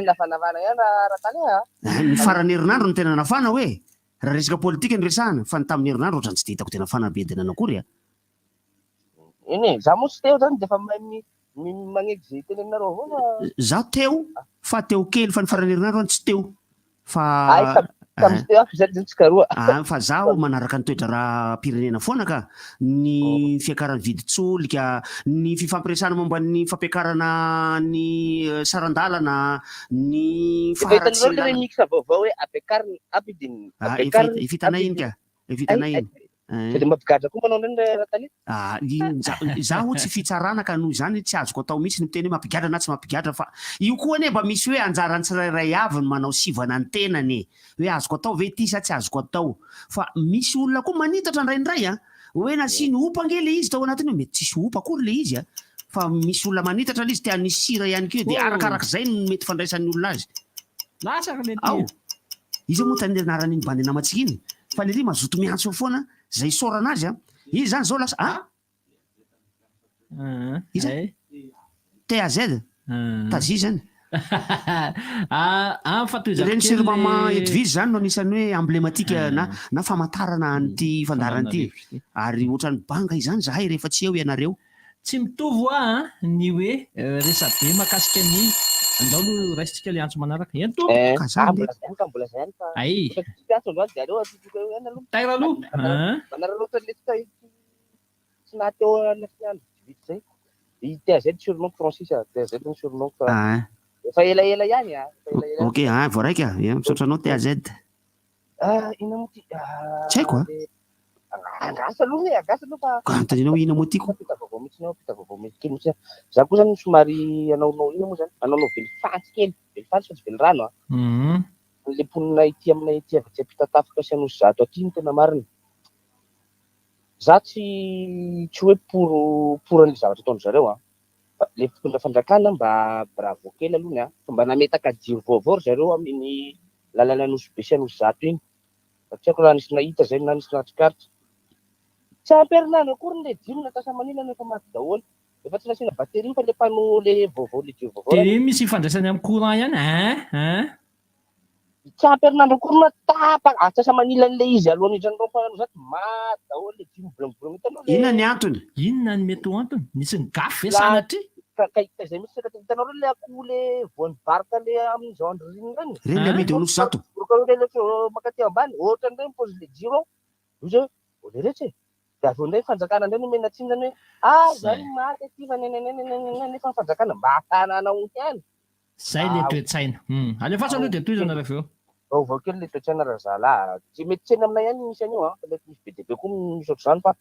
nafanafana ihany rahatany ny farany herinandro no tena nafana hoe raha resaka politika ny resahana fa ny tamin'ny herinandro ohatrany tsy de hitako tena fana be de nanakory iny za moa tsy teo zany de fa magneky zay teny aminareo avao zaho teo fa teo kely fa ny farany herinandro any tsy teo fa fa zaho manaraka ny toetra raha pirenena foana ka ny fiakarany viditsolika ny fifampiresana momba ny fampiakarana ny sarandalana ny faharatsilamix vaovao hoe ampiakariny apidiny vitanay iny ka vitanay iny mampigadra koa manao reny rahatany zaho tsy fitsarana ka noho izany tsy azoko atao mihitsy ny miteny hoe mampigadra na tsy mampigadra fa io koa ane mba misy hoe anjarany tsirairay avy no manao sivana ny tenany hoe azoko atao ve ty sa tsy azoko atao fa misy olona koa manitatra ndraindray hoe nasiny opa nge le izy tao anatiny hoe mety tsisy opa akory le izy fa misy olona manitatra le izy tia nisy sira ihany keo dia arakarak'izay no mety fandraisan'ny olona azy izy moa tany anaran'iny bandy namatsika iny fa le ry mazoto miantso foana zay sorana azy izy zany zao lasa iza TAZ tazizany reny sirmama edvise zany no anisan'ny hoe emblématique na famantarana an'ity fandarana ity ary ohatran'ny banga izany zahay rehefa tsy eo ianareo tsy mitovy ny hoe resabe makasika ny andao raisitsika le antso manaraka tsy nateo anafiniandro vity zay TAZ surnom Francis TAZ ny surnom efa elaela ihany ok voaraika misotranao TAZ ina moa ty tsy haiko agasa aloha agasa aloha fa antanenao ina moa tiako pita vaovao mihitsy kely mihitsy za koa zany somary anaonao ina moa zany anaonao velifantsy kely velifantsy fa tsy vely rano le mponina ity aminay ity avatsy apita tafika sy anosy zato aty ny tena marina za tsy hoe pour an'le zavatra ataony zareo le mpitondra fandrakana mba bravo kely alohany fa mba nametaka jiro vaovao ry zareo amin'ny lalana anosy be sy anosy zato iny tsy haiko raha nisy nahita zay na nisy nahatrikaritra tsy amperinana akory le jiro natasa manila nefa maty daholo efa tsy nasiana batery fa le pano le vaovao le jiro vaovao de misy ifandraisany amin'ny courant ihany tsy amperinandro korona tapa atsasa manila an'le izy alohan'ny hidrandreo mpanano zato maty daholo le jiro bolongbolong hitanao inona ny antony inona ny mety ho antony nisy ny gafy ve sanatry zay misy hitanao reo le akoho le voan'ny barika le amin'izao andro rininy reny reny le amidy olo zato makaty ambany ohatra ndray mipozy le jiro ao io zao ole rehetra e de aveo ndray fanjakana ndray no menatsinjany hoe zany maty aty fa nefa fanjakana mba hatanana onty ihany zay le toetsaina alefatsy aloha de toizana reveo vaovao kely le toetsaina raha zala tsy mety tsena aminay ihany misy an'io a le misy be deabe koa misy ohatr'izany fa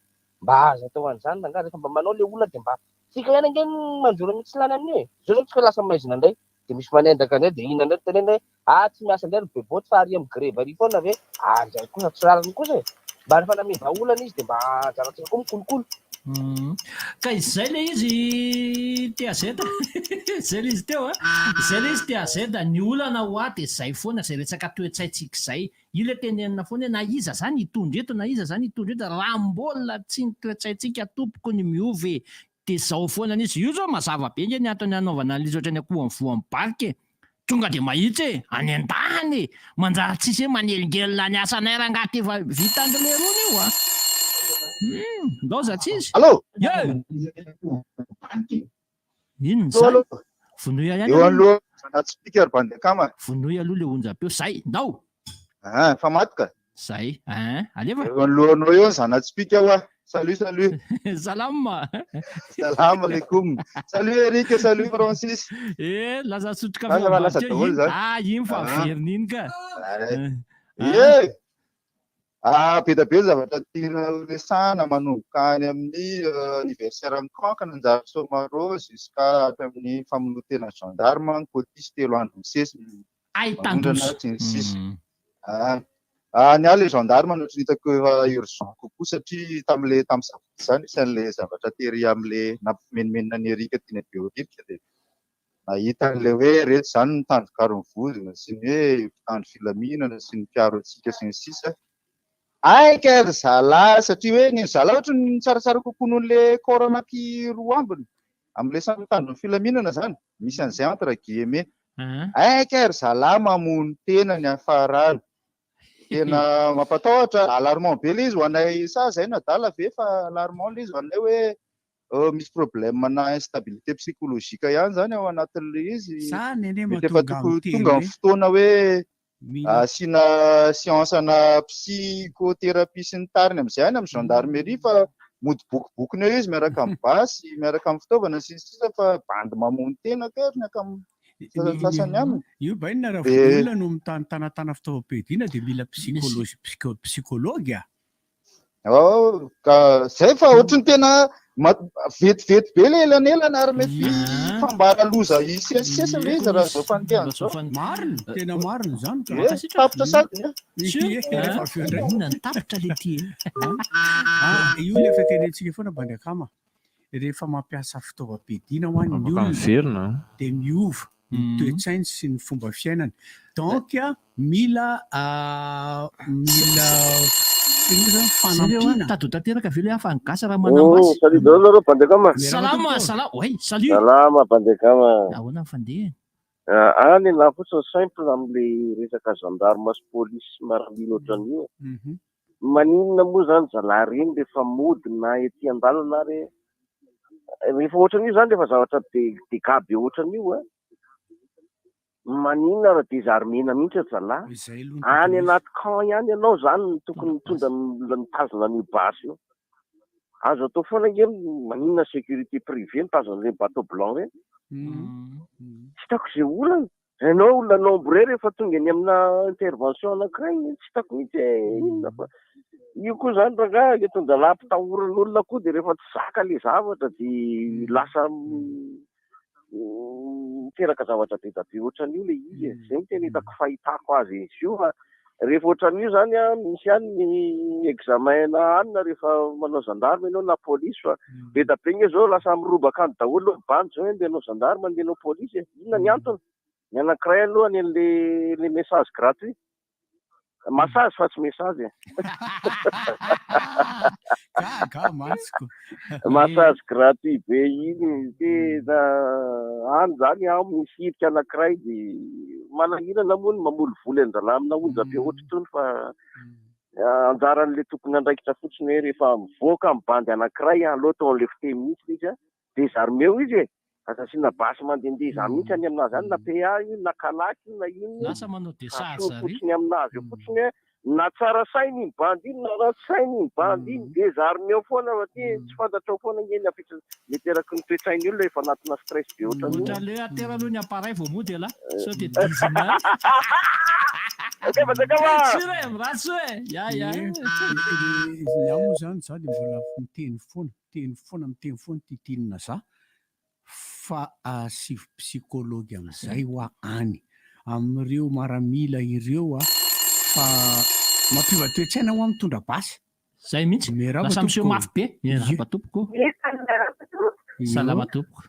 mba azo atao an'izany nanga rehefa mba manao le olona de mba tsika ihany ange manjora mihitsy lany amin'io e zao tsy lasa maizina ndray de misy manendaka indray de ina ndray tenena hoe tsy miasa ndray be boty fa ary amin'ny greva ary foana ve anjay kosa tsy rariny kosa e mba rehefa namiva olana izy de mba anjaratsika koa mikolokolo ka izay le izy teazeda zay le izy teo zay le izy teazeda ny olana ho a de zay foana zay retsaka toetsaitsika zay io le tenenina foana na iza zany hitondra eto na iza zany hitondra eto raha mbola tsy ny toetsaitsika tompoko ny miovy de zao foana n'izy io zao mazava be nge ny antony anaovana lizy ohatra ny akoho amin'ny voan'ny barika tonga de mahitsy e any an-tany manjary tsisy hoe manelingelina ny asanay raha ngaty efa vita andle rony io ndao za tsisy allo inony zay vonoy ihany eo aloha anaty speaker bandekama vonoy aloha le onjam-peo zay ndao fa maty ka zay alefa eo alohanao eo zanaty speaker wa salut salama salam alaikum salut Eric salut Francis lasa sotroka iny fa veriny iny ka be da be zavatra tiana resana manomboka any amin'ny anniversaire amin'ny kankana anjary somaro jusqu'à hatramin'ny famonotena gendarme ny police 3 andro misesy aitandrana sisy ny aly le gendarme no tsy hitako efa urgent kokoa satria tam'le sabotsy zany isan'le zavatra tery am'le nampimenimenina ny Erika tiana be orika de nahita an'le hoe rehetra zany ny tandrokaron'ny vozona sy ny hoe mpitandro filaminana sy ny mpiaro atsika sy ny sisa aika ry zala satria hoe ny zala ohatra ny tsaratsara kokoa noho n'le corps anankiroa ambiny am'le samy mitandro ny filaminana zany misy an'izay entre guillemets aika ry zala mamono tena ny afarany tena mampatahotra alarmant be le izy ho anay sa zay nadala ve fa alarmant le izy ho anay hoe misy problème na instabilité psychologique ihany zany ao anatin'le izy mety efa tonga amin'ny fotoana hoe asina siansana psychothérapie sy ny tariny am'izay any amin'ny gendarmerie fa mody bokibokiny eo izy miaraka amin'ny basy miaraka amin'ny fitaovana sy sisa fa bandy mamono tena keriny aka fasany aminy io bainina raha voolona no mitanatana fitaovam-piadiana de mila psychologue ka zay fa ohatrany tena vetivety be le elanelana ary mety fambara loza isesisesa le izy raha zao fandehan marina tena marina zany tapitra sady tapitra le ty io le efa tenentsika foana bandakama rehefa mampiasa fitaovam-piadiana ho any ny olona de miova toetsainy sy ny fomba fiainana donc mila fanampiana tadotateraka ve le afangasa raha manambasy salut daholo areo bandekama salama bandekama ahoana mifandeha any na fotsiny simple am'le resaka gendarme sy police maralina ohatran'io maninona moa zany zala reny rehefa mody na ety an-dalana re rehefa ohatran'io zany rehefa zavatra dega be ohatran'io maninona raha désarmena mihitsy zala any anaty camp ihany ianao zany tokony mitondra mitazona ny basy io azo atao foana nge maninona sécurité privé mitazona le bateau blanc reny tsy hitako zay olana ianao olona nombre rehefa tonga ny amina intervention anankiray tsy hitako mihitsy inona fa io koa zany raha etonda lampitahoran'olona koa de rehefa tsy zaka le zavatra de lasa teraka zavatra be da be ohatran'io le izy zay tena hitako fahitako azy izy io fa rehefa ohatran'io zany misy any ny examen na anina rehefa manao gendarme ianao na police fa be da be nge zao lasa mirobaka any daholo bandy zao andeha anao gendarme andeha anao police inona ny antony ny anankiray aloha ny le message gratuit masazy fa tsy mesazy masazy gratuit be iny tena any zany aho misy hidika anankiray de manahirana moa mamoly voly an-dalamina onja-be ohatrotony fa anjaran'le tokony andraikitra fotsiny hoe rehefa mivoaka mibandy anankiray aloha tao an'le fiteny mihitsy izy de zaromeo izy asasiana basy mandehandeha izany mihitsy any aminazy any na PA io na kalaky na ino lasa manao desary fotsiny aminazy eo fotsiny hoe na tsara sainy iny bandy iny na ratsy sainy iny bandy iny de zaromeo foana fa ty tsy fantatrao foana ngeny afitra miteraky ny toe-tsainy io le efa anatina stress be ohatran'io le atera aloha ny appareil vao mody ala sao de dizina ratsy hoe iaho moa zany za de mbola miteny foana ty tinina za fa asivy psikôlôgy am'izay ho any am'ireo maramila ireo fa mampiova toe-tsaina ho mitondra basy zay mihitsy lasa miseho mafy be miarahaba tompoko salama tompoko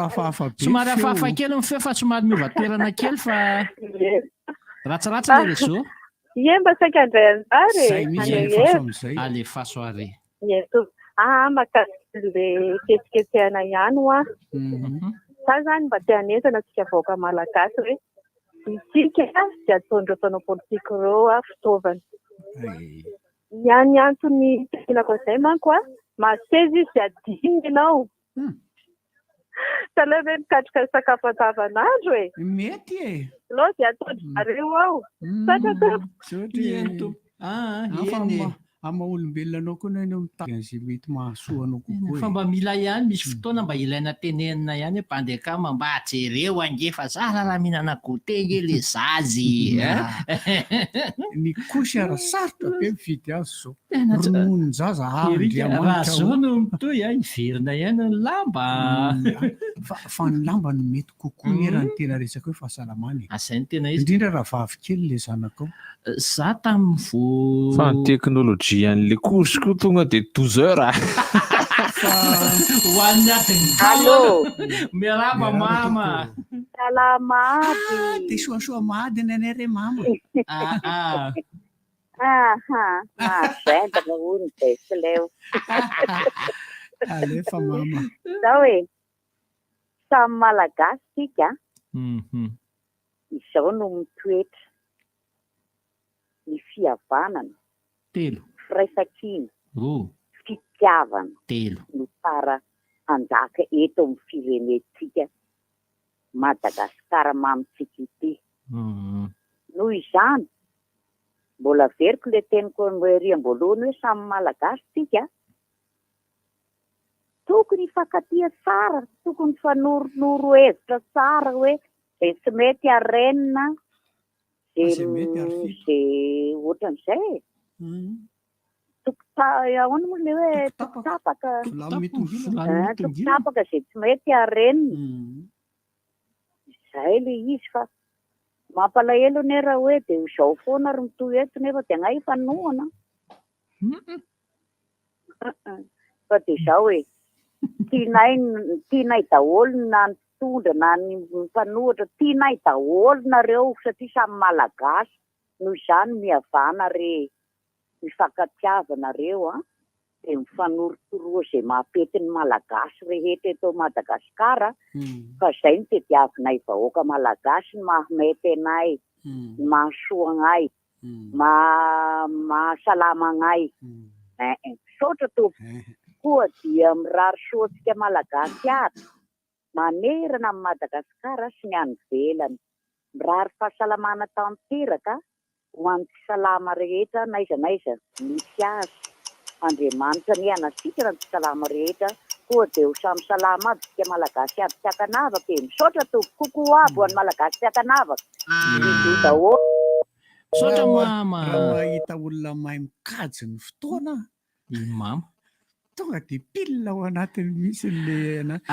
hafahafa be somary hafahafa kely mifeo fa somary miova toerana kely fa ratsiratsy le réseau mba saika andray anjary alefa soare makasile ketsiketsehana ihany ho za zany mba te hanesana tsika vaoaka malagasy hoe isika de ataondreo mpanao politika reo fitaovana ihany antony tehinako izay manko masezy izy de adiny ianao taloha hoe mikatrika ny sakafo andavanandro e mety e lo de ataondry zareo ao amaolombelona anao koa na eny am'tazay mety mahasoanao kokoa fa mba mila ihany misy fotoana mba ilaina tenenina ihany hoe mpandekama mba ajereo angefa zara raha mihinana gote nge le zazy ny kosy ara-sarotra be mividy azy zao ronono zaza raha zao no mitoy iverina ihany ny lamba fa ny lamba no mety kokoa erany tena resaka hoe fahasalamana azay ny tena izy indrindra raha vavy kely le zanakao za tamin'ny vo fa ny teknôlôjia an'le kosy koa tonga de 12 heures hoan'ny adiny miaraba mama salamady de soasoa mady nanay re mama mazendaka ony besileo alefa mama zao hoe samy malagasy sika izao no mitoetra ny fihavanana telo firaisan-kina fitiavana telo no tsara anjaka eto amin'ny firenetsika Madagasikara mamitsika ity noho izany mbola veriko le teniko ry am-boalohany hoe samy malagasy tsika tokony hifankatia tsara tokony fanoronoro hevitra tsara hoe zay tsy mety arenina zay ohatran'izay ahoana moa le hoe tokotapaka zay tsy mety arenina zay le izy fa mampalahelo nera hoe de izao foana ry mitoy eto nefa de anay fanoana fa de zao hoe tianay daholo na nitondra na ny mpanohatra tianay daholo nareo satria samy malagasy noho izany mihavana re mifankatiavanareo de mifanorotoroa zay mampety ny malagasy rehetra eto Madagasikara fa zay ny tediavinay vahoaka malagasy ny mahamety anay ny mahasoa anay mahasalama anay sotra tokoa dia mirary soatsika malagasy ary manerana amin'ny Madagasikara sy ny any velany mirary fahasalamana tanteraka ho an'ny salama rehetra naiza misy azy Andriamanitra ny anasika ny salama rehetra koa de ho samy salama aby sika malagasy aby tsy akanavaka e misaotra kokoa aby ho an'ny malagasy tsy akanavaka daholo sotra mama raha mahita olona mahay mikajy ny fotoana mama tonga de pilina ao anatiny misy le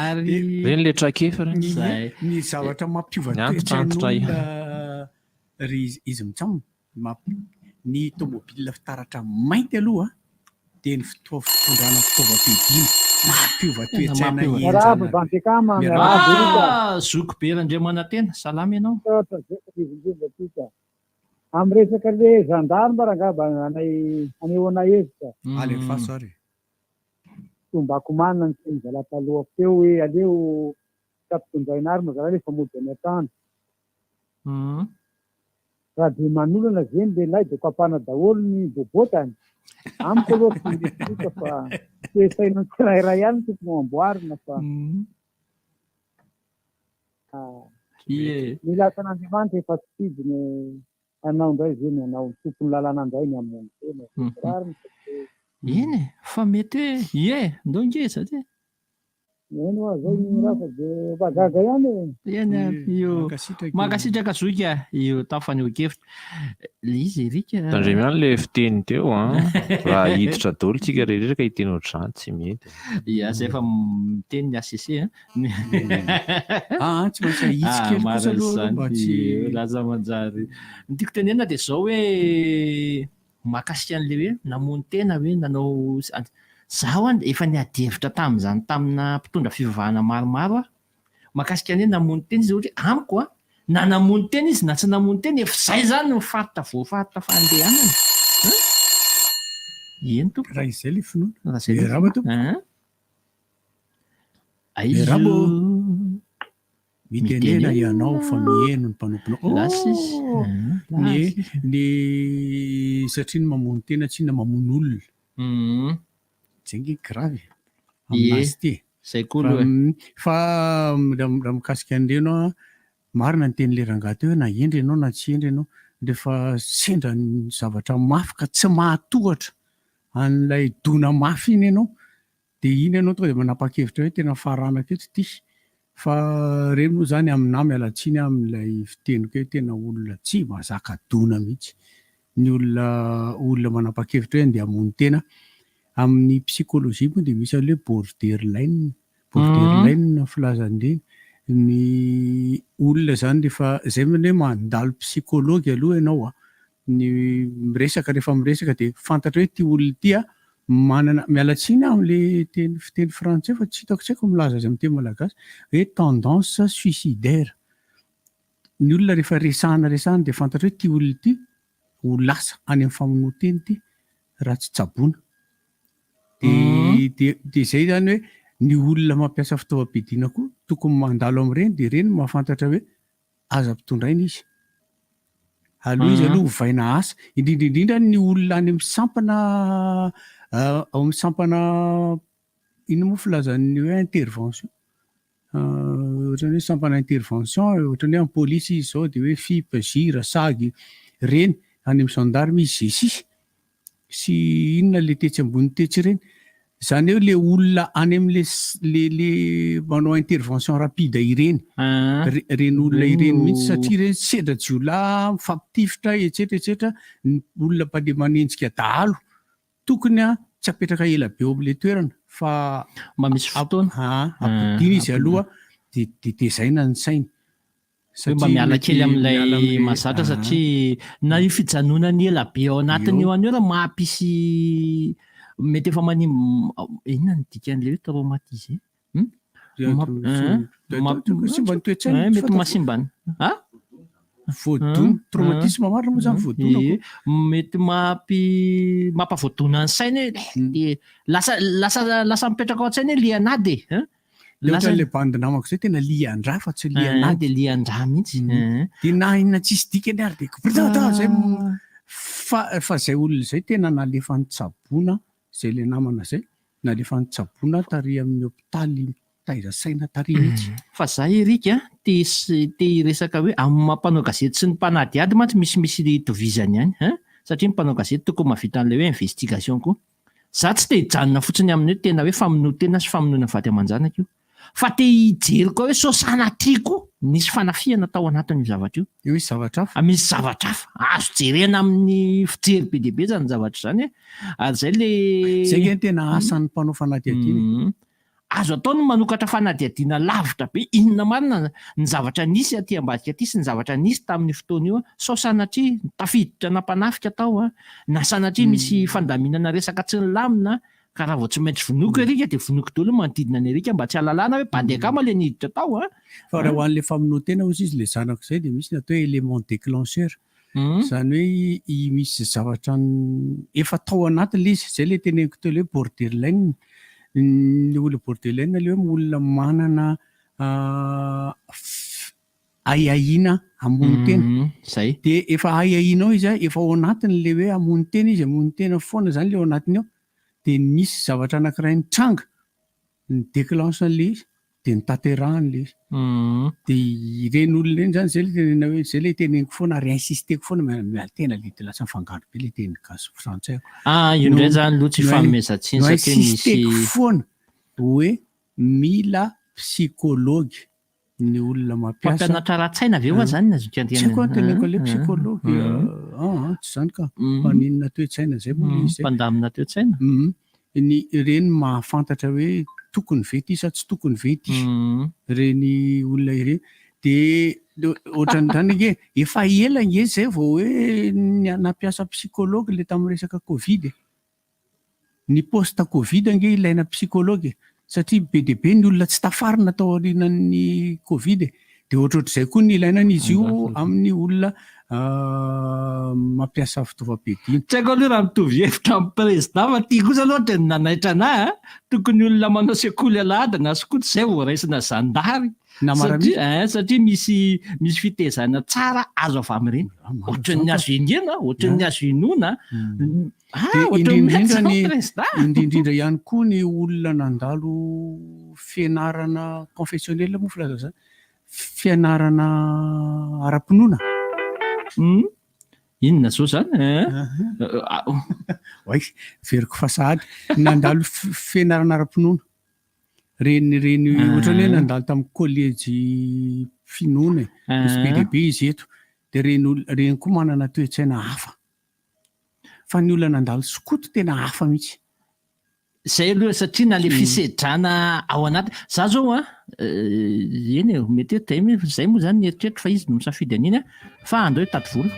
ary reny le trakefa ny zavatra mampiova toetran'olona ry izy mitsamo ny tômôbilina fitaratra mainty aloha de ny fitondrana fitaovam-piadina mampiova toetsaina zoko be Randriamanantena salama ianao Amin'ny resaka le gendarme rangaba anehoana hevitra. Alefa sary. Tombako manina ny teny zala taloha feo hoe aleo tapitondraina ary mazala rehefa mody any an-trano. Raha dia manolana zeny lehilahy dia kapana daholo ny bobotany. Amiko aloha tsy misy fa toesaina ny tsirairay ihany tokony amboarina fa mila tan'Andriamanitra efa tsy fidiny anao indray zeny anao ny tompony lalàna indray ny amin'ny tena. Eny fa mety hoe ndao ngeza ty. Eny hoa zay ny raha fa dia vagaga ihany e. Eny io makasitraka zoika io tafany okevitra. Izy Erika. Tandremiana le fiteny teo raha hiditra daholo tsika rehetra ka hiteny ohatr'izany tsy mety. Ia zay efa miteny ny ACC tsy maintsy ahitsika kosa aloha mba tsy laza manjary. Ny tiako tenena dia zao hoe mahakasika an'le hoe namono tena hoe nanao zaho efa niadihevitra tamin'izany tamina mpitondra fivavahana maromaro mahakasika ny hoe namono tena izy ohatra amiko na namono tena izy na tsy namono tena efa izay zany no faritra voafaritra fandehanana. Eny tompo. Raha izay le finoana. Raha izay raba tompo. Rabo mitenena ianao fa mihaino ny mpanomponao. Ny satria ny mamono tena tsy na mamono olona. Zay nge gravy aminazy ty. Zay koa fa raha mikasika an'ireno marina ny teny le rangahy teo hoe na endry ianao na tsy endry ianao rehefa sendra ny zavatra mafy ka tsy mahatohatra an'ilay dona mafy iny ianao dia iny ianao tonga dia manapa-kevitra hoe tena farana teto ty. Fa reny moa zany aminah mialatsiny amin'ilay fiteniko hoe tena olona tsy mazaka dona mihitsy. Ny olona manapa-kevitra hoe andeha hamono tena amin'ny psychologie moa dia misy an'ilay borderline ny filazan'ireny. Ny olona zany rehefa zay hoe mandalo psychologue aloha ianao ny miresaka rehefa miresaka dia fantatra hoe ty olona ty manana mialatsiny amin'le fiteny frantsay fa tsy hitako tsy haiko milaza azy amin'ny teny malagasy hoe tendance suicidaire. Ny olona rehefa resahana dia fantatra hoe ty olona ty ho lasa any amin'ny famonoan-teny ty raha tsy tsaboana. Dia zay zany hoe ny olona mampiasa fitaovam-piadiana koa tokony mandalo amin'ireny dia ireny mahafantatra hoe aza mpitondraina izy. Aloha izy aloha hovaina asa indrindra ny olona any amin'ny sampana ino moa filazan'ny hoe intervention. Ohatrany hoe sampana intervention ohatrany hoe amin'ny polisy izy zao dia hoe FIP, GIR, SAG reny any amin'ny gendarme izy zesisy sy inona le tetsy ambony tetsy ireny. Zany hoe le olona any amin'le manao intervention rapide ireny. Reny olona ireny mihitsy satria ireny sedra jiola mifampitifitra etsetera ny olona mpandeha manenjika dahalo tokony tsy apetraka ela be eo amin'ilay toerana fa misy fotoana ampidina izy aloha dia tezaina ny sainy. Mba miala kely amin'ilay mazatra satria na io fijanonany ela be ao anatiny eo an'io raha mahampisy mety efa inona ny dikan'ilay hoe traumatisé. Mety mahasimbany. Voadona traumatisme marina moa zany voadona. Mety mampavoadona ny sainy hoe lasa mipetraka ao an-tsainy hoe lianady. Ohatran'ilay bandy namako zay tena lian-drà fa tsy lianady. Dia lian-drà mihitsy. Dia na inona tsisy dikany ary dia zay fa zay olona zay tena nalefa ny tsaboana zay le namana zay nalefa ny tsaboana tary amin'ny hôpitaly taiza-saina tary mihitsy. Fa za Erika te hiresaka hoe amin'ny mampanao gazety sy ny mpanadiady mantsy misy tovizany ihany satria ny mpanao gazety tokony mahavita an'ilay hoe investigation koa. Za tsy te hijanona fotsiny amin'ny hoe tena hoe famonoan-tena sy famonoana vaty aman-janaka io. Fa te hijery koa hoe saosanatria koa nisy fanafiana tao anatin'io zavatra io. Misy zavatra hafa. Misy zavatra hafa. Azo jerena amin'ny fijery be dia be zany zavatra zany. Ary zay le zay ny tena asan'ny mpanao fanadihadiana. Azo atao ny manokatra fanadihadiana lavitra be inona marina ny zavatra nisy aty ambadika aty sy ny zavatra nisy tamin'ny fotoana io sao sanatria tafiditra nampanafika tao na sanatria misy fandaminana resaka tsy nilamina ka raha vao tsy maintsy vonoko Erika dia vonoko daholo manodidina ny Erika mba tsy halalana hoe bandekama le niditra tao. Fa raha ho an'ilay famonoan-tena hozy izy le zanako izay dia misy ny atao hoe élément déclencheur. Zany hoe misy zavatra efa tao anatiny izy, zay le teneniko teo le hoe borderline. Ny olona borderline le hoe olona manana aiaina hamono tena. Zay. De efa aiainao izy efa ao anatiny le hoe hamono tena izy, hamono tena foana zany le ao anatiny ao. De nisy zavatra anankiray nitranga, ny déclenche an'le izy, de nitanterahany le izy. De ireny olona ireny zany zay le tenena hoe zay le teneniko foana ary insisteko foana miala tena le de lasa mifangaro be le teny gasy frantsay. Io ndray zany aloha tsy fanomezan-tsiny satria misy insisteko foana hoe mila psychologue ny olona mampiasa. Mpampianatra ara-tsaina avy eo zany nazoka tsy haiko teneniko le psychologue. Tsy zany ka maninona toe-tsaina zay moa izy. Mpandamina toe-tsaina. Ny reny mahafantatra hoe tokony ve ity sa tsy tokony ve ity reny olona ireny. De ohatran'izany nge efa ela nge zay vao hoe nampiasa psychologue le tamin'ny resaka Covid. Ny poste Covid nge ilaina psychologue satria be de be ny olona tsy tafarina tao aorianan'ny Covid. De ohatrohatr'izay koa ny ilainan'izy io amin'ny olona mampiasa fitaovam-piadiana. Tsy haiko aloha raha mitovy hevitra amin'ny président fa tia kosa loatra ny nanaitra anahy tokony olona manao sekoly alahady na skoto zay vao raisina zandary. Satria misy fitezana tsara azo avy amin'ireny. Ohatran'ny azo indriana, ohatran'ny azo inona. Indrindra ihany koa ny olona nandalo fianarana confessionnel moa filaza zany. Fianarana ara-pinoana. Inona zao zany? Veriko fasady. Nandalo fianarana ara-pinoana. Reny ohatran'ny hoe nandalo tamin'ny collège finoana. Misy be lehibe izy eto. De reny koa manana toe-tsaina hafa. Fa ny olona nandalo skoto tena hafa mihitsy. Zay aloha satria na le fisedrana ao anaty. Za zao eny mety hoe zay moa zany eritreritro fa izy no misafidy an'iny fa andao tady volo.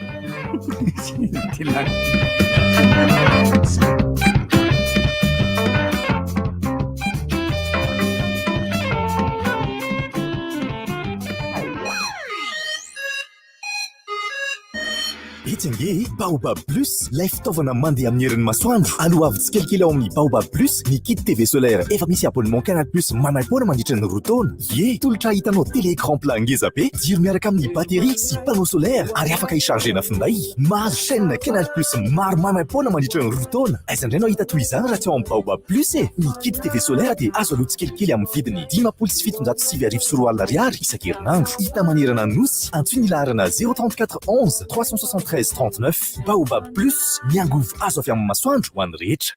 Itsinge Baobab Plus lay fitaovana mandeha amin'ny herin'ny masoandro. Aloha avy tsikelikely ao amin'ny Baobab Plus ny kit TV solaire efa misy abonnement Canal Plus manam-poana mandritra ny roa taona. Tolotra hitanao télé écran plat ngeza be, jiro miaraka amin'ny batterie sy panneau solaire ary afaka hichargena finday. Mahazo chaîne Canal Plus maro manam-poana mandritra ny roa taona. Aiza indray no hita toy izany raha tsy ao amin'ny Baobab Plus e. Ny kit TV solaire dia azo aloha tsikelikely amin'ny vidiny 777 ariary isan-kerinandro. Hita manerana nosy antsoina ilarana 034 11 373 39. Baobab Plus, miangovo azo avy amin'ny masoandro ho an'ny rehetra.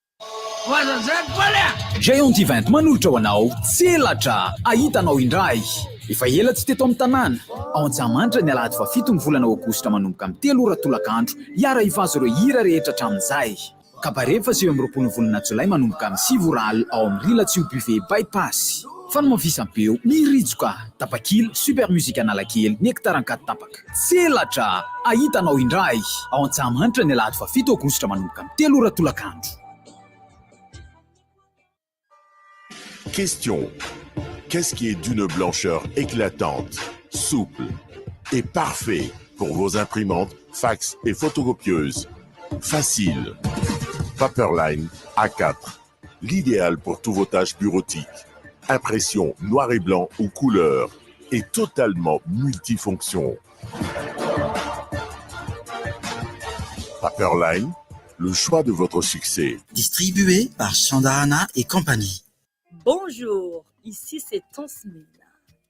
Géant Event manolotra ho anao tselatra ahitanao indray. Efa ela tsy teto amin'ny tanàna. Ao Antsahamanitra ny alahady fa 7 ny volana aogositra manomboka amin'ny 3 ora tolakandro. Hiara hivazo ireo hira rehetra hatramin'izay. Kabare fa 9 volana Jolay manomboka amin'ny 7 ora alina ao amin'ny Rilatsio Buffet bypass. Fanomavisam-peo, miritsoka, tapakily, super musique analakely, ny hektaran-4 tapaka. Tselatra, ahitanao indray. Ao Antsahamanitra ny alahady fa 7 aogositra manomboka amin'ny 3 ora tolakandro. Question. Qu'est-ce qui est d'une blancheur éclatante, souple et parfait pour vos imprimantes, fax et photocopieuses? Facile. Paperline A4. L'idéal pour tous vos tâches bureautiques. Impression noir et blanc ou couleur et totalement multifonction. Paperline, le choix de votre succès. Distribué par Chandana et compagnie. Bonjour, ici c'est Tansmina.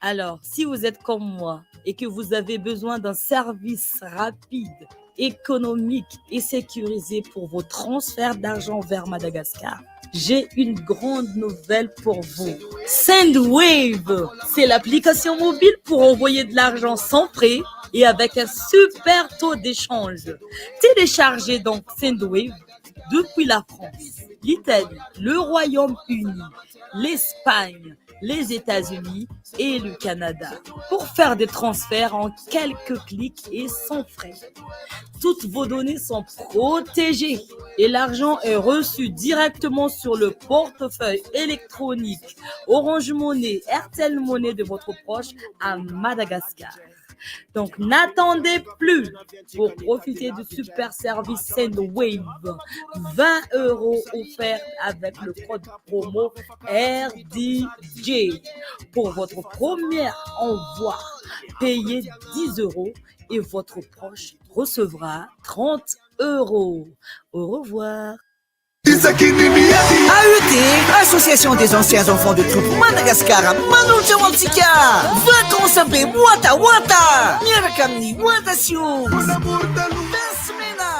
Alors, si vous êtes comme moi et que vous avez besoin d'un service rapide, économique et sécurisé pour vos transferts d'argent vers Madagascar, j'ai une grande nouvelle pour vous. Sendwave, c'est l'application mobile pour envoyer de l'argent sans frais et avec un super taux d'échange. Téléchargez donc Sendwave depuis la France, l'Italie, le Royaume-Uni, l'Espagne, les États-Unis et le Canada pour faire des transferts en quelques clics et sans frais. Toutes vos données sont protégées et l'argent est reçu directement sur le portefeuille électronique Orange Money, RTL Money de votre proche à Madagascar. Donc, n'attendez plus pour profiter du super service Sendwave. 20 € offerts avec le code promo RDJ. Pour votre premier envoi, payez 10 € et votre proche recevra 30 €. Au revoir. AET, Association des anciens enfants de troupe Madagascar, Manoucha Wantika, vacances à Wata Wata, Mirakami Watasio, Besmena,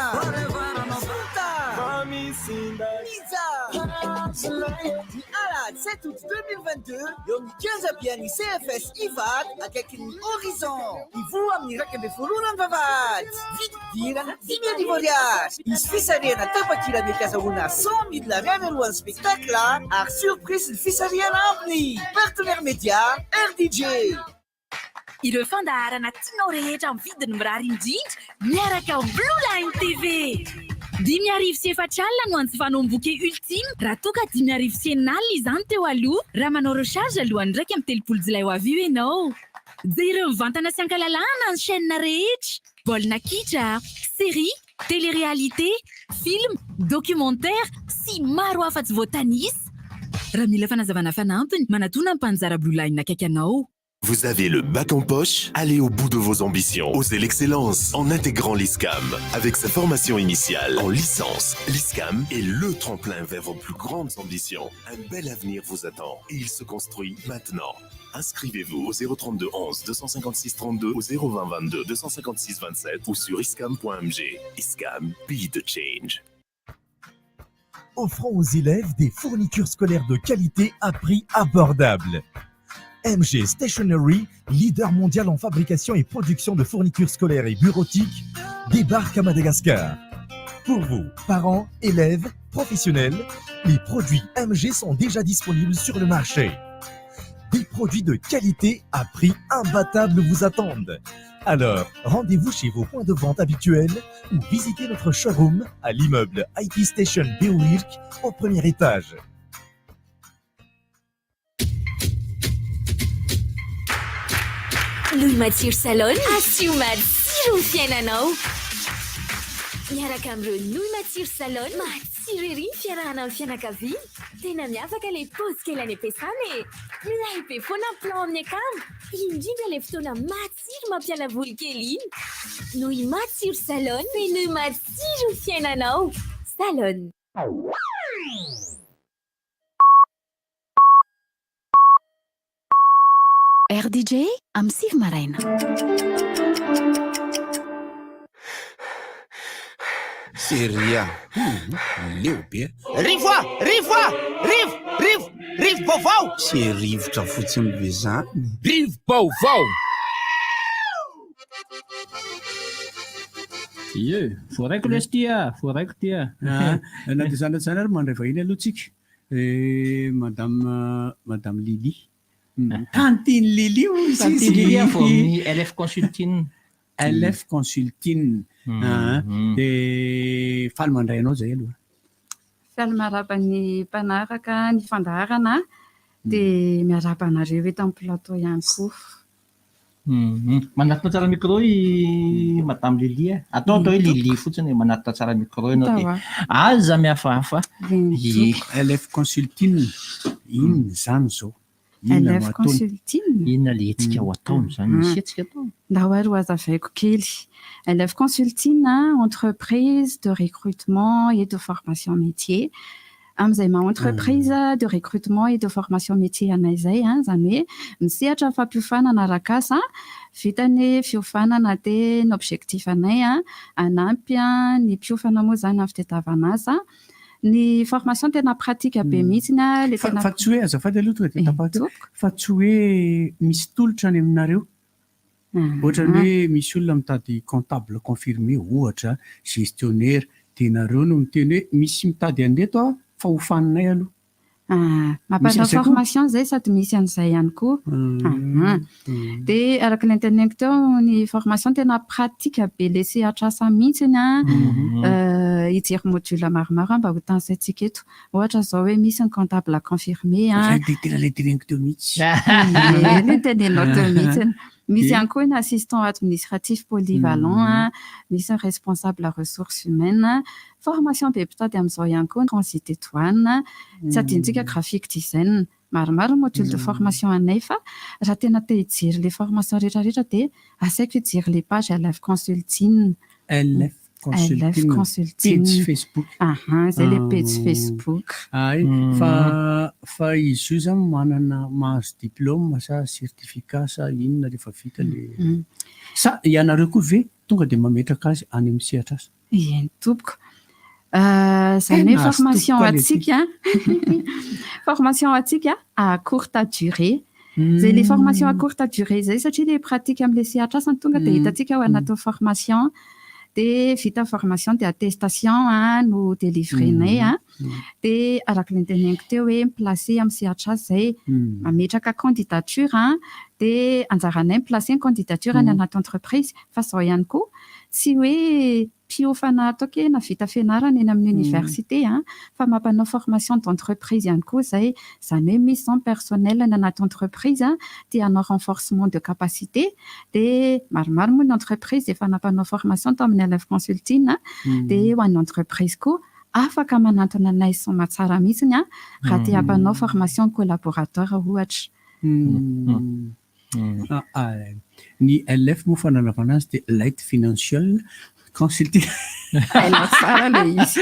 Alad, 7 août 2022, Yom 15 Abiani CFS IVAD avec une horizon. Il faut amener Rakebe Furunan Vavad. Vite dire, Dimia di voyage. Il se fait rien à Tapakila de Casauna 100 000 la même loi spectacle. À surprise, il fait rien à Abni. Partenaire média, RDJ. Ireo fandaharana tianao rehetra amin'ny vidiny mirary indrindra miaraka amin'ny Blue Line TV. 5,7 alina no antsy fanomboky ultime raha toa ka 5,9 alina izany teo aloha raha manao recharge alohan'ny ndraiky amin'ny 30 jolay ho avy io ianao. Jereo mivantana sy ankalalahana ny chaîne rehetra, baolina kitra, série, télé-réalité, film, documentaire sy maro hafa tsy voatanisa. Raha mila fanazavana fanampiny, manatona ny mpanjara Blue Line nakaiky anao. Vous avez le bac en poche? Allez au bout de vos ambitions. Osez l'excellence en intégrant l'ISCAM. Avec sa formation initiale en licence, l'ISCAM est le tremplin vers vos plus grandes ambitions. Un bel avenir vous attend et il se construit maintenant. Inscrivez-vous au 032 11 256 32 au 020 22 256 27 ou sur iscam.mg. ISCAM, be the change. Offrant aux élèves des fournitures scolaires de qualité à prix abordable. MG Stationery, leader mondial en fabrication et production de fournitures scolaires et bureautiques, débarque à Madagascar. Pour vous, parents, élèves, professionnels, les produits MG sont déjà disponibles sur le marché. Des produits de qualité à prix imbattable vous attendent. Alors, rendez-vous chez vos points de vente habituels ou visitez notre showroom à l'immeuble IT Station Beowirk au premier étage. Louis Matsiro Salon, asio matsiro ny fiainanao. Miaraka amin'ireo Louis Matsiro Salon, matsiro ery ny fiarahana amin'ny fianakaviana. Tena miavaka ilay paozy kely any am-piasana e. Milay be foana ny plan amin'ny akamo. Indrindra ilay fotoana matsiro mampiala voly kely iny. Louis Matsiro Salon, feno matsiro ny fiainanao. Salon. RDJ amin'ny Sivy Maraina. Seria. Leo be. Rivo baovao. Sy rivotra fotsiny be zany. Rivo baovao. Ie, voaraiko lesy tia, voaraiko tia. Na dia zanatsana ary mandray vahiny aloha tsika. Madame Lily. Tantine Lily ou Tantine Lily avy amin'ny LF Consulting. LF Consulting. Dia faly mandray anao zay aloha. Faly marapa ny mpanaraka ny fandaharana dia miarapa anareo eto amin'ny plateau ihany koa. Manatona tsara micro i Madame Lily. Atao hoe Lily fotsiny manatona tsara micro ianao dia aza mihafahafa. LF Consulting. Inona izany zao? LF Consulting. Inona le hetsika ho ataony zany misy hetsika atao. Ndao ary ho azavaiko kely. LF Consulting, entreprise de recrutement et de formation métier. Amin'izay entreprise de recrutement et de formation métier anay zay zany hoe misehatra fampiofanana arak'asa vitany fiofanana dia ny objectif anay hanampy ny mpiofana moa zany amin'ny fitadiavana asa. Ny formation tena pratique be mihitsy fa tsy hoe azafady aloha tonga dia tapaka fa tsy hoe misy tolotra any aminareo. Ohatra hoe misy olona mitady comptable confirmé ohatra gestionnaire dia nareo no miteny hoe misy mitady an'reto fa hofaninay aloha. Mampatao formation zay sady misy an'izay ihany koa. Dia araka ilay teneniko teo ny formation tena pratique be ilay sehatra asa mihitsiny hijery module maromaro mba ho tansaintsika eto. Ohatra zao hoe misy ny comptable confirmé. Tena ilay teneniko teo mihitsy. Ny tenenao teo mihitsiny. misy ihany koa ny assistant administratif polyvalent, misy ny responsable ressources humaines, formation be mpitady amin'izao ihany koa transit et douane, tsy adintsika graphique design, maromaro module de formation anay fa raha tena te hijery les formations rehetrarehetra dia asaiko hijery les pages LF Consulting. LF Consulting page Facebook. Zay le page Facebook. Fa izy io zany manana mahazo diplôme sa certificat sa inona rehefa vita le sa ianareo koa ve tonga dia mametraka azy any amin'ny sehatra asa? Eny tompoko. Zany hoe formation atsika formation atsika à courte durée. Zay le formation à courte durée zay satria le pratique amin'ilay sehatra asa tonga dia hitantsika ao anaty formation dia vita formation dia attestation no délivrenay dia araka ilay teneniko teo hoe miplacer amin'ny sehatra asa zay mametraka candidature dia anjaranay miplacer candidature any anaty entreprise fa zao ihany koa tsy hoe mpiofana atao ke na vita fianarana eny amin'ny université fa mampanao formation d'entreprise ihany koa zay zany hoe mission personnel any anaty entreprise dia hanao renforcement de capacité dia maromaro moa ny entreprise efa nampanao formation tao amin'ny LF Consulting dia ho an'ny entreprise koa afaka manantona anay soma tsara mihitsiny raha te hampanao formation collaborateur ohatra. Ny LF moa fananavana azy dia Light Financial Consulting. Tsara le izy.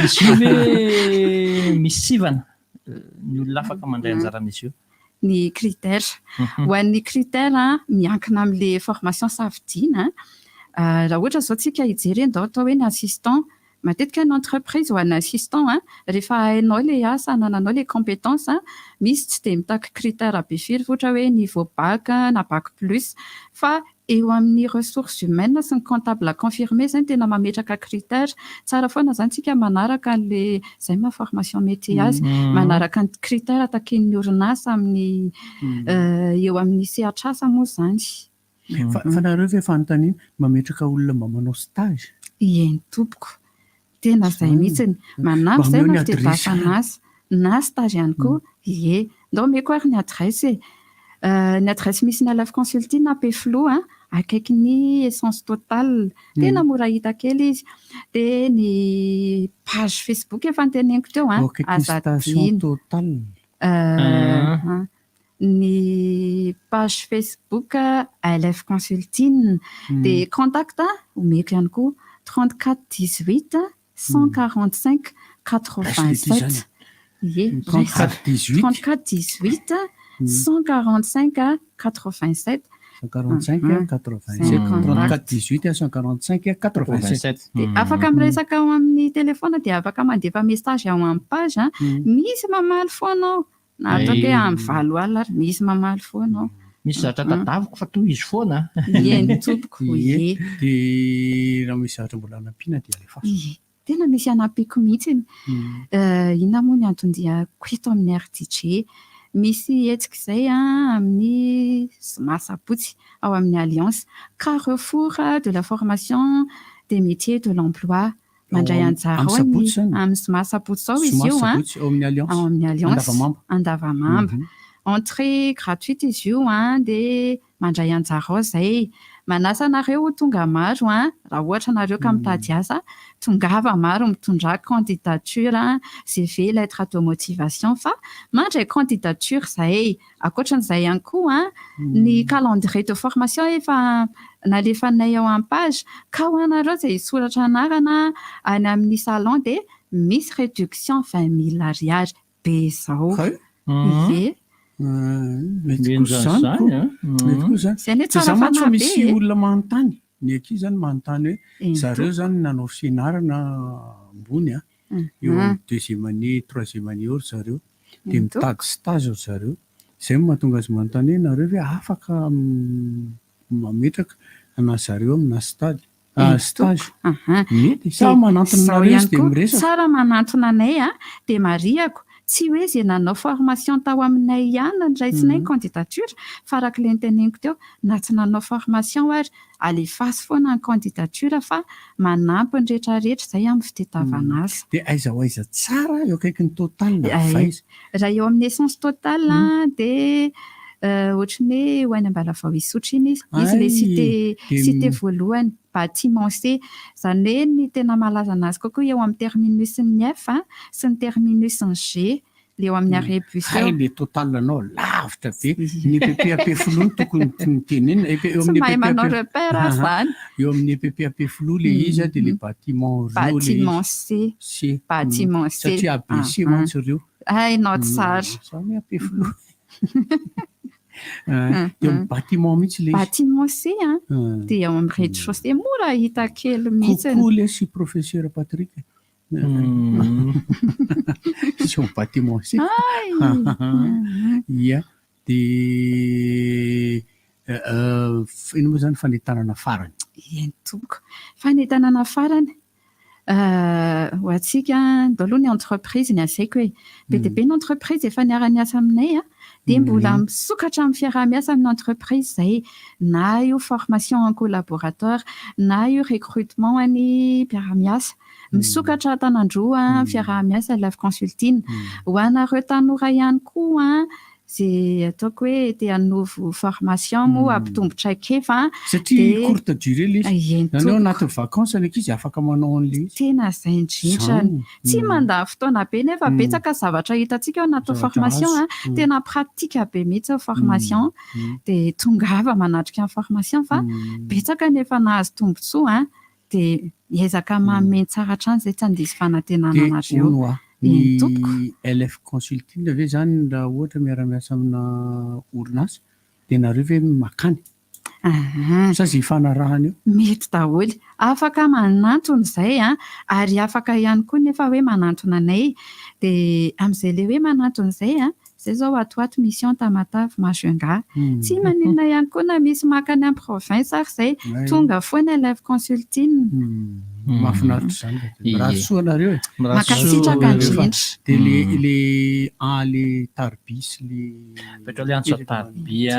Izy io hoe misy sivana ny olona afaka mandray anjara amin'izy io. Ny critère. Ho an'ny critère miankina amin'ilay formation safidiana. Raha ohatra zao tsika hijery ndao atao hoe ny assistant, matetika ny entreprise ho an'ny assistant rehefa hainao le asa nananao le compétence misy tsy dia mitaka critère be firy ohatra hoe niveau bac na bac plus fa eo amin'ny ressources humaines sy ny comptable confirmé zany tena mametraka critère. Tsara foana zany tsika manaraka le zay ma formation métier azy manaraka ny critère taken'ny orinasa amin'ny eo amin'ny sehatra asa moa zany. Fa nareo ve fanontaniana mametraka olona mba manao stage? Eny tompoko. Tena zay mihitsiny manampy zay no fitebasana azy na stage ihany koa. Ie, ndao meko ary ny adresse ny adresse misy ny LF Consulting na Peflo akaiky ny Essence Total tena mora hita kely izy dia ny page Facebook efa noteneniko teo Station Total ny page Facebook LF Consulting dia contact omeko ihany koa 34 18 145 87. 34 18 145 87. 145 87. 34 18 145 87. Afaka miresaka ao amin'ny telefona dia afaka mandefa message ao amin'ny page misy mamaly foanao na atao hoe amin'ny 7 alina ary misy mamaly foanao. Misy zavatra tadaviko fa toy izy foana. Eny tompoko. Dia raha misy zavatra mbola anampiana dia alefa. Tena misy anampiko mihitsy. Inona moa ny antondihako eto amin'ny RDJ? Misy hetsika izay amin'ny masabotsy ao amin'ny Alliance Carrefour de la formation des métiers de l'emploi. Mandray anjara amin'ny masabotsy zao izy io ao amin'ny Alliance Andavamamba. Entrée gratuite izy io dia mandray anjara zay. Manasa anareo tonga maro raha ohatra anareo ka mitady asa tongava maro mitondra candidature CV lettre de motivation fa mandray candidature zay akoatran'izay ihany koa ny calendrier de formation efa nalefanay ao amin'ny page ka ho anareo izay soratra anarana any amin'ny salon dia misy réduction 20 000 ariary be zao. Mety kosa zany za mantsy misy olona manontany ny aky zany manontany hoe zareo zany nanao fianarana ambony eo amin'ny deuxième année troisième année ôry zareo dia mitady stage ôry zareo zay mahatonga azy manontany hoe nareo hoe afaka mametraka ana zareo amina stage mety sa manantona nareo izy dia miresaka tsara manantona anay dia mariako tsy hoe zay nanao formation tao aminay ihany niraitsinay candidature fa araka ilay noteneniko teo na tsy nanao formation ary alefasy foana ny candidature fa manampy ny rehetrarehetra izay amin'ny fitadiavana asa. Dia aiza ho aiza tsara eo akaiky ny total na faiza? Raha eo amin'ny essence total dia ohatrany hoe hoainy ambala vao hisotry iny izy le cité voalohany bâtiment C zany hoe ny tena malaza anazy kokoa eo amin'ny terminus ny F sy ny terminus ny G le eo amin'ny arébus hay le total anao lavitra be ny PPAP folo tokony tenena tsy mahay manao repère zany eo amin'ny PPAP folo le izy de le bâtiment C bâtiment C satria ABC mantsy ireo hainao tsara zany AP folo eo amin'ny bâtiment mihitsy le bâtiment C de eo amin'ny rez-de-chaussée mora hita kely mihitsy kokoa le sy professeur Patrick sy eo bâtiment C ia de ino moa zany fanetanana farany eny tompoko fanetanana farany ho atsika daholo ny entreprise ny asaiko hoe be dia be ny entreprise efa niara-miasa aminay dia mbola misokatra amin'ny fiaraha-miasa amin'ny entreprise izay na io formation en collaborateur na io recrutement any mpiara-miasa misokatra tanandroa fiaraha-miasa live consulting ho anareo tanora ihany koa zay ataoko hoe te hanovo formation moa ampitombotra kefa satria courte durée le izy nanao anaty vacances ndraiky izy afaka manao an'le tena zay indrindra tsy mandany fotoana be nefa betsaka zavatra hitantsika ao anaty formation tena pratika be mihitsy formation dia tongava manatrika ny formation fa betsaka nefa nahazo tombotsoa dia hiezaka manome tsara hatrany zay tsy handisy fanantenana anareo ny LF consulting ve zany raha ohatra miara-miasa amina orinasa dia nareo ve makany sa zay fanarahana eo mety daholo afaka manantona izay ary afaka ihany koa nefa hoe manantona anay dia amin'izay le hoe manantona izay zay zao atoato mission Tamatave Majunga tsy maninona ihany koa na misy makany amin'ny province ary zay tonga foana live consulting mahafinaritra zany raha soa anareo makasitraka indrindra dia le tarbis le antso tarbia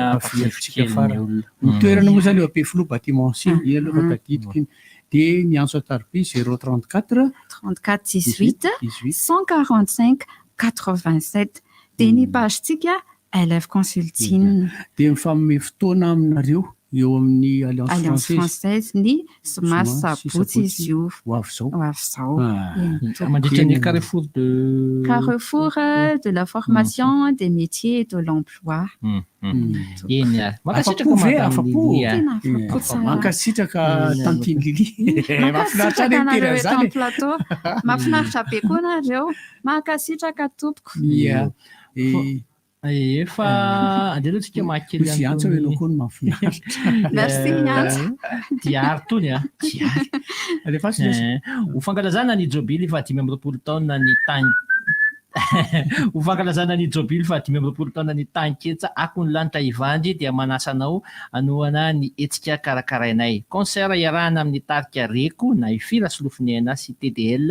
ny toerana moa zany eo AP folo bâtiment C aloha tadidiko iny dia ny antso tarbis 034 34 18 145 87 dia ny pagetsika LF consulting dia mifaminome fotoana aminareo eo amin'ny alliance française ny Somas Sabotsy izy io ho avy zao mandritra ny carrefour de la formation des métiers et de l'emploi eny mankasitraka tantiny lili mahafinaritra any mitera zany plateau mahafinaritra be koa nareo mankasitraka tompoko efa andeha tsika makely misy antso hoe lokony mahafinaritra merci Nyantso diary tony ho fankalazana ny jobily fa 5 taona ny tany ho fankalazana ny jobily fa 5 taona ny tanketsa ako ny lanitra ivandry dia manasanao anoana ny etsika karakarainay concert iarahana amin'ny tarika reko na ifira solofinena sy TDL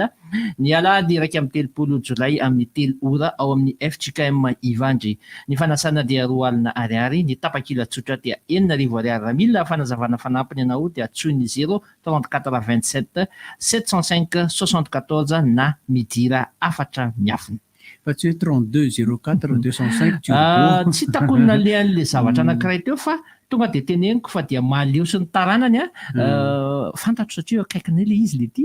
ny alahady 2 jolay amin'ny 3 ora ao amin'ny FJKM ivandry ny fanasana dia 2 alina ariary ny tapakila tsotra dia 4,000 ariary mila fanazavana fanampiny anao dia atsoiny 0 34 27 705 74 na midira afatra miafina fa tsy hoe 32 04 205 tsy takonina lean'le zavatra anankiray teo fa tonga dia teneniko fa dia maleo sy ny taranany fantatro satria akaikiny le izy le ty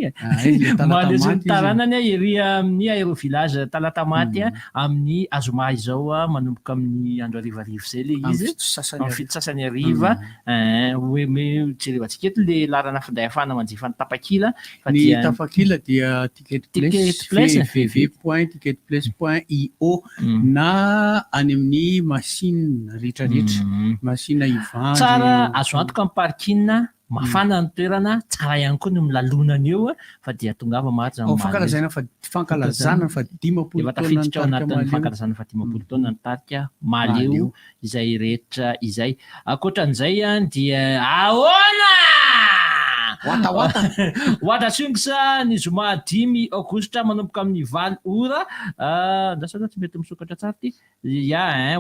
maleo sy ny taranany ery amin'ny aérovillage Talatamaty amin'ny azoma izao manomboka amin'ny andro arivarivo zay le izy amin'ny fito sasany ariva hoe jerevantsika eto le larana finday afana manjifa ny tapakila ny tapakila dia ticketplace.io na any amin'ny machine rehetrarehetra machine tsara azo antoka amin'ny parking mafana ny toerana tsara ihany koa ny milalonana eo fa dia tongava maro fankalazana fa 10 tafiditra ao anatin'ny fankalazana fa 10 taona ny tarika maleo izay rehetra izay akoatran'izay dia ahoana Wata sungsa ny zoma 5 aogositra manomboka amin'ny 20 ora ndasa tsy mety misokatra tsara ty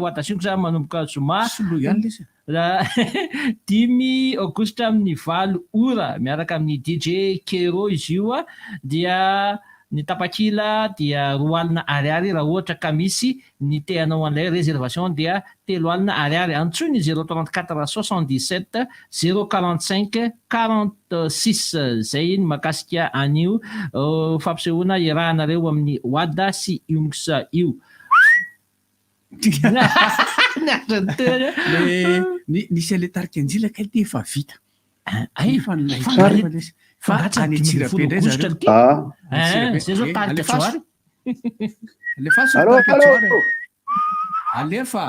wata sungsa manomboka zoma 5 aogositra amin'ny 20 ora miaraka amin'ny DJ Kero izy io dia ny tapakila dia 2 alina ariary raha ohatra ka misy ny teanao an'ilay réservation dia 3 alina ariary. Antsoiny 034 77 045 46 zay ny makasika an'io fampisehoana irahanareo amin'ny Wada sy Unx io. Nisy le tarika anjila kay ty efa vita. Ay fa any Tsirabe ndray zareo. Zay zao tarika soary. Alefa soary. Alefa.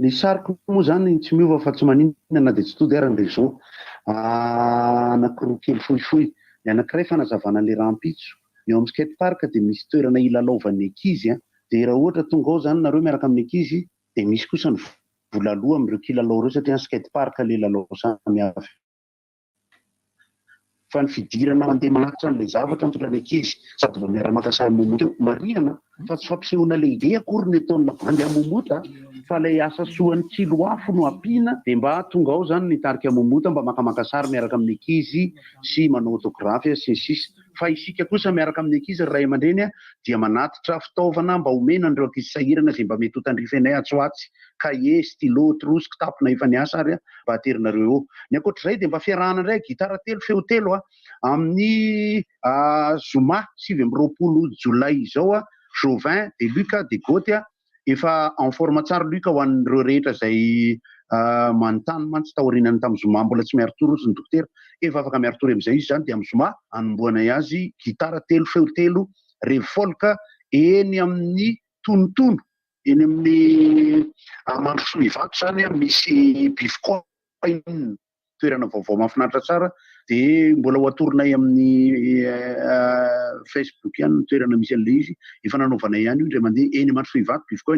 Ny sariko moa zany tsy miova fa tsy maninona na dia tsy tody ary raison anankiroa kely fohifohy. Ny anankiray fanazavana le rahampitso. Eo amin'ny skate park dia misy toerana ilalaovan'ny ankizy dia raha ohatra tonga ao zany nareo miaraka amin'ny ankizy dia misy kosa ny vola aloha amin'ireo kilalao ireo satria ny skate park le lalao samy hafa. Fa ny fidirana mandeha manatitra an'ilay zavatra mitondra ny ankizy sady vao miara-maka sary momota eo marihana fa tsy fampisehoana lehibe akory ny ataon'ny mandeha momota fa ilay asa soan'ny tsiloafo no ampiana dia mba tonga ao zany ny tarika momota mba makamaka sary miaraka amin'ny ankizy sy manao autographe sy ny sisa. Fa isika kosa miaraka amin'ny ankizy ray aman-dreny dia manatitra fitaovana mba omena an'ireo ankizy sahirana izay mba mety ho tandrifa anay atsoatsy cahier, stylo, trousse, kitapo na efa niasa ary mba aterinareo eo. Ny ankoatr'izay dia mba fiarahana indray gitara telo feo telo amin'ny Zoma 7 Jolay izao Jovin de Luca de Goty efa en forme tsara Luca ho an'ireo rehetra izay manontany mantsy taorianany tamin'ny Zoma mbola tsy miaro toro sy ny dokotera efa afaka miaro toro amin'izay izy zany dia amin'ny Zoma anomboanay azy gitara telo feo telo revolka eny amin'ny tonotono eny amin'ny Mandrosoa Ivato zany misy bifiko toerana vaovao mahafinaritra tsara dia mbola ho atoronay amin'ny Facebook ihany toerana misy an'ilay izy efa nanaovanay ihany io indray mandeha eny Mandrosoa Ivato bifiko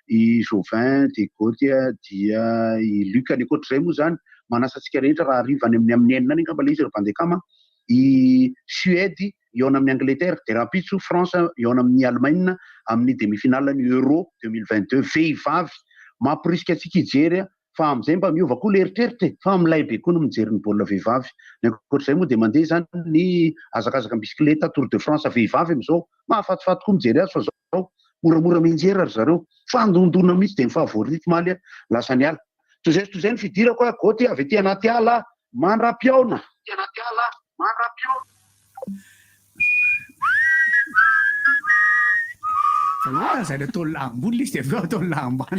i Jovin de Goty dia i Luca. Ny ankoatr'izay moa zany manasa antsika rehetra raha arriva any amin'ny enina any angamba ilay izy raha bandekama i Suède eo amin'ny Angleterre dia raha pitso France eo amin'ny Allemagne amin'ny demi-finale ny Euro 2022 vehivavy mampirisika antsika hijery fa amin'izay mba miova koa le eritreritra fa amilay be koa no mijery ny baolina vehivavy. Ny ankoatr'izay moa dia mandeha zany ny azakazaka bisikileta Tour de France vehivavy amin'izao mahafatifaty koa mijery azy fa zao moramora mijery ary zareo fa andondona mihitsy dia mifavority maly lasa ny ala. Toy izay ny fidirako Goty avy ety anaty ala mandra-piaona. Zay atao lambony izy dia aveo atao lambany.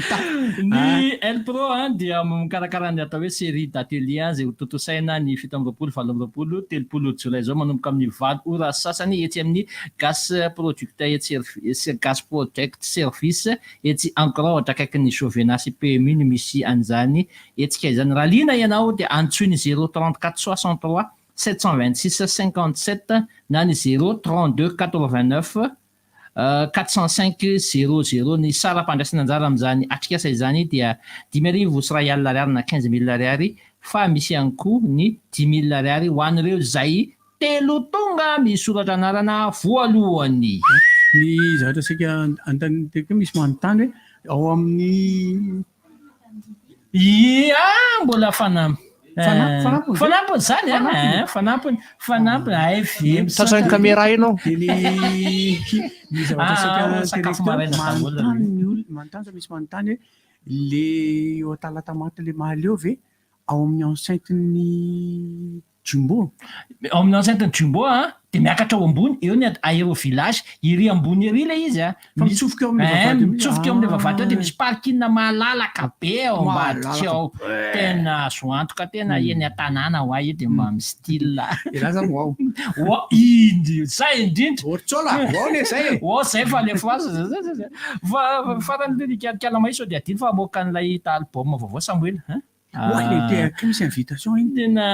Ny L-Pro dia mikarakara ny atao hoe série d'atelier izay ho tontosaina ny 17-20 Jolay izao manomboka amin'ny 20 ora sasany etsy amin'ny Gas Project Service etsy Ankoratra akaiky ny Jovenas PMU no misy an'izany etsika izany. Raha liana ianao dia antsoiny 034 63 726 57 na ny 032 89 405 00. Ny sara mpandraisana anjara amin'izany atrikasa izany dia 5,000 sy ray alina ariary na 15,000 ariary fa misy ihany koa ny 10,000 ariary ho an'ireo izay telo tonga misoratra anarana voalohany. Ny zavatra sika antany misy manontany hoe ao amin'ny mbola fanampy zany fanampiny AFM tratran'ny caméra ianao ny zavatra sakafo maraina manontany misy manontany hoe le eo talatamata le mahaly eo ve ao amin'ny enceinte-ny Jumbo ao amin'ny enceinte-ny Jumbo dia miakatra ao ambony eo ny Aero Village iry ambony iry ilay izy mitsofoka eo amin'ny vavahady dia misy parking malalaka be ao ambadika ao tena azo antoka tena eny an-tanàna ho ahy dia mba amin'ny style zay indrindra zay fa le farany Kalamaiso dia adiny fa amoaka n'ilay album vaovao Samuel misy invitation iny tena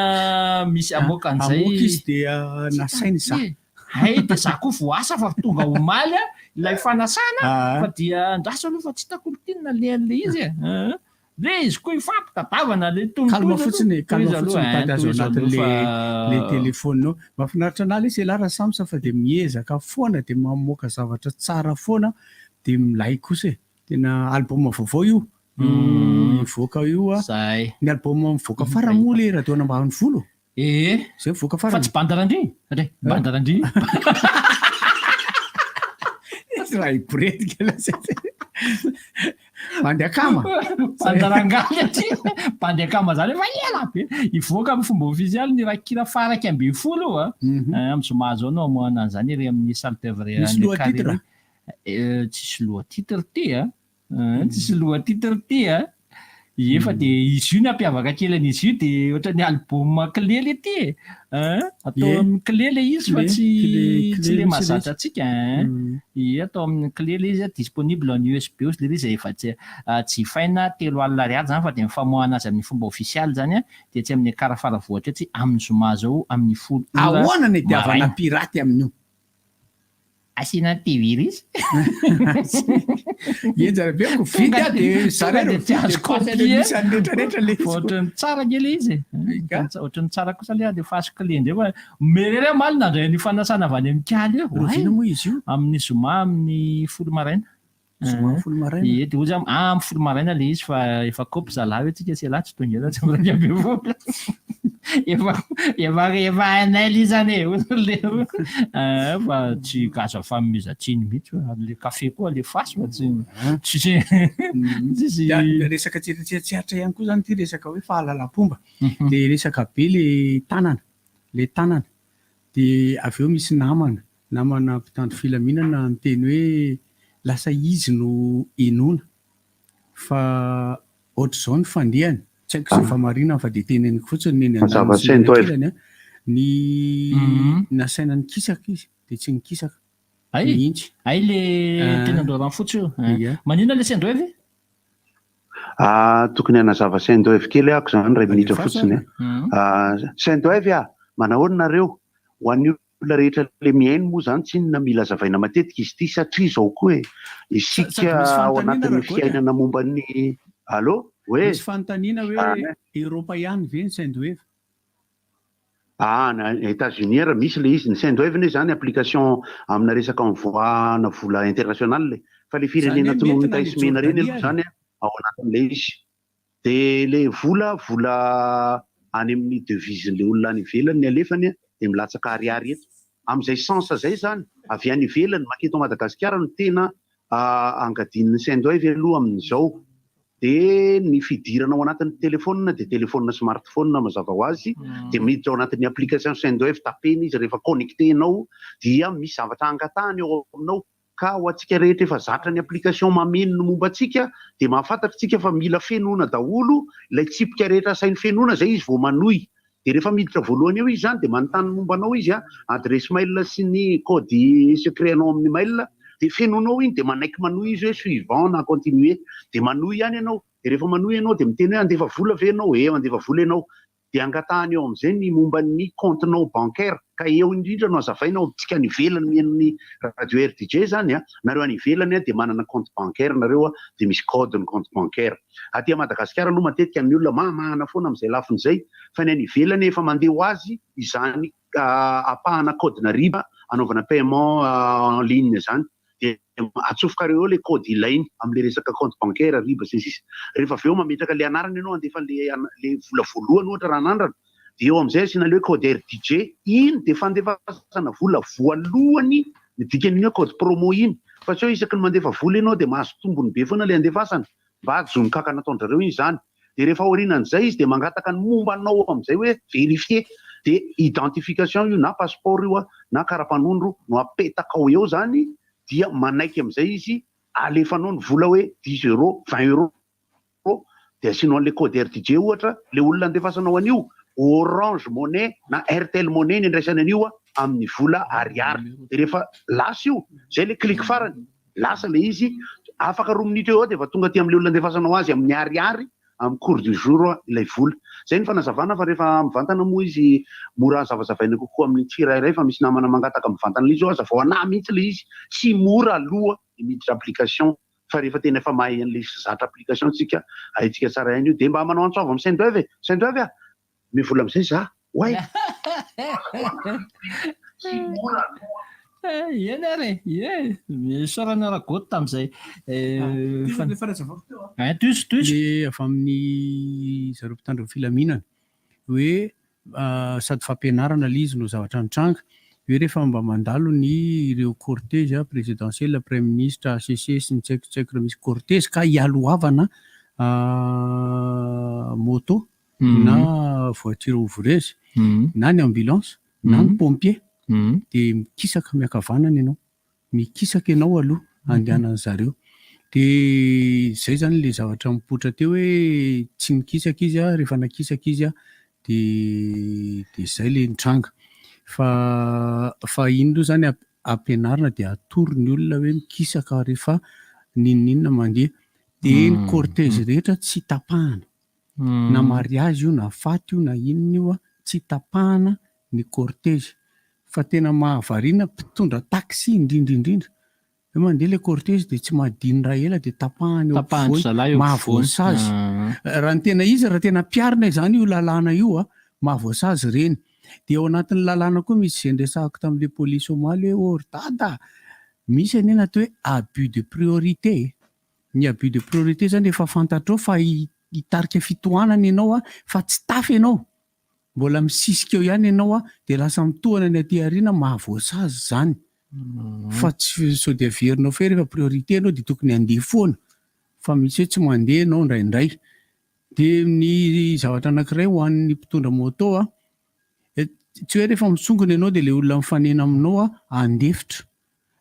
misy amoaka an'izay izy dia nasainy za dia za koa voasa fa tonga omaly ilay fanasana fa dia andraso aloha fa tsy hitako tinina lean'le izy le izy koa ifampitadavana le kalma fotsiny tady azo anatin'le telefoninao mahafinaritra an'ala izy elara samsa fa dia miezaka foana dia mamoaka zavatra tsara foana dia milay kosa tena album vaovao io mivoaka io ny album mivoaka faramoa le radio Anambahiny Volo zay voaka fa farany tsy bandarandry re bandarandry raha iboretika mandeakama bandarangaly aty bandeakama zany efa ela be ivoaka amin'ny fomba ofisialy ny rakira faraky amby folo io amin'ny zoma zao anao moana an'izany ry amin'ny saltevre tsisy loha-titre ty tsisy loha-titre ty efa de izy io ny ampiavaka kely an'izy io de ohatra ny album clely ty atao amin'ny clely izy fa tsy le mahazatra atsika atao amin'ny clely izy disponible en USB ozy le izy efa tsy faina 3 alina ariary zany fa de mifamoahana azy amin'ny fomba ofisialy zany de tsy amin'ny kara faravoatra tsy amin'ny zoma zao amin'ny folo ahoana ny diavana piraty amin'io asina TV izy enjarabeako vidy de ohatrany tsara kely izy ohatrany tsara kosa le de fasikle ndray fa merere malina andray ny fanasana avy any amin'ny kaly eo moa izy io amin'ny zoma amin'ny folo maraina de ozy amin'ny folo maraina le izy fa efa kopy zalahy atsika sy lahy tsy tongela tsy miraky amby vola efa analyzany le fa tsy gazo famimizatsiny mihitsy le kafe koa le fasy fa tsy resaka tsiratsiratsyaritra ihany koa zany ty resaka hoe fahalalam-pomba le resaka be le tanana de avy eo misy namana mpitandro filaminana miteny hoe lasa izy no enona fa ohatr' zao ny fandehany tsy haiko zay famarina fa de teneny fotsiny neny andakelany ny nasaina ny kisaka izy de tsy nikisaka mihitsy le tena andorany fotsy io manina le Saint-Doeve tokony anazava Saint-Doeve kely ako zany ray minitra fotsiny Saint-Doeve manahoana nareo ho an'io olona rehetra le miaino moa zany tsy inona mila zavaina matetika izy ty satria zao koa isika ao anatin'ny fiainana momba ny allo misy fanontaniana hoe Europa ihany ve ny Saint-Doeve États-Unis raha misy le izy ny Saint-Doeve ne zany application amina resaka envoana vola international le fa le firenena tonony taismena reny aloha zany ao anatin'le izy de le vola any amin'ny devisen'le olona any ivelany ny alefany de milatsaka ariary eto amin'izay sensa zay zany avy any ivelany maketo Madagasikara no tena angadinin'ny Saint-Doeve aloha amin'izao de ny fidirana ao anatin'ny telefona de telefona smartphone mazava ho azy de miditra ao anatin'ny application Saint-Doeve tapena izy rehefa connectenao dia misy zavatra angatahany eo aminao ka ho atsika rehetra efa zatra ny application mameno ny momba atsika de mahafantatra tsika fa mila fenona daholo ilay tsipika rehetra asainy fenona zay izy vao manohy de rehefa miditra voalohany eo izy zany de manontany mombanao izy adresse mail sy ny code secret anao amin'ny mail de fenonao iny de manaiky manohy izy hoe suivant na continuer de manohy ihany ianao de rehefa manohy ianao de miteny hoe andefa vola ve ianao andefa vola ianao de angatahany eo amin'izay ny momba ny comptenao bancaire ka eo indrindra no azavainao tsika any ivelany mihainony radio RDJ zany nareo any ivelany de manana compte bancaire nareo de misy code ny compte bancaire aty Madagasikara aloha matetika ny olona mamahana foana amin'izay lafin'izay fa ny any ivelany efa mandeha ho azy izany apahana code na riba anaovana paiement en ligne zany de atsofoka reo le code ilainy am'le resaka compte bancaire riba sy sisa rehefa avy eo mametraka le anarany ianao andefa le vola voalohany ohatra raha anandrana de eo amin'izay asiana le hoe code RDJ iny de fandefasana vola voalohany ny dikan'iny hoe code promo iny fa tsy hoe isaky ny mandefa vola ianao de mahazo tombony be foana le andefasana mba azony kaka nataondrareo iny zany de rehefa aorianan'izay izy de mangataka ny mombanao amin'izay hoe vérifier de identification io na passeport io na karapanondro no apetaka ao eo zany dia manaiky amin'izay izy alefanao ny vola hoe 10 euros 20 euros de asianao an'le code RDJ ohatra le olona andefasanao an'io Orange Money na RTL Money ny andraisany an'io amin'ny vola ariary de rehefa lasa io zay le clic farany lasa le izy afaka 2 minitra eo de efa tonga aty amin'le olona andefasanao azy amin'ny ariary amin'ny cours du jour ilay vola zay ny fanazavana fa rehefa mivantana moa izy mora zavazavaina kokoa amin'ny tsirairay fa misy namana mangataka mivantana le izy aza vao ana mihitsy le izy tsy mora aloha miditra application fa rehefa tena efa mahay an'le zatra application tsika haitsika tsara ihany io de mba manao antsova amin'ny Saint-Doeve mivola amin'izay za way eny re sorana ragoto tam'izay avy amin'ny zareo mpitandro filaminana hoe sady fampianarana ilay izy no zavatra nitranga hoe rehefa mba mandalo ny ireo cortège présidentiel premier ministre ACC sy ny tsaikotsaiko misy cortège ka hialohavana moto na voiture ouvreuse na ny ambulance na ny pompier dia mikisaka miakavanana ianao mikisaka ianao aloha andehanany zareo dia zay zany le zavatra mipoitra teo hoe tsy mikisaka izy rehefa nakisaka izy dia zay le nitranga fa ino zany ampianarina dia atory ny olona hoe mikisaka rehefa ninina mandeha dia ny cortège rehetra tsy tapahana na mariage io na faty io na inona io tsy tapahana ny cortège fa tena mahavariana mpitondra taxi indrindraindrindra hoe mandeha le cortège dia tsy mahadiny raha ela dia tapahany mahavoasazy raha ny tena izy raha tena mpiarina izany io lalàna io mahavoasazy ireny dia ao anatin'ny lalàna koa misy izay nresahako tamin'ilay polisy omaly hoe ordada misy anena atao hoe abus de priorité ny abus de priorité zany efa fantatrao fa hitarika fitohanana ianao fa tsy tafy ianao mbola misisika eo ihany ianao dia lasa mitohana ny aty aoriana mahavoasazy zany fa tsy sao dia averinao fe rehefa priorité ianao dia tokony handeha foana fa misy hoe tsy mandeha ianao indraindray dia ny zavatra anankiray ho an'ny mpitondra moto tsy hoe rehefa misongona ianao dia ilay olona mifanena aminao andefitra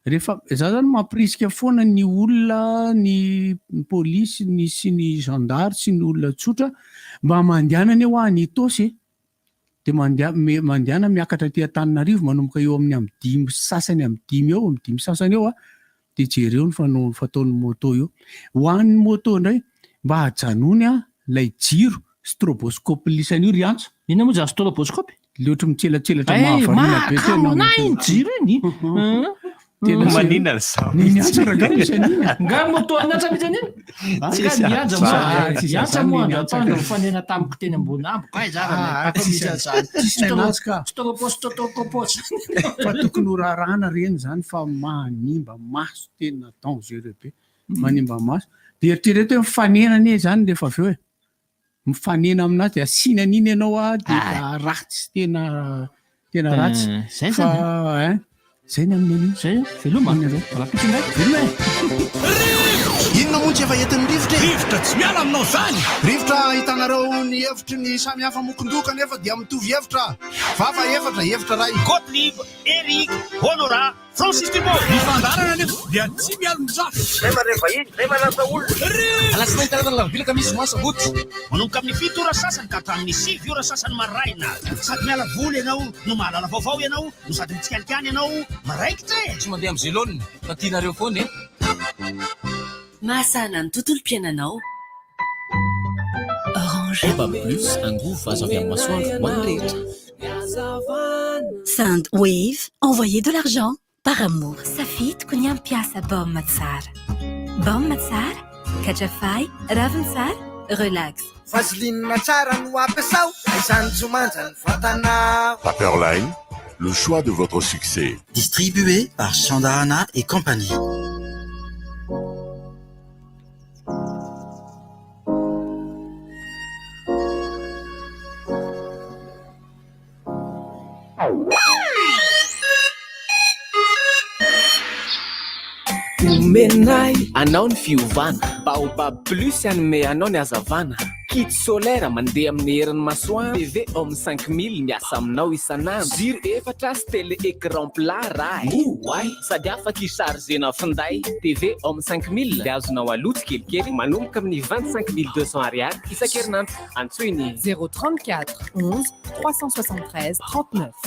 rehefa za zany mampirisika foana ny olona ny polisy sy ny gendarme sy ny olona tsotra mba mandehanana eo anytosy dia mandehana miakatra ty Antananarivo manomboka eo amin'ny dimy sasany eo dia jereo ny fataon'ny moto io ho an'ny moto indray mba hajanony lay jiro stroboscope lisan'io riantso ina moa zany stroboscope le ohatry mitselatselatra mahavarina be jiro iny manina nga moto anatsaka izy aniny iantsa moa andratandro mifanena tamiko teny ambony ambo fa tokony horarana reny zany fa manimba maso tena dangereux be manimba maso dia eritrereto hoe mifanenane zany rehefa avy eo mifanena aminazy dia asina an'iny ianao dia ratsy tena ratsy fa zay ny amin'ny zay velomany inona moa tsy efa entin'ny rivotra tsy miala aminao zany rivotra hitanareo ny hevitry ny samy hafa mokondoka nefa dia mitovy hevitra vava hevitra ray Gottlieb, Eric, Honora, Francis Thibault mifandarana nefa dia tsy miala mizafy zay mareva iny zay manasa olona alasinainy taratana lavilaka misy masaboty manomboka amin'ny 7 ora sasany ka hatramin'ny 7 ora sasany maraina sady miala voly ianao no mahalala vaovao ianao no sady mitsikanikany ianao maraikitra tsy mandeha amin'ny zelone fa tianareo foana mahasana ny tontolo-piainanao Orange Eba Plus, un goût face à masoandro manrehetra. Sandwave, envoyez de l'argent par amour. Safidiko ny ampiasa baomma tsara. Baomma tsara, katrafay, raviny tsara, relax. Vaseline tsara no ampiasao, izany tsy manja ny vatana. Paperline, le choix de votre succès. Distribué par Chandarana et compagnie. Omenay anao ny fiovana Baobab Plus anome anao ny azavana kit solaire mandeha amin'ny herin'ny masoandro TV om 5000 miasa aminao isanandro jiro 4 sy télé écran plat raha oay sady afaka ichargena finday TV om 5000 dia azonao aloto kelikely manomboka amin'ny 25200 ariary isan-kerinandro antsoiny 034 11 373 39